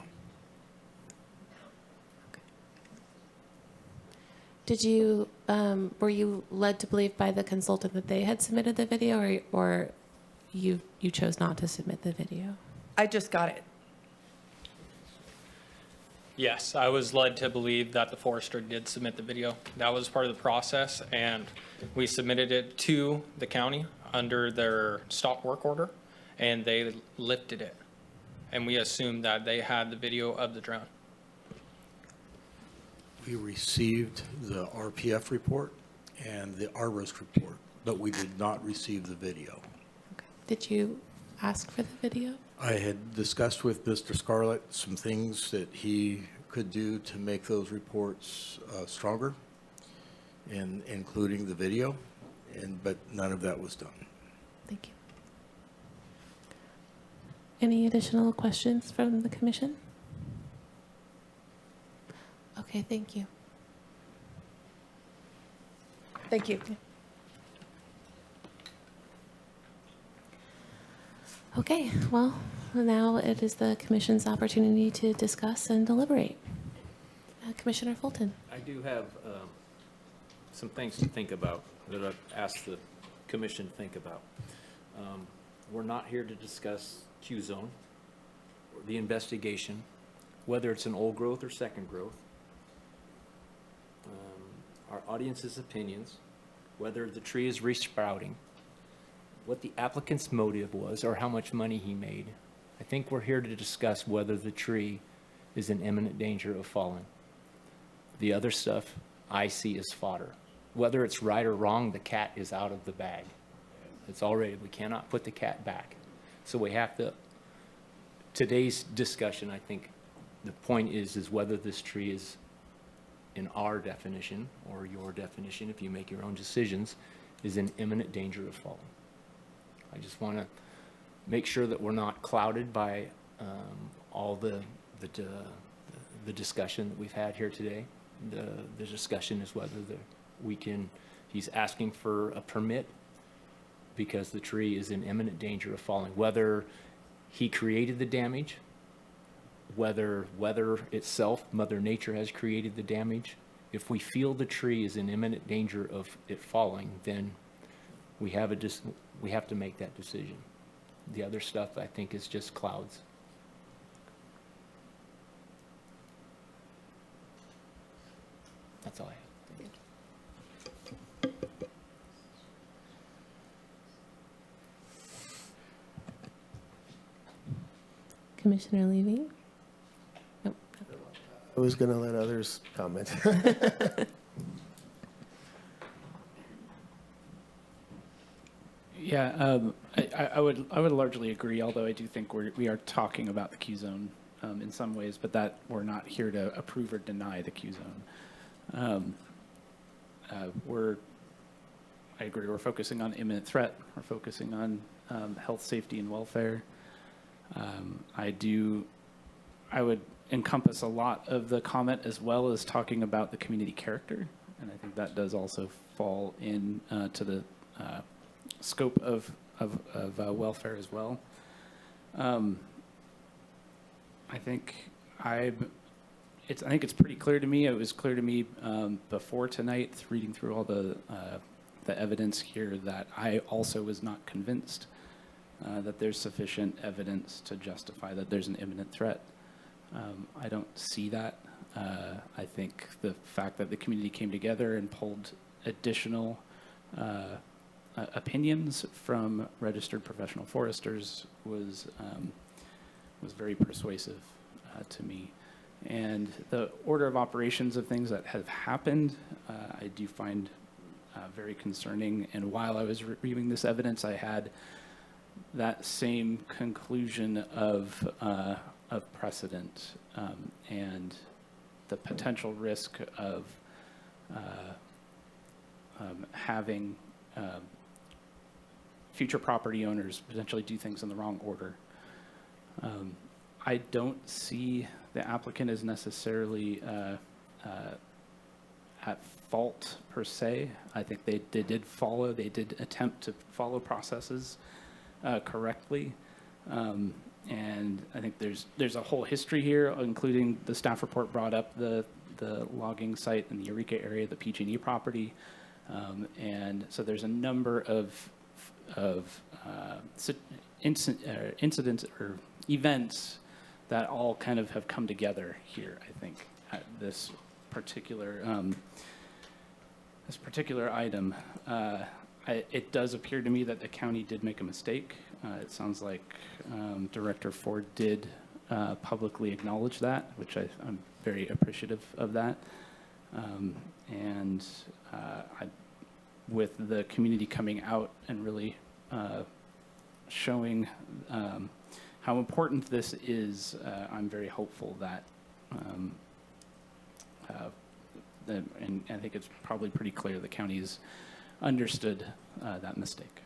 Did you, were you led to believe by the consultant that they had submitted the video, or you chose not to submit the video? I just got it. Yes, I was led to believe that the forester did submit the video. That was part of the process, and we submitted it to the county under their stop work order, and they lifted it. And we assumed that they had the video of the drone. We received the RPF report and the arborist report, but we did not receive the video. Did you ask for the video? I had discussed with Mr. Scarlett some things that he could do to make those reports stronger, and including the video, but none of that was done. Thank you. Any additional questions from the commission? Okay, thank you. Thank you. Okay, well, now it is the commission's opportunity to discuss and deliberate. Commissioner Fulton. I do have some things to think about that I've asked the commission to think about. We're not here to discuss Q zone or the investigation, whether it's an old growth or second growth. Our audience's opinions, whether the tree is resprouting, what the applicant's motive was, or how much money he made. I think we're here to discuss whether the tree is in imminent danger of falling. The other stuff I see as fodder. Whether it's right or wrong, the cat is out of the bag. It's already, we cannot put the cat back. So we have to, today's discussion, I think the point is whether this tree is, in our definition, or your definition, if you make your own decisions, is in imminent danger of falling. I just want to make sure that we're not clouded by all the discussion that we've had here today. The discussion is whether he's asking for a permit because the tree is in imminent danger of falling. Whether He created the damage. Whether weather itself, Mother Nature has created the damage. If we feel the tree is in imminent danger of it falling, then we have to make that decision. The other stuff, I think, is just clouds. That's all I have. Commissioner Levy? Nope. I was going to let others comment. Yeah, I would largely agree, although I do think we are talking about the Q zone in some ways, but that we're not here to approve or deny the Q zone. I agree, we're focusing on imminent threat, we're focusing on health, safety, and welfare. I would encompass a lot of the comment as well as talking about the community character, and I think that does also fall in to the scope of welfare as well. I think it's pretty clear to me. It was clear to me before tonight, reading through all the evidence here, that I also was not convinced that there's sufficient evidence to justify that there's an imminent threat. I don't see that. I think the fact that the community came together and pulled additional opinions from registered professional foresters was very persuasive to me. And the order of operations of things that have happened, I do find very concerning. And while I was reviewing this evidence, I had that same conclusion of precedent and the potential risk of having future property owners potentially do things in the wrong order. I don't see the applicant as necessarily at fault per se. I think they did attempt to follow processes correctly. And I think there's a whole history here, including the staff report brought up the logging site in the Eureka area, the PG&E property. And so there's a number of incidents or events that all kind of have come together here, I think, at this particular item. It does appear to me that the county did make a mistake. It sounds like Director Ford did publicly acknowledge that, which I'm very appreciative of that. With the community coming out and really showing how important this is, I'm very hopeful that, and I think it's probably pretty clear the county's understood that mistake.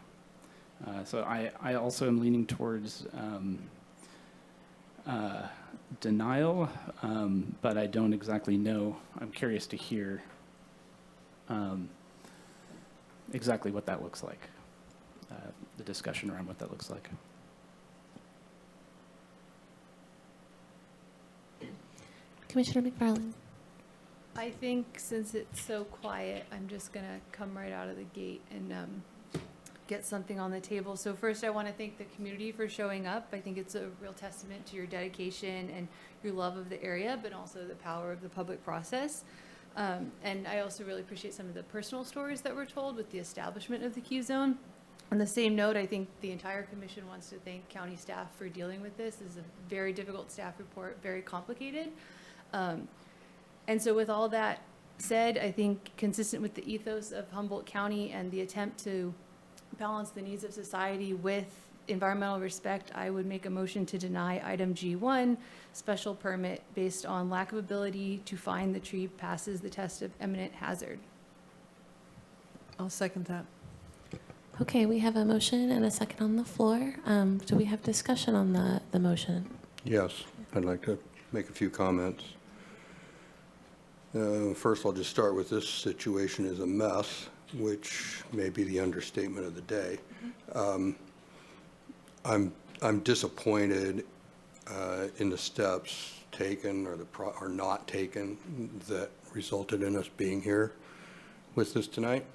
So I also am leaning towards denial, but I don't exactly know. I'm curious to hear exactly what that looks like, the discussion around what that looks like. Commissioner McFarland. I think since it's so quiet, I'm just going to come right out of the gate and get something on the table. So first, I want to thank the community for showing up. I think it's a real testament to your dedication and your love of the area, but also the power of the public process. And I also really appreciate some of the personal stories that were told with the establishment of the Q zone. On the same note, I think the entire commission wants to thank county staff for dealing with this. This is a very difficult staff report, very complicated. And so with all that said, I think consistent with the ethos of Humboldt County and the attempt to balance the needs of society with environmental respect, I would make a motion to deny item G1, special permit based on lack of ability to find the tree passes the test of imminent hazard. I'll second that. Okay, we have a motion and a second on the floor. Do we have discussion on the motion? Yes, I'd like to make a few comments. First, I'll just start with this situation is a mess, which may be the understatement of the day. I'm I'm disappointed in the steps taken or not taken that resulted in us being here with this tonight.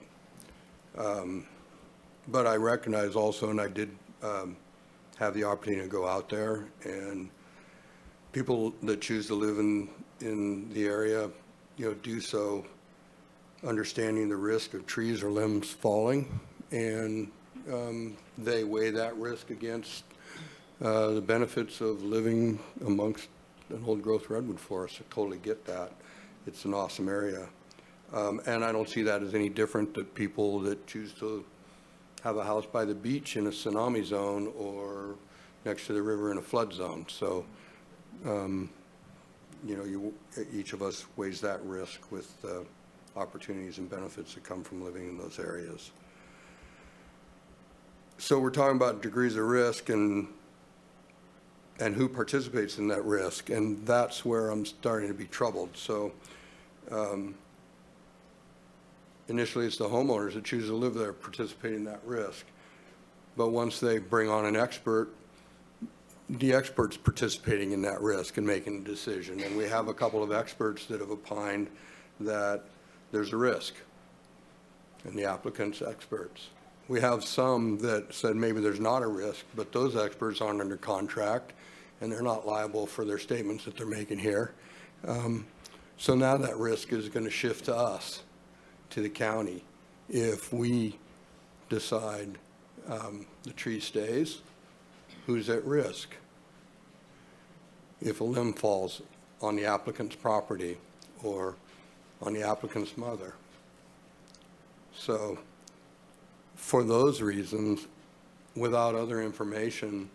But I recognize also, and I did have the opportunity to go out there, and people that choose to live in the area, do so understanding the risk of trees or limbs falling, and they weigh that risk against the benefits of living amongst an old-growth redwood forest. I totally get that. It's an awesome area. And I don't see that as any different that people that choose to have a house by the beach in a tsunami zone or next to the river in a flood zone. So, each of us weighs that risk with opportunities and benefits that come from living in those areas. So we're talking about degrees of risk and who participates in that risk, and that's where I'm starting to be troubled. So initially it's the homeowners that choose to live there participating in that risk. But once they bring on an expert, the expert's participating in that risk and making a decision. And we have a couple of experts that have opined that there's a risk, and the applicant's experts. We have some that said maybe there's not a risk, but those experts aren't under contract, and they're not liable for their statements that they're making here. So now that risk is going to shift to us, to the county. If we decide the tree stays, who's at risk? If a limb falls on the applicant's property or on the applicant's mother. So for those reasons, without other information,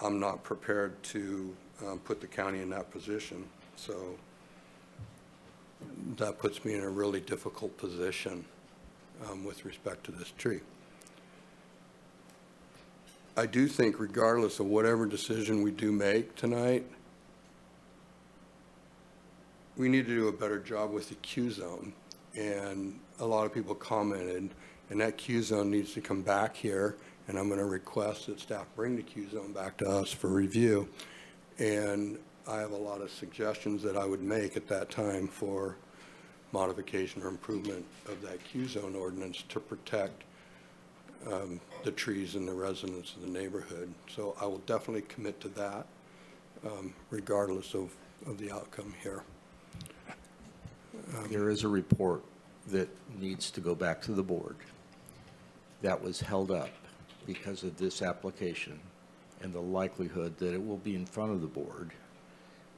I'm not prepared to put the county in that position. So that puts me in a really difficult position with respect to this tree. I do think regardless of whatever decision we do make tonight, we need to do a better job with the Q zone. And a lot of people commented, and that Q zone needs to come back here, and I'm going to request that staff bring the Q zone back to us for review. And I have a lot of suggestions that I would make at that time for modification or improvement of that Q zone ordinance to protect the trees and the residents of the neighborhood. So I will definitely commit to that, regardless of the outcome here. There is a report that needs to go back to the board that was held up because of this application and the likelihood that it will be in front of the board,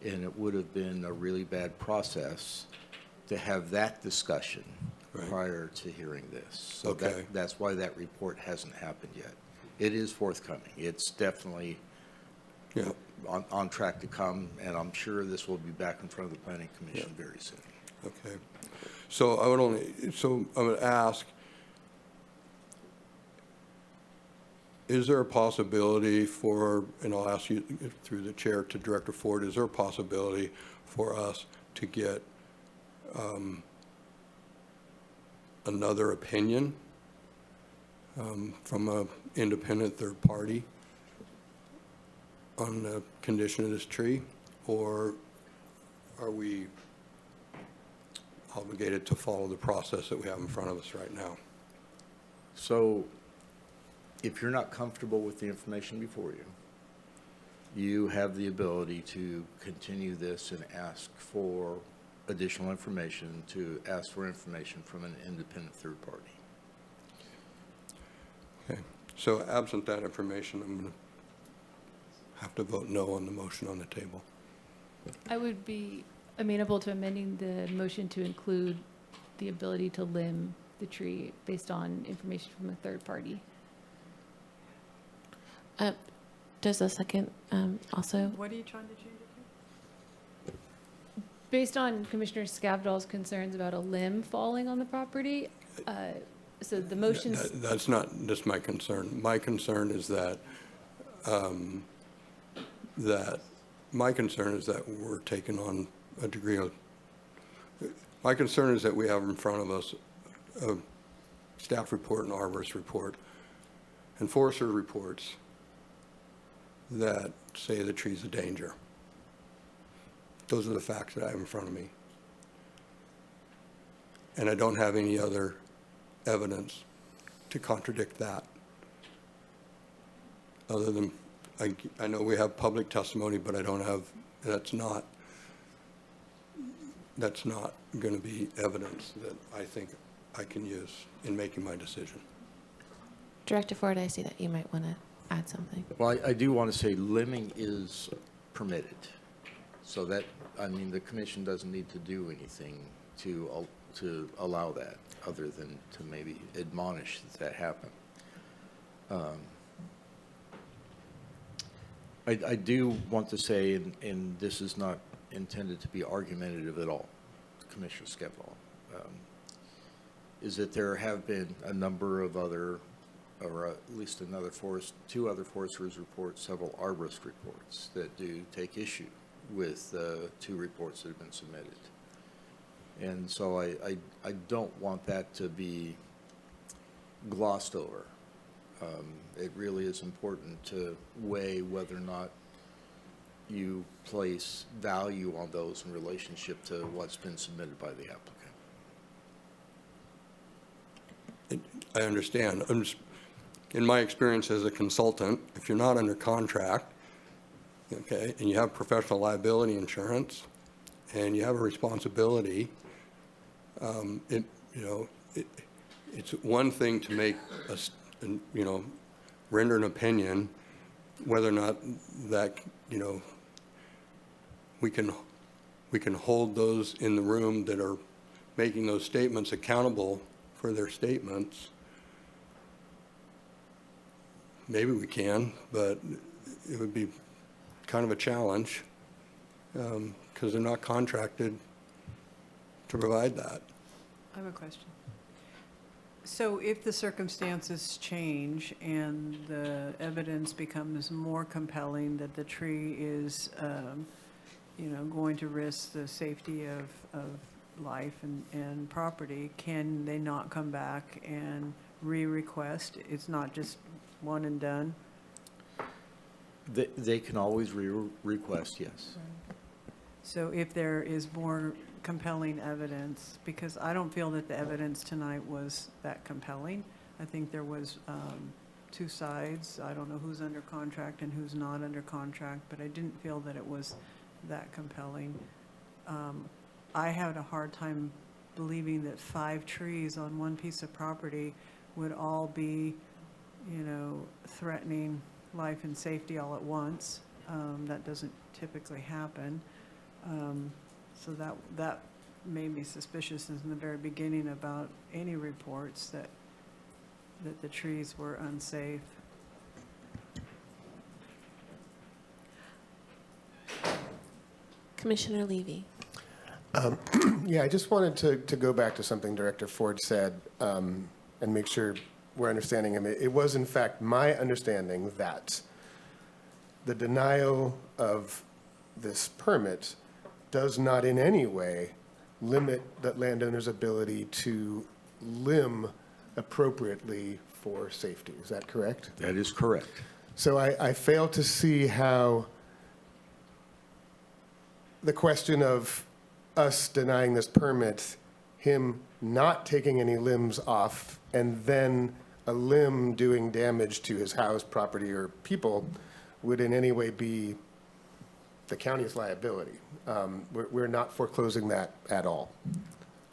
and it would have been a really bad process to have that discussion prior to hearing this. So that's why that report hasn't happened yet. It is forthcoming. It's definitely on track to come, and I'm sure this will be back in front of the Planning Commission very soon. Okay. So I would ask, is there a possibility for, and I'll ask you through the chair to Director Ford, is there a possibility for us to get another opinion from an independent third party on the condition of this tree? Or are we obligated to follow the process that we have in front of us right now? So if you're not comfortable with the information before you, you have the ability to continue this and ask for additional information, to ask for information from an independent third party. Okay. So absent that information, I'm going to have to vote no on the motion on the table. I would be amenable to amending the motion to include the ability to limb the tree based on information from a third party. Does a second also? What are you trying to change it to? Based on Commissioner Scavdall's concerns about a limb falling on the property, so the motion. That's not just my concern. My concern is that my concern is that we're taking on a degree of. My concern is that we have in front of us a staff report and arborist report and forester reports that say the tree's a danger. Those are the facts that I have in front of me. And I don't have any other evidence to contradict that. Other than, I know we have public testimony, but I don't have, that's not going to be evidence that I think I can use in making my decision. Director Ford, I see that you might want to add something. Well, I do want to say limbing is permitted. So that, I mean, the commission doesn't need to do anything to allow that, other than to maybe admonish that happened. I do want to say, and this is not intended to be argumentative at all, Commissioner Skevall, is that there have been a number of other, or at least two other foresters reports, several arborist reports that do take issue with two reports that have been submitted. And so I don't want that to be glossed over. It really is important to weigh whether or not you place value on those in relationship to what's been submitted by the applicant. I understand. In my experience as a consultant, if you're not under contract, okay, and you have professional liability insurance, and you have a responsibility, it's one thing to make render an opinion, whether or not that, we can hold those in the room that are making those statements accountable for their statements. Maybe we can, but it would be kind of a challenge because they're not contracted to provide that. I have a question. So if the circumstances change and the evidence becomes more compelling that the tree is, going to risk the safety of life and property, can they not come back and re-request? It's not just one and done? They can always request, yes. So if there is more compelling evidence, because I don't feel that the evidence tonight was that compelling. I think there was two sides. I don't know who's under contract and who's not under contract, but I didn't feel that it was that compelling. I had a hard time believing that 5 trees on one piece of property would all be, threatening life and safety all at once. That doesn't typically happen. So that made me suspicious in the very beginning about any reports that the trees were unsafe. Commissioner Levy. Yeah, I just wanted to go back to something Director Ford said and make sure we're understanding him. It was, in fact, my understanding that the denial of this permit does not in any way limit that landowner's ability to limb appropriately for safety. Is that correct? That is correct. So I fail to see how the question of us denying this permit, him not taking any limbs off, and then a limb doing damage to his house, property, or people would in any way be the county's liability. We're not foreclosing that at all.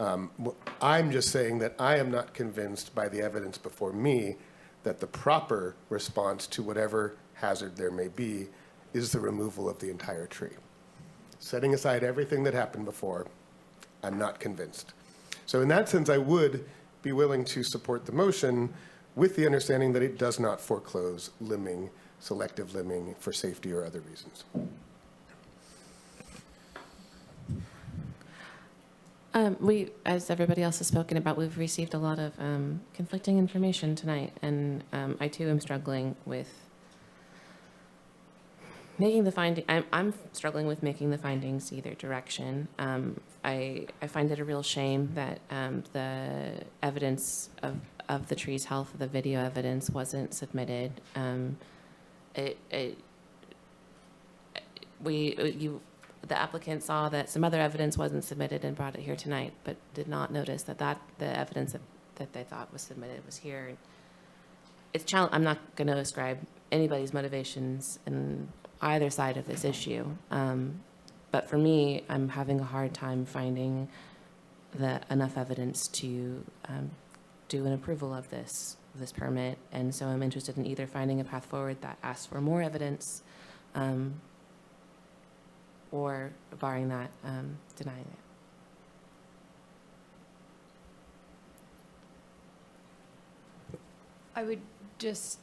I'm just saying that I am not convinced by the evidence before me that the proper response to whatever hazard there may be is the removal of the entire tree. Setting aside everything that happened before, I'm not convinced. So in that sense, I would be willing to support the motion with the understanding that it does not foreclose limbing, selective limbing for safety or other reasons. As everybody else has spoken about, we've received a lot of conflicting information tonight, and I too am struggling with making the finding. I'm struggling with making the findings either direction. I find it a real shame that the evidence of the tree's health, the video evidence, wasn't submitted. It the applicant saw that some other evidence wasn't submitted and brought it here tonight, but did not notice that the evidence that they thought was submitted was here. I'm not going to ascribe anybody's motivations in either side of this issue. But for me, I'm having a hard time finding enough evidence to do an approval of this permit. And so I'm interested in either finding a path forward that asks for more evidence, or barring that, denying it. I would just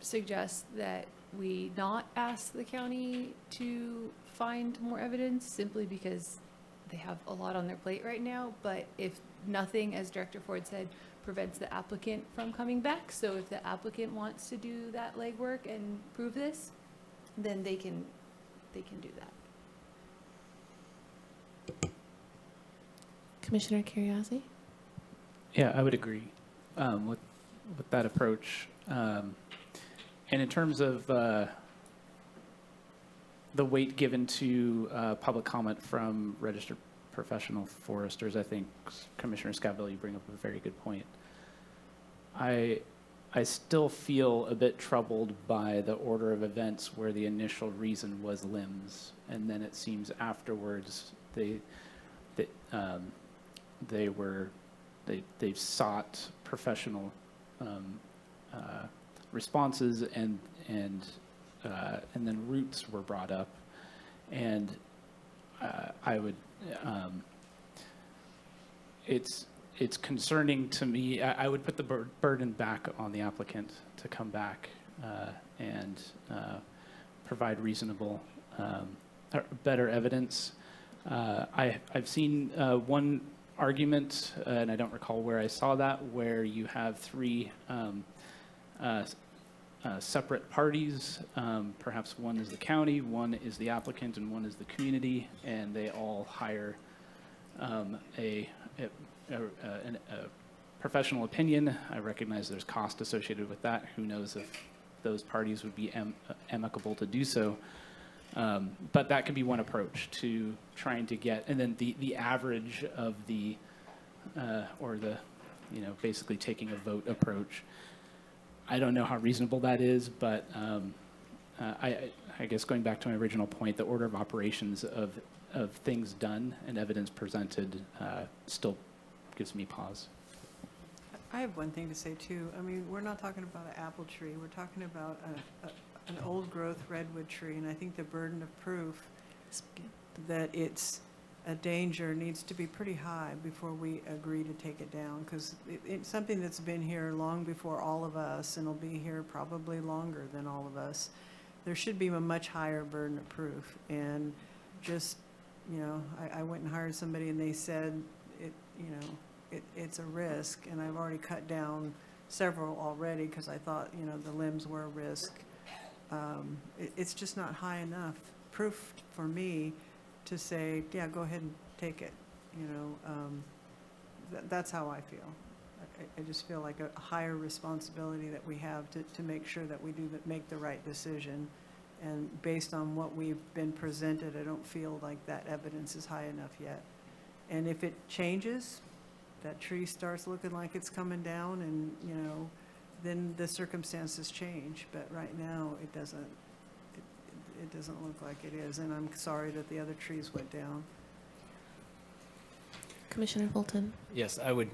suggest that we not ask the county to find more evidence simply because they have a lot on their plate right now. But if nothing, as Director Ford said, prevents the applicant from coming back, so if the applicant wants to do that legwork and prove this, then they can do that. Commissioner Curriasi? Yeah, I would agree with that approach. And in terms of the weight given to public comment from registered professional foresters, I think Commissioner Scaville, you bring up a very good point. I still feel a bit troubled by the order of events where the initial reason was limbs, and then it seems afterwards they sought professional responses, and then roots were brought up, and I would it's concerning to me. I would put the burden back on the applicant to come back and provide reasonable, better evidence. I've seen one argument, and I don't recall where I saw that, where you have three separate parties. Perhaps one is the county, one is the applicant, and one is the community, and they all hire a professional opinion. I recognize there's cost associated with that. Who knows if those parties would be amicable to do so. But that can be one approach to trying to get, and then the average of the, or the, basically taking a vote approach. I don't know how reasonable that is, but I guess going back to my original point, the order of operations of things done and evidence presented still gives me pause. I have one thing to say too. I mean, we're not talking about an apple tree. We're talking about an old growth redwood tree, and I think the burden of proof that it's a danger needs to be pretty high before we agree to take it down, because it's something that's been here long before all of us, and will be here probably longer than all of us. There should be a much higher burden of proof, and just, I went and hired somebody and they said it's a risk, and I've already cut down several already because I thought, the limbs were a risk. It's just not high enough proof for me to say, yeah, go ahead and take it. That's how I feel. I just feel like a higher responsibility that we have to make sure that we make the right decision. And based on what we've been presented, I don't feel like that evidence is high enough yet. And if it changes, that tree starts looking like it's coming down, and then the circumstances change. But right now, it doesn't look like it is, and I'm sorry that the other trees went down. Commissioner Fulton? Yes, I would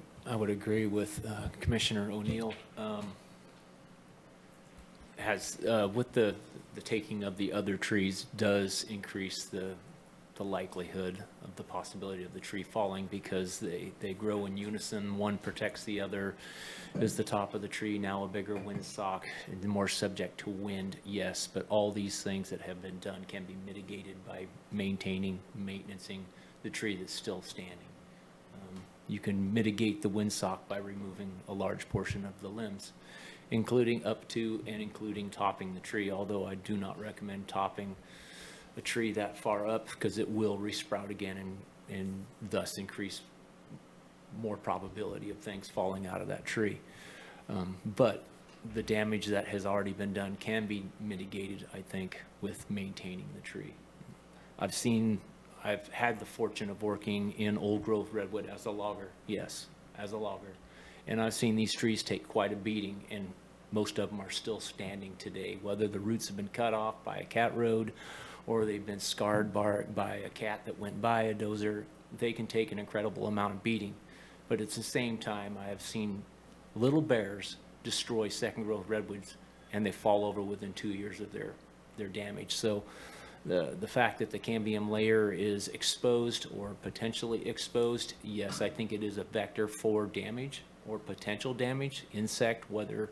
agree with Commissioner O'Neill. With the taking of the other trees does increase the likelihood of the possibility of the tree falling, because they grow in unison. One protects the other. Is the top of the tree now a bigger windsock and more subject to wind? Yes, but all these things that have been done can be mitigated by maintenancing the tree that's still standing. You can mitigate the windsock by removing a large portion of the limbs, including up to and including topping the tree, although I do not recommend topping a tree that far up, because it will resprout again and thus increase more probability of things falling out of that tree. But the damage that has already been done can be mitigated, I think, with maintaining the tree. I've had the fortune of working in old growth redwood as a logger, yes, as a logger. And I've seen these trees take quite a beating, and most of them are still standing today, whether the roots have been cut off by a cat road or they've been scarred by a cat that went by a dozer. They can take an incredible amount of beating. But at the same time, I have seen little bears destroy second growth redwoods, and they fall over within 2 years of their damage. So the fact that the cambium layer is exposed or potentially exposed, yes, I think it is a vector for damage or potential damage. Insect, whether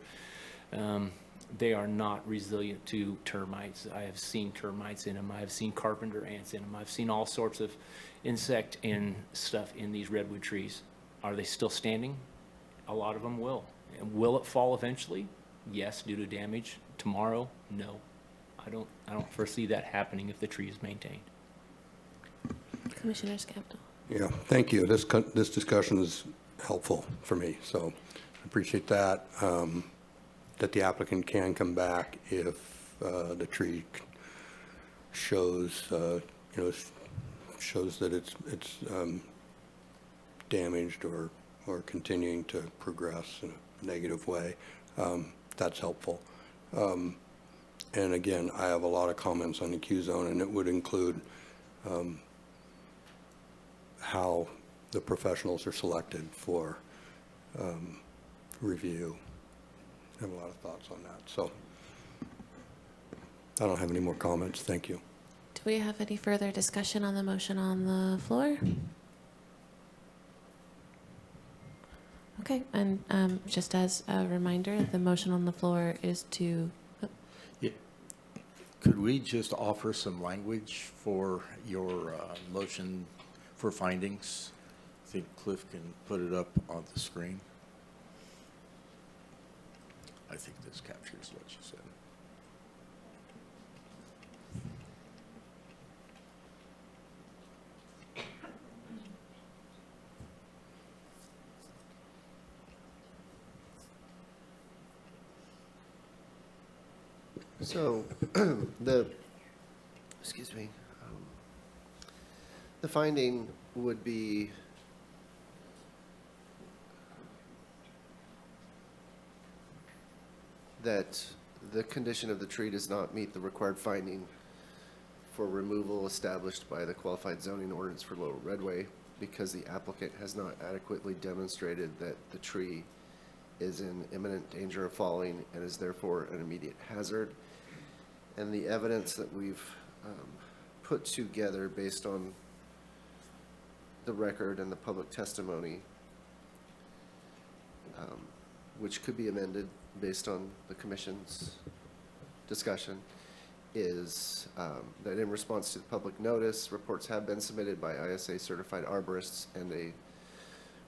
they are not resilient to termites. I have seen termites in them. I have seen carpenter ants in them. I've seen all sorts of insect and stuff in these redwood trees. Are they still standing? A lot of them will. And will it fall eventually? Yes, due to damage. Tomorrow? No. I don't foresee that happening if the tree is maintained. Commissioner Scavdall. Yeah, thank you. This discussion is helpful for me, so I appreciate that. That the applicant can come back if the tree shows, shows that it's damaged or continuing to progress in a negative way. That's helpful. And again, I have a lot of comments on the Q zone, and it would include how the professionals are selected for review. I have a lot of thoughts on that. So I don't have any more comments. Thank you. Do we have any further discussion on the motion on the floor? Okay, and just as a reminder, the motion on the floor is to... Yeah. Could we just offer some language for your motion for findings? I think Cliff can put it up on the screen. I think this captures what you said. So excuse me, the finding would be that the condition of the tree does not meet the required finding for removal established by the qualified zoning ordinance for Lower Redway because the applicant has not adequately demonstrated that the tree is in imminent danger of falling and is therefore an immediate hazard. And the evidence that we've put together based on the record and the public testimony, which could be amended based on the commission's discussion, is that in response to the public notice, reports have been submitted by ISA certified arborists and a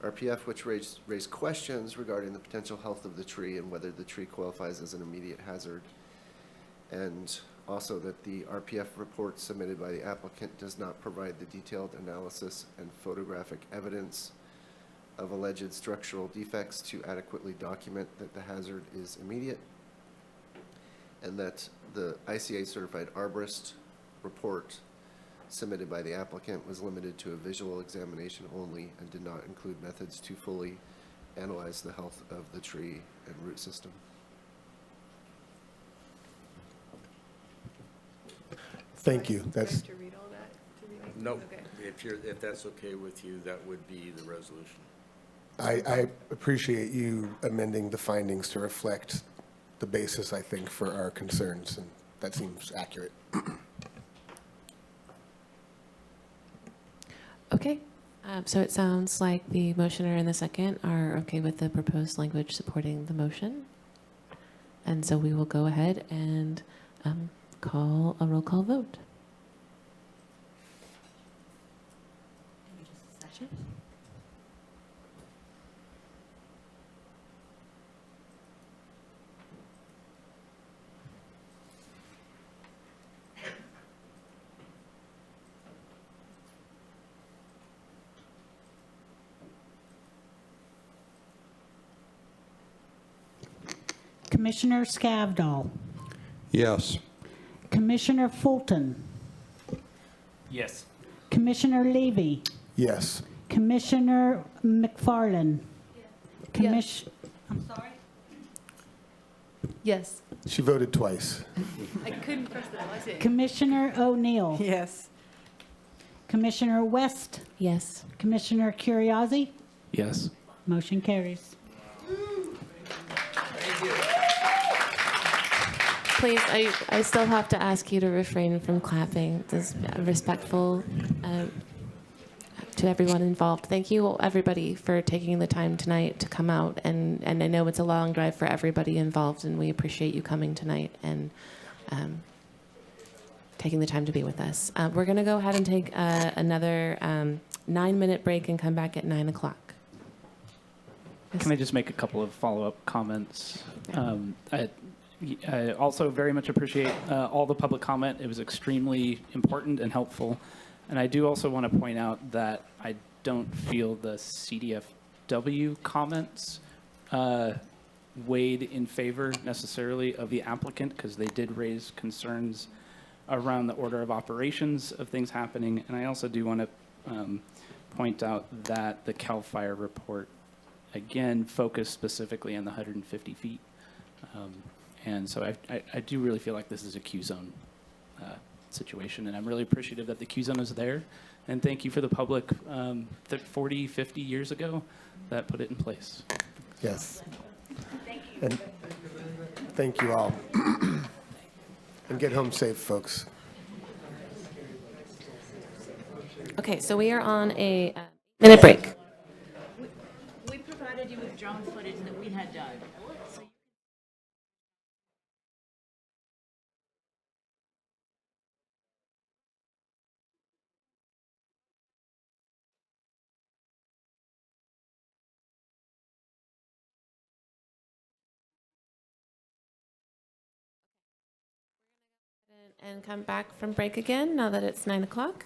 RPF which raised questions regarding the potential health of the tree and whether the tree qualifies as an immediate hazard. And also that the RPF report submitted by the applicant does not provide the detailed analysis and photographic evidence of alleged structural defects to adequately document that the hazard is immediate, and that the ICA certified arborist report submitted by the applicant was limited to a visual examination only and did not include methods to fully analyze the health of the tree and root system. Thank you. That's To read all that? No, Okay. if that's okay with you, that would be the resolution. I appreciate you amending the findings to reflect the basis, I think, for our concerns, and that seems accurate. Okay, so it sounds like the motioner and the second are okay with the proposed language supporting the motion. And so we will go ahead and call a roll call vote. Commissioner Scavdall. Yes. Commissioner Fulton. Yes. Commissioner Levy, Yes. Commissioner McFarland. I'm sorry? Yes. She voted twice. I couldn't press the button. Commissioner O'Neill. Yes. Commissioner West. Yes. Commissioner Curriasi. Yes. Motion carries. Please, I still have to ask you to refrain from clapping. This is respectful to everyone involved. Thank you, everybody, for taking the time tonight to come out. And I know it's a long drive for everybody involved, and we appreciate you coming tonight and taking the time to be with us. We're going to go ahead and take another 9-minute break and come back at 9 o'clock. Can I just make a couple of follow-up comments? I also very much appreciate all the public comment. It was extremely important and helpful. And I do also want to point out that I don't feel the CDFW comments weighed in favor necessarily of the applicant, because they did raise concerns around the order of operations of things happening. And I also do want to point out that the CAL FIRE report, again, focused specifically on the 150 feet. And so I do really feel like this is a Q zone situation, and I'm really appreciative that the Q zone is there. And thank you for the public that 40, 50 years ago that put it in place. Yes. And thank you all. And get home safe, folks. Okay, so we are on a minute break. We provided you with drone footage that we had done. So And come back from break again now that it's 9 o'clock.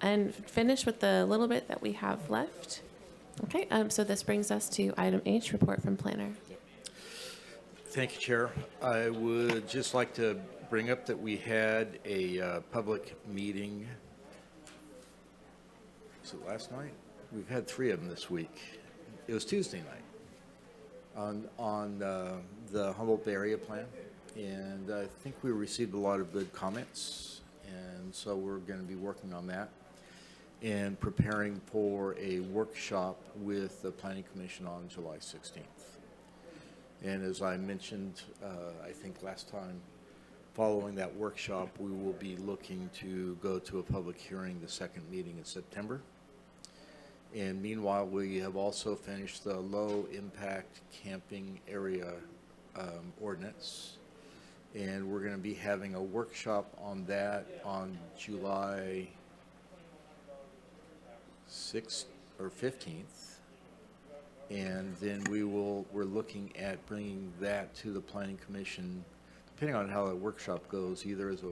And finish with the little bit that we have left. Okay, so this brings us to item H, report from planner. Thank you, Chair. I would just like to bring up that we had a public meeting. Was it last night? We've had 3 of them this week. It was Tuesday night on the Humboldt Bay Area Plan. And I think we received a lot of good comments. And so we're going to be working on that and preparing for a workshop with the Planning Commission on July 16th. And as I mentioned, I think last time, following that workshop, we will be looking to go to a public hearing the second meeting in September. And meanwhile, we have also finished the low impact camping area ordinance. And we're going to be having a workshop on that on July 6th or 15th. And then we're looking at bringing that to the Planning Commission, depending on how that workshop goes, either as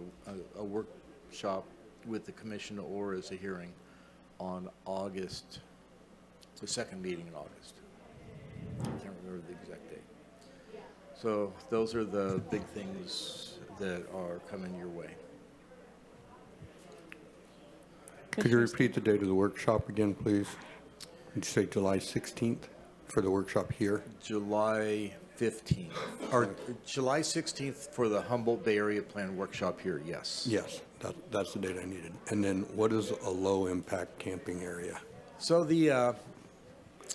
a workshop with the commission or as a hearing on August, the second meeting in August. I can't remember the exact date. So those are the big things that are coming your way. Could you repeat the date of the workshop again, please? Did you say July 16th for the workshop here? July 15th. Or July 16th for the Humboldt Bay Area Plan workshop here, yes. Yes, that's the date I needed. And then what is a low-impact camping area? So the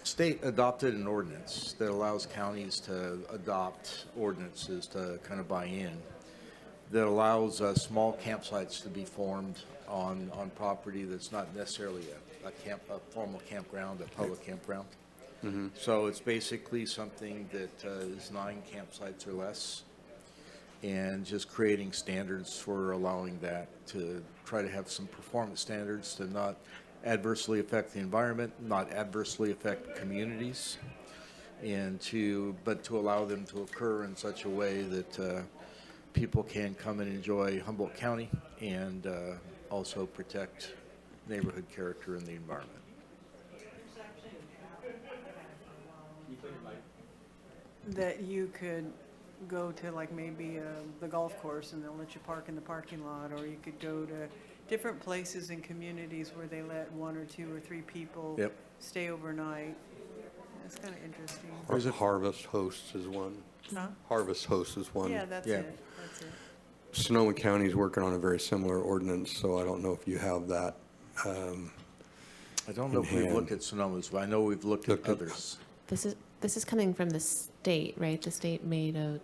state adopted an ordinance that allows counties to adopt ordinances to kind of buy in, that allows small campsites to be formed on property that's not necessarily a formal campground, a public campground. Mm-hmm. So it's basically something that is 9 campsites or less, and just creating standards for allowing that, to try to have some performance standards to not adversely affect the environment, not adversely affect communities, and to allow them to occur in such a way that people can come and enjoy Humboldt County and also protect neighborhood character in the environment. That you could go to like maybe the golf course and they'll let you park in the parking lot, or you could go to different places and communities where they let 1 or 2 or 3 people Yep. stay overnight. That's kind of interesting. Harvest Hosts is one. Huh? Harvest Host is one. Yeah, that's it. That's it. Sonoma County's working on a very similar ordinance, so I don't know if you have that. I don't know if we've looked at Sonoma's, but I know we've looked at others. This is coming from the state, right? The state made a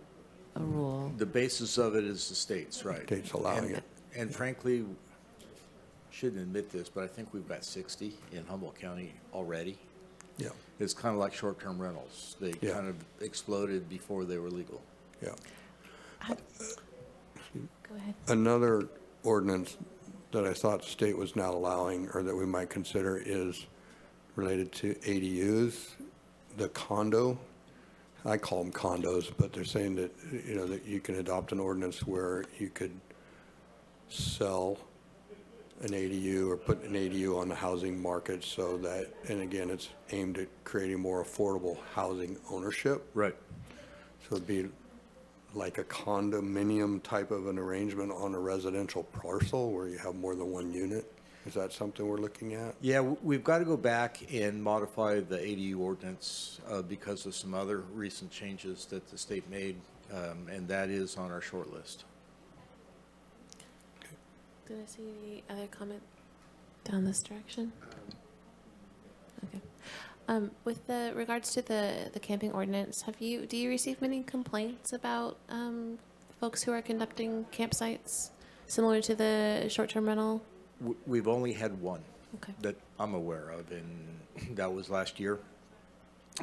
rule. The basis of it is the states, right? States allowing it. And frankly, shouldn't admit this, but I think we've got 60 in Humboldt County already. Yeah. It's kind of like short-term rentals. They Yeah. kind of exploded before they were legal. Yeah. Go ahead. Another ordinance that I thought the state was not allowing, or that we might consider, is related to ADUs, the condo. I call them condos, but they're saying that, you know, that you can adopt an ordinance where you could sell an ADU or put an ADU on the housing market so that, and again, it's aimed at creating more affordable housing ownership. Right. So it'd be like a condominium type of an arrangement on a residential parcel where you have more than one unit. Is that something we're looking at? Yeah, we've got to go back and modify the ADU ordinance because of some other recent changes that the state made, and that is on our short list. Did I see any other comment down this direction? Okay. With the regards to the camping ordinance, do you receive many complaints about folks who are conducting campsites similar to the short-term rental? We've only had one Okay. that I'm aware of, and that was last year,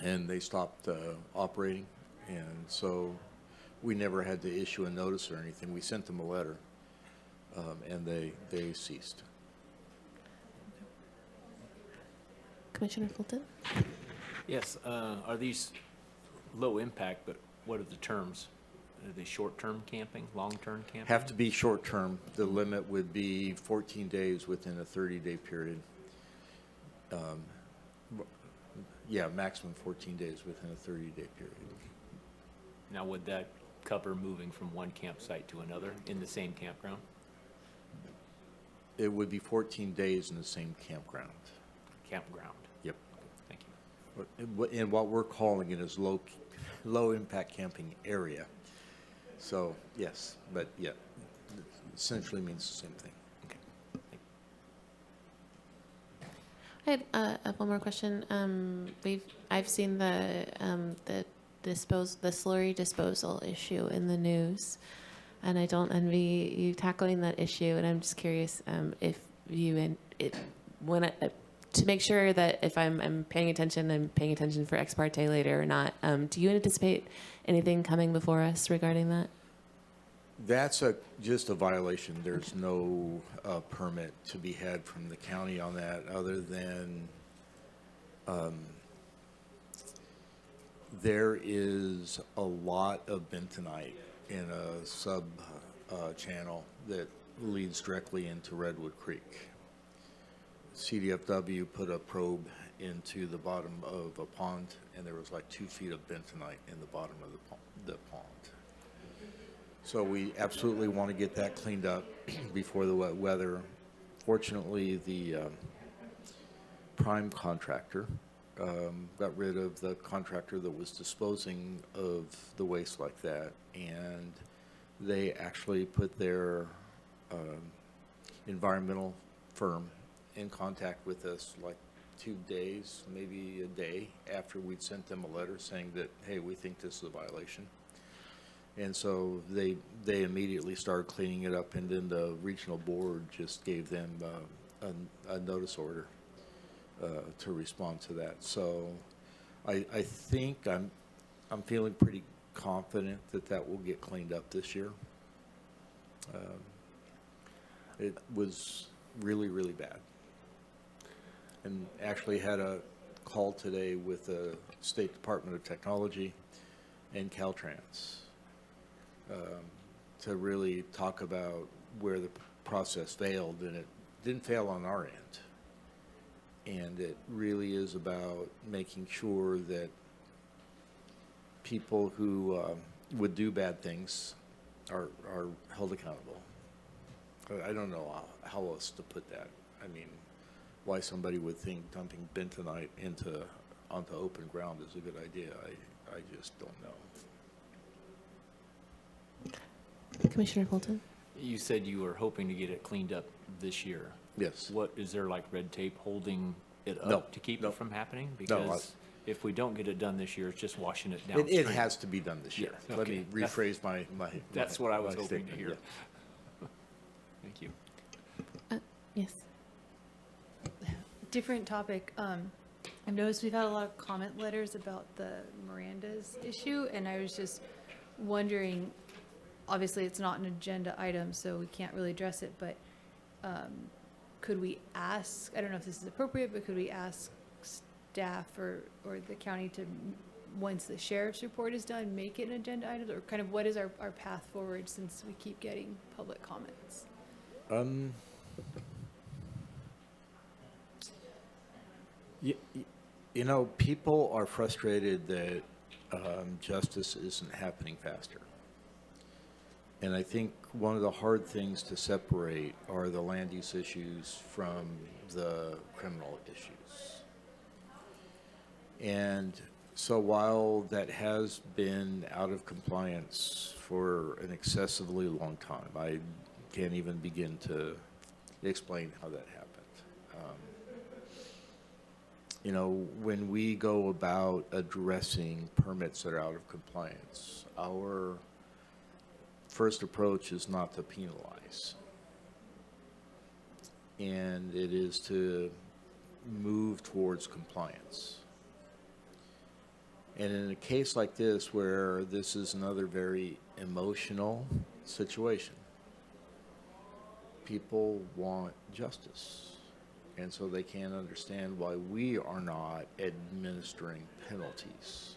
and they stopped operating, and so we never had to issue a notice or anything. We sent them a letter, and they ceased. Commissioner Fulton? Yes, are these low impact, but what are the terms? Are they short-term camping, long-term camping? Have to be short-term. The limit would be 14 days within a 30-day period. Yeah, maximum 14 days within a 30-day period. Now, would that cover moving from one campsite to another in the same campground? It would be 14 days in the same campground. Campground. Yep. Thank you. And what we're calling it is low impact camping area. So, yes, but yeah, it essentially means the same thing. I had one more question. I've seen the slurry disposal issue in the news, and I don't envy you tackling that issue. And I'm just curious if you to make sure that if I'm paying attention for ex parte later or not. Do you anticipate anything coming before us regarding that? That's just a violation. There's no permit to be had from the county on that, other than there is a lot of bentonite in a sub channel that leads directly into Redwood Creek. CDFW put a probe into the bottom of a pond, and there was like 2 feet of bentonite in the bottom of the pond. So we absolutely want to get that cleaned up before the wet weather. Fortunately, the prime contractor got rid of the contractor that was disposing of the waste like that, and they actually put their environmental firm in contact with us like 2 days, maybe a day after we'd sent them a letter saying that, hey, we think this is a violation. And so they immediately started cleaning it up, and then the regional board just gave them a notice order to respond to that. So I think I'm feeling pretty confident that will get cleaned up this year. It was really, really bad. And actually had a call today with the State Department of Technology and Caltrans to really talk about where the process failed, and it didn't fail on our end. And it really is about making sure that people who would do bad things are held accountable. I don't know how else to put that. I mean, why somebody would think dumping bentonite onto open ground is a good idea, I just don't know. Commissioner Bolton? You said you were hoping to get it cleaned up this year. Yes. What, is there like red tape holding it up No, to keep no. it from happening? No, Because if we don't get it done this year, it's just washing it It downstream. has to be done this year. Yeah, Let okay. me rephrase my. That's what I was my hoping to statement, hear. yeah. Thank you. Yes. Different topic. I've noticed we've had a lot of comment letters about the Miranda's issue, and I was just wondering, obviously it's not an agenda item, so we can't really address it, but could we ask, I don't know if this is appropriate, but could we ask staff or the county to, once the sheriff's report is done, make it an agenda item, or kind of what is our path forward since we keep getting public comments? You know, people are frustrated that justice isn't happening faster. And I think one of the hard things to separate are the land use issues from the criminal issues. And so while that has been out of compliance for an excessively long time, I can't even begin to explain how that happened. You know, when we go about addressing permits that are out of compliance, our first approach is not to penalize. And it is to move towards compliance. And in a case like this, where this is another very emotional situation, people want justice. And so they can't understand why we are not administering penalties.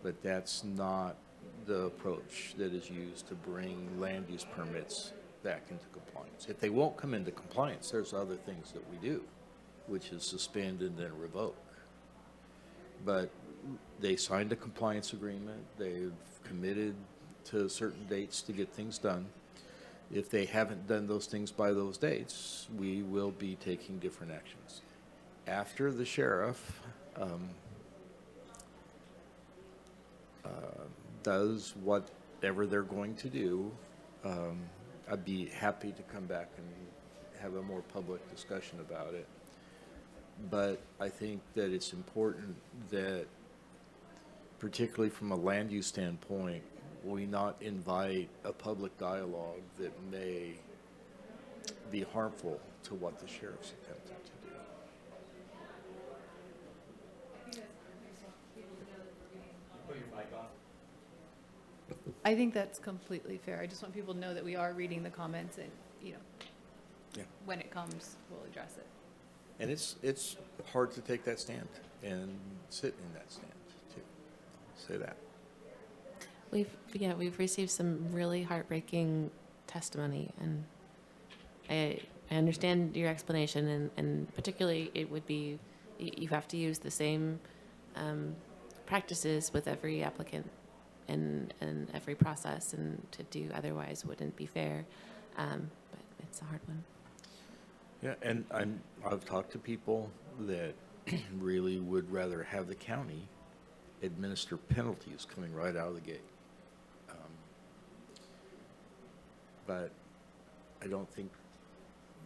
But that's not the approach that is used to bring land use permits back into compliance. If they won't come into compliance, there's other things that we do, which is suspend and then revoke. But they signed a compliance agreement. They've committed to certain dates to get things done. If they haven't done those things by those dates, we will be taking different actions. After the sheriff does whatever they're going to do, I'd be happy to come back and have a more public discussion about it. But I think that it's important that, particularly from a land use standpoint, we not invite a public dialogue that may be harmful to what the sheriff's attempting to do. I think that's completely fair. I just want people to know that we are reading the comments and, when it comes, we'll address it. And it's hard to take that stand and sit in that stand, too. I'll say that. We've received some really heartbreaking testimony, and I understand your explanation, and particularly it would be, you have to use the same practices with every applicant and every process, and to do otherwise wouldn't be fair, but it's a hard one. Yeah, and I've talked to people that really would rather have the county administer penalties coming right out of the gate. But I don't think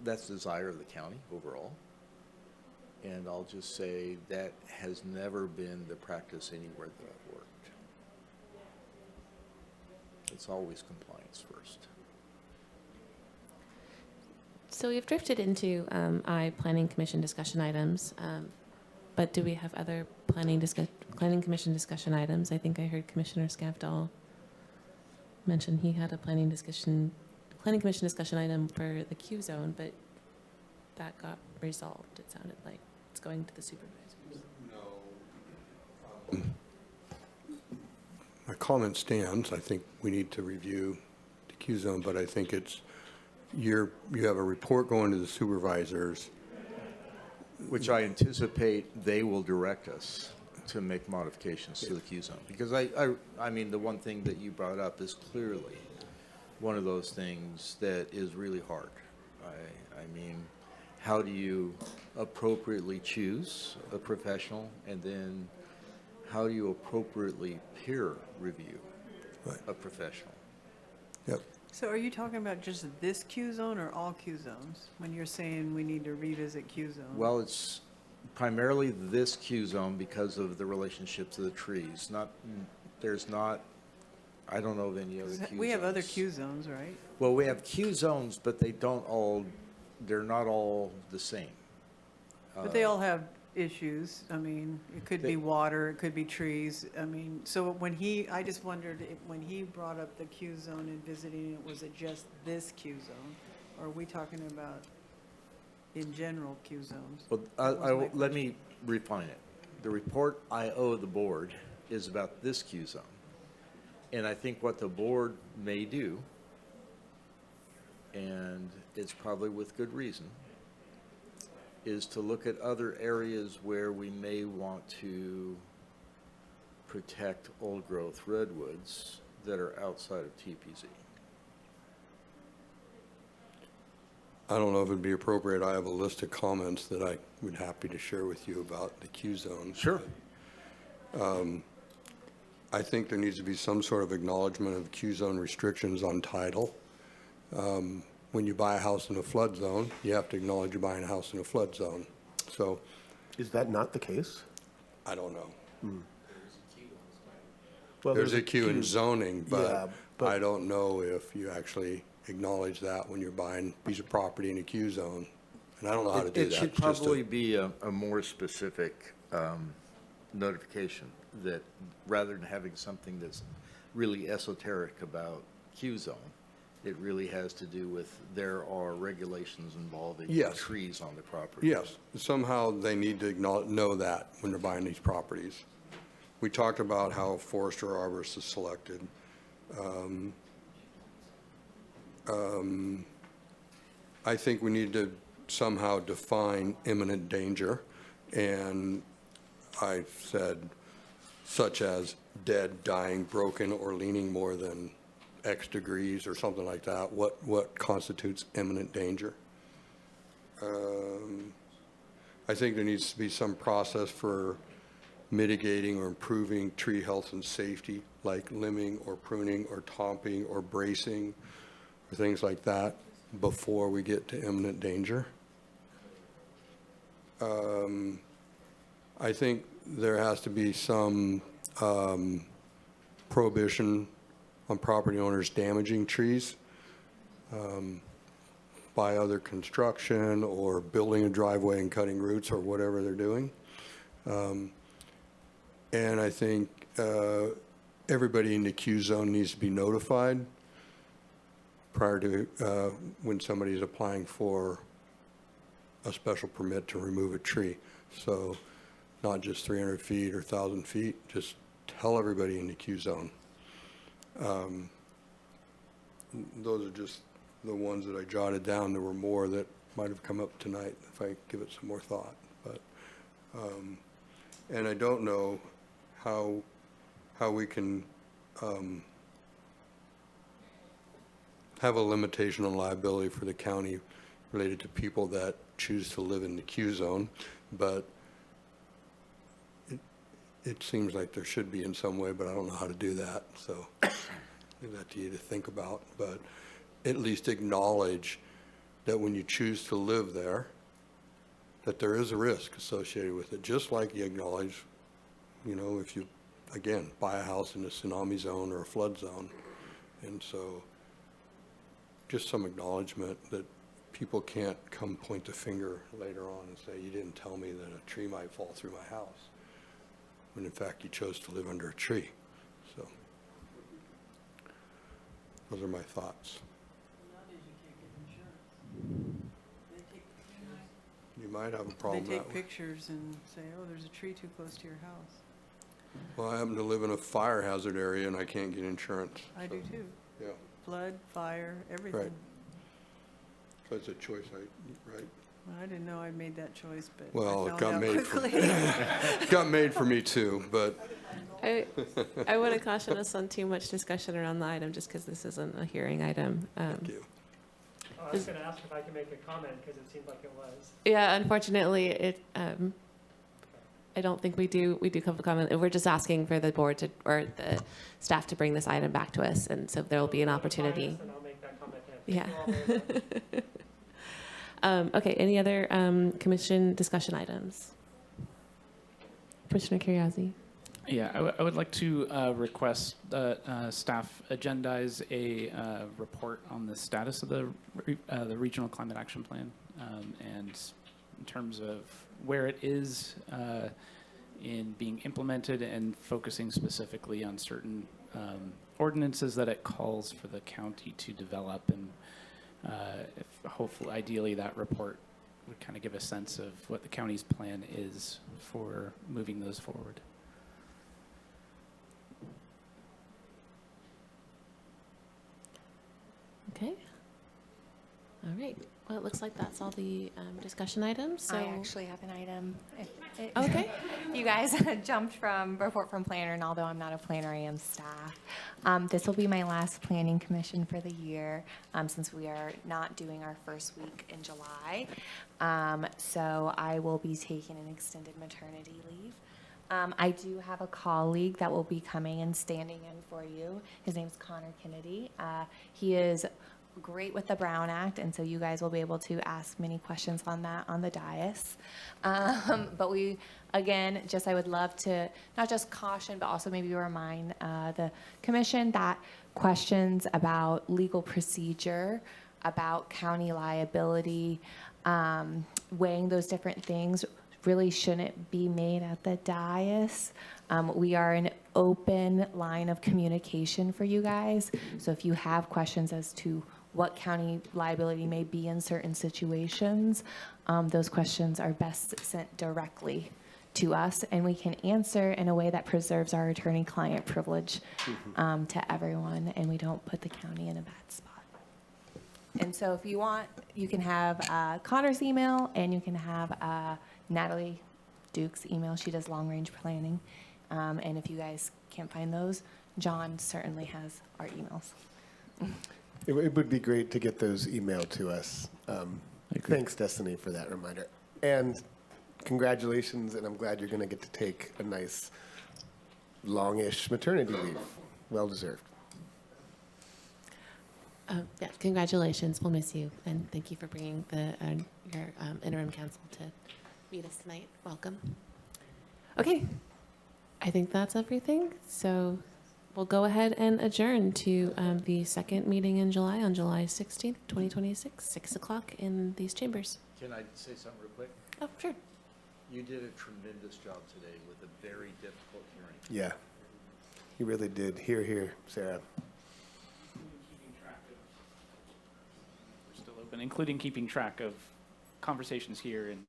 that's the desire of the county overall. And I'll just say that has never been the practice anywhere that I've worked. It's always compliance first. So we've drifted into Planning Commission discussion items, but do we have other Planning Commission discussion items? I think I heard Commissioner Scavdall mention he had a Planning Commission discussion item for the Q zone, but that got resolved. It sounded like it's going to the supervisors. No. My comment stands. I think we need to review the Q zone, but I think it's you have a report going to the supervisors, which I anticipate they will direct us to make modifications to the Q zone. Because I mean, the one thing that you brought up is clearly one of those things that is really hard. I mean, how do you appropriately choose a professional, and then how do you appropriately peer review a professional? Yep. So are you talking about just this Q zone or all Q zones, when you're saying we need to revisit Q zone? Well, it's primarily this Q zone because of the relationships of the trees. There's not, I don't know of any other Q zones. We have other Q zones, right? Well, we have Q zones, but they're not all the same. But they all have issues. I mean, it could be water, it could be trees. I mean, so I just wondered if, when he brought up the Q zone and visiting it, was it just this Q zone? Or are we talking about in general Q zones? Well, let me refine it. The report I owe the board is about this Q zone. And I think what the board may do, and it's probably with good reason, is to look at other areas where we may want to protect old growth redwoods that are outside of TPZ. I don't know if it'd be appropriate. I have a list of comments that I would happy to share with you about the Q zone. Sure. I think there needs to be some sort of acknowledgement of Q zone restrictions on title. When you buy a house in a flood zone, you have to acknowledge you're buying a house in a flood zone. So, is that not the case? I don't know. Well, there's a Q in zoning, yeah, but I don't know if you actually acknowledge that when you're buying a piece of property in a Q zone. And I don't know how to do that. It should probably be a more specific notification, that rather than having something that's really esoteric about Q zone, it really has to do with there are regulations involving trees on the property. Yes, somehow they need to know that when they're buying these properties. We talked about how forester arborists is selected. I think we need to somehow define imminent danger, and I said such as dead, dying, broken, or leaning more than X degrees or something like that. What constitutes imminent danger? I think there needs to be some process for mitigating or improving tree health and safety, like limbing or pruning or topping or bracing or things like that before we get to imminent danger. I think there has to be some prohibition on property owners damaging trees by other construction or building a driveway and cutting roots or whatever they're doing. And I think everybody in the Q zone needs to be notified prior to when somebody's applying for a special permit to remove a tree. So not just 300 feet or 1,000 feet, just tell everybody in the Q zone. Those are just the ones that I jotted down. There were more that might have come up tonight if I give it some more thought. But and I don't know how we can have a limitation on liability for the county related to people that choose to live in the Q zone, but it seems like there should be in some way, but I don't know how to do that. So leave that to you to think about, but at least acknowledge that when you choose to live there, that there is a risk associated with it, just like you acknowledge, you know, if you, again, buy a house in a tsunami zone or a flood zone. And so just some acknowledgement that people can't come point the finger later on and say, you didn't tell me that a tree might fall through my house, when in fact you chose to live under a tree. So those are my thoughts. You might have a problem They that take way. pictures and say, oh, there's a tree too close to your house. Well, I happen to live in a fire hazard area and I can't get insurance. I do too. Yeah. Flood, fire, everything. Right. So it's a choice, right? Well, I didn't know I made that choice, but Well, I it found got out made for, quickly. got made for me too, but I want to caution us on too much discussion around the item, just because this isn't a hearing item. thank you. I was going to ask if I could make a comment because it seemed like it was. Yeah, unfortunately, I don't think we do public comment. We're just asking for the board to, or the staff to bring this item back to us, and so there will be an opportunity. Then I'll make that comment then. Thank you all very much. Okay, any other commission discussion items? Commissioner Curriasi? Yeah, I would like to request that staff agendize a report on the status of the Regional Climate Action Plan, and in terms of where it is in being implemented and focusing specifically on certain ordinances that it calls for the county to develop. And if hopefully, ideally, that report would kind of give a sense of what the county's plan is for moving those forward. Okay. All right. Well, it looks like that's all the discussion items. So I actually have an item. Okay. You guys jumped from report from planner, and although I'm not a planner, I am staff. This will be my last planning commission for the year, since we are not doing our first week in July. So I will be taking an extended maternity leave. I do have a colleague that will be coming and standing in for you. His name's Connor Kennedy. He is great with the Brown Act, and so you guys will be able to ask many questions on that on the dais. But we, again, I would love to not just caution, but also maybe remind the commission that questions about legal procedure, about county liability, weighing those different things really shouldn't be made at the dais. We are an open line of communication for you guys. So if you have questions as to what county liability may be in certain situations, those questions are best sent directly to us, and we can answer in a way that preserves our attorney-client privilege to everyone, and we don't put the county in a bad spot. And so if you want, you can have Connor's email, and you can have Natalie Duke's email. She does long-range planning. And if you guys can't find those, John certainly has our emails. It would be great to get those emailed to us. Thanks, Destiny, for that reminder. And congratulations, and I'm glad you're going to get to take a nice, longish maternity leave. Well deserved. Yeah, congratulations. We'll miss you, and thank you for bringing your interim counsel to meet us tonight. Welcome. Okay, I think that's everything. So we'll go ahead and adjourn to the second meeting in July, on July 16th, 2026, 6 o'clock in these chambers. Can I say something real quick? Oh, sure. You did a tremendous job today with a very difficult hearing. Yeah, you really did. Hear, hear, Sarah. We're still open, including keeping track of conversations here and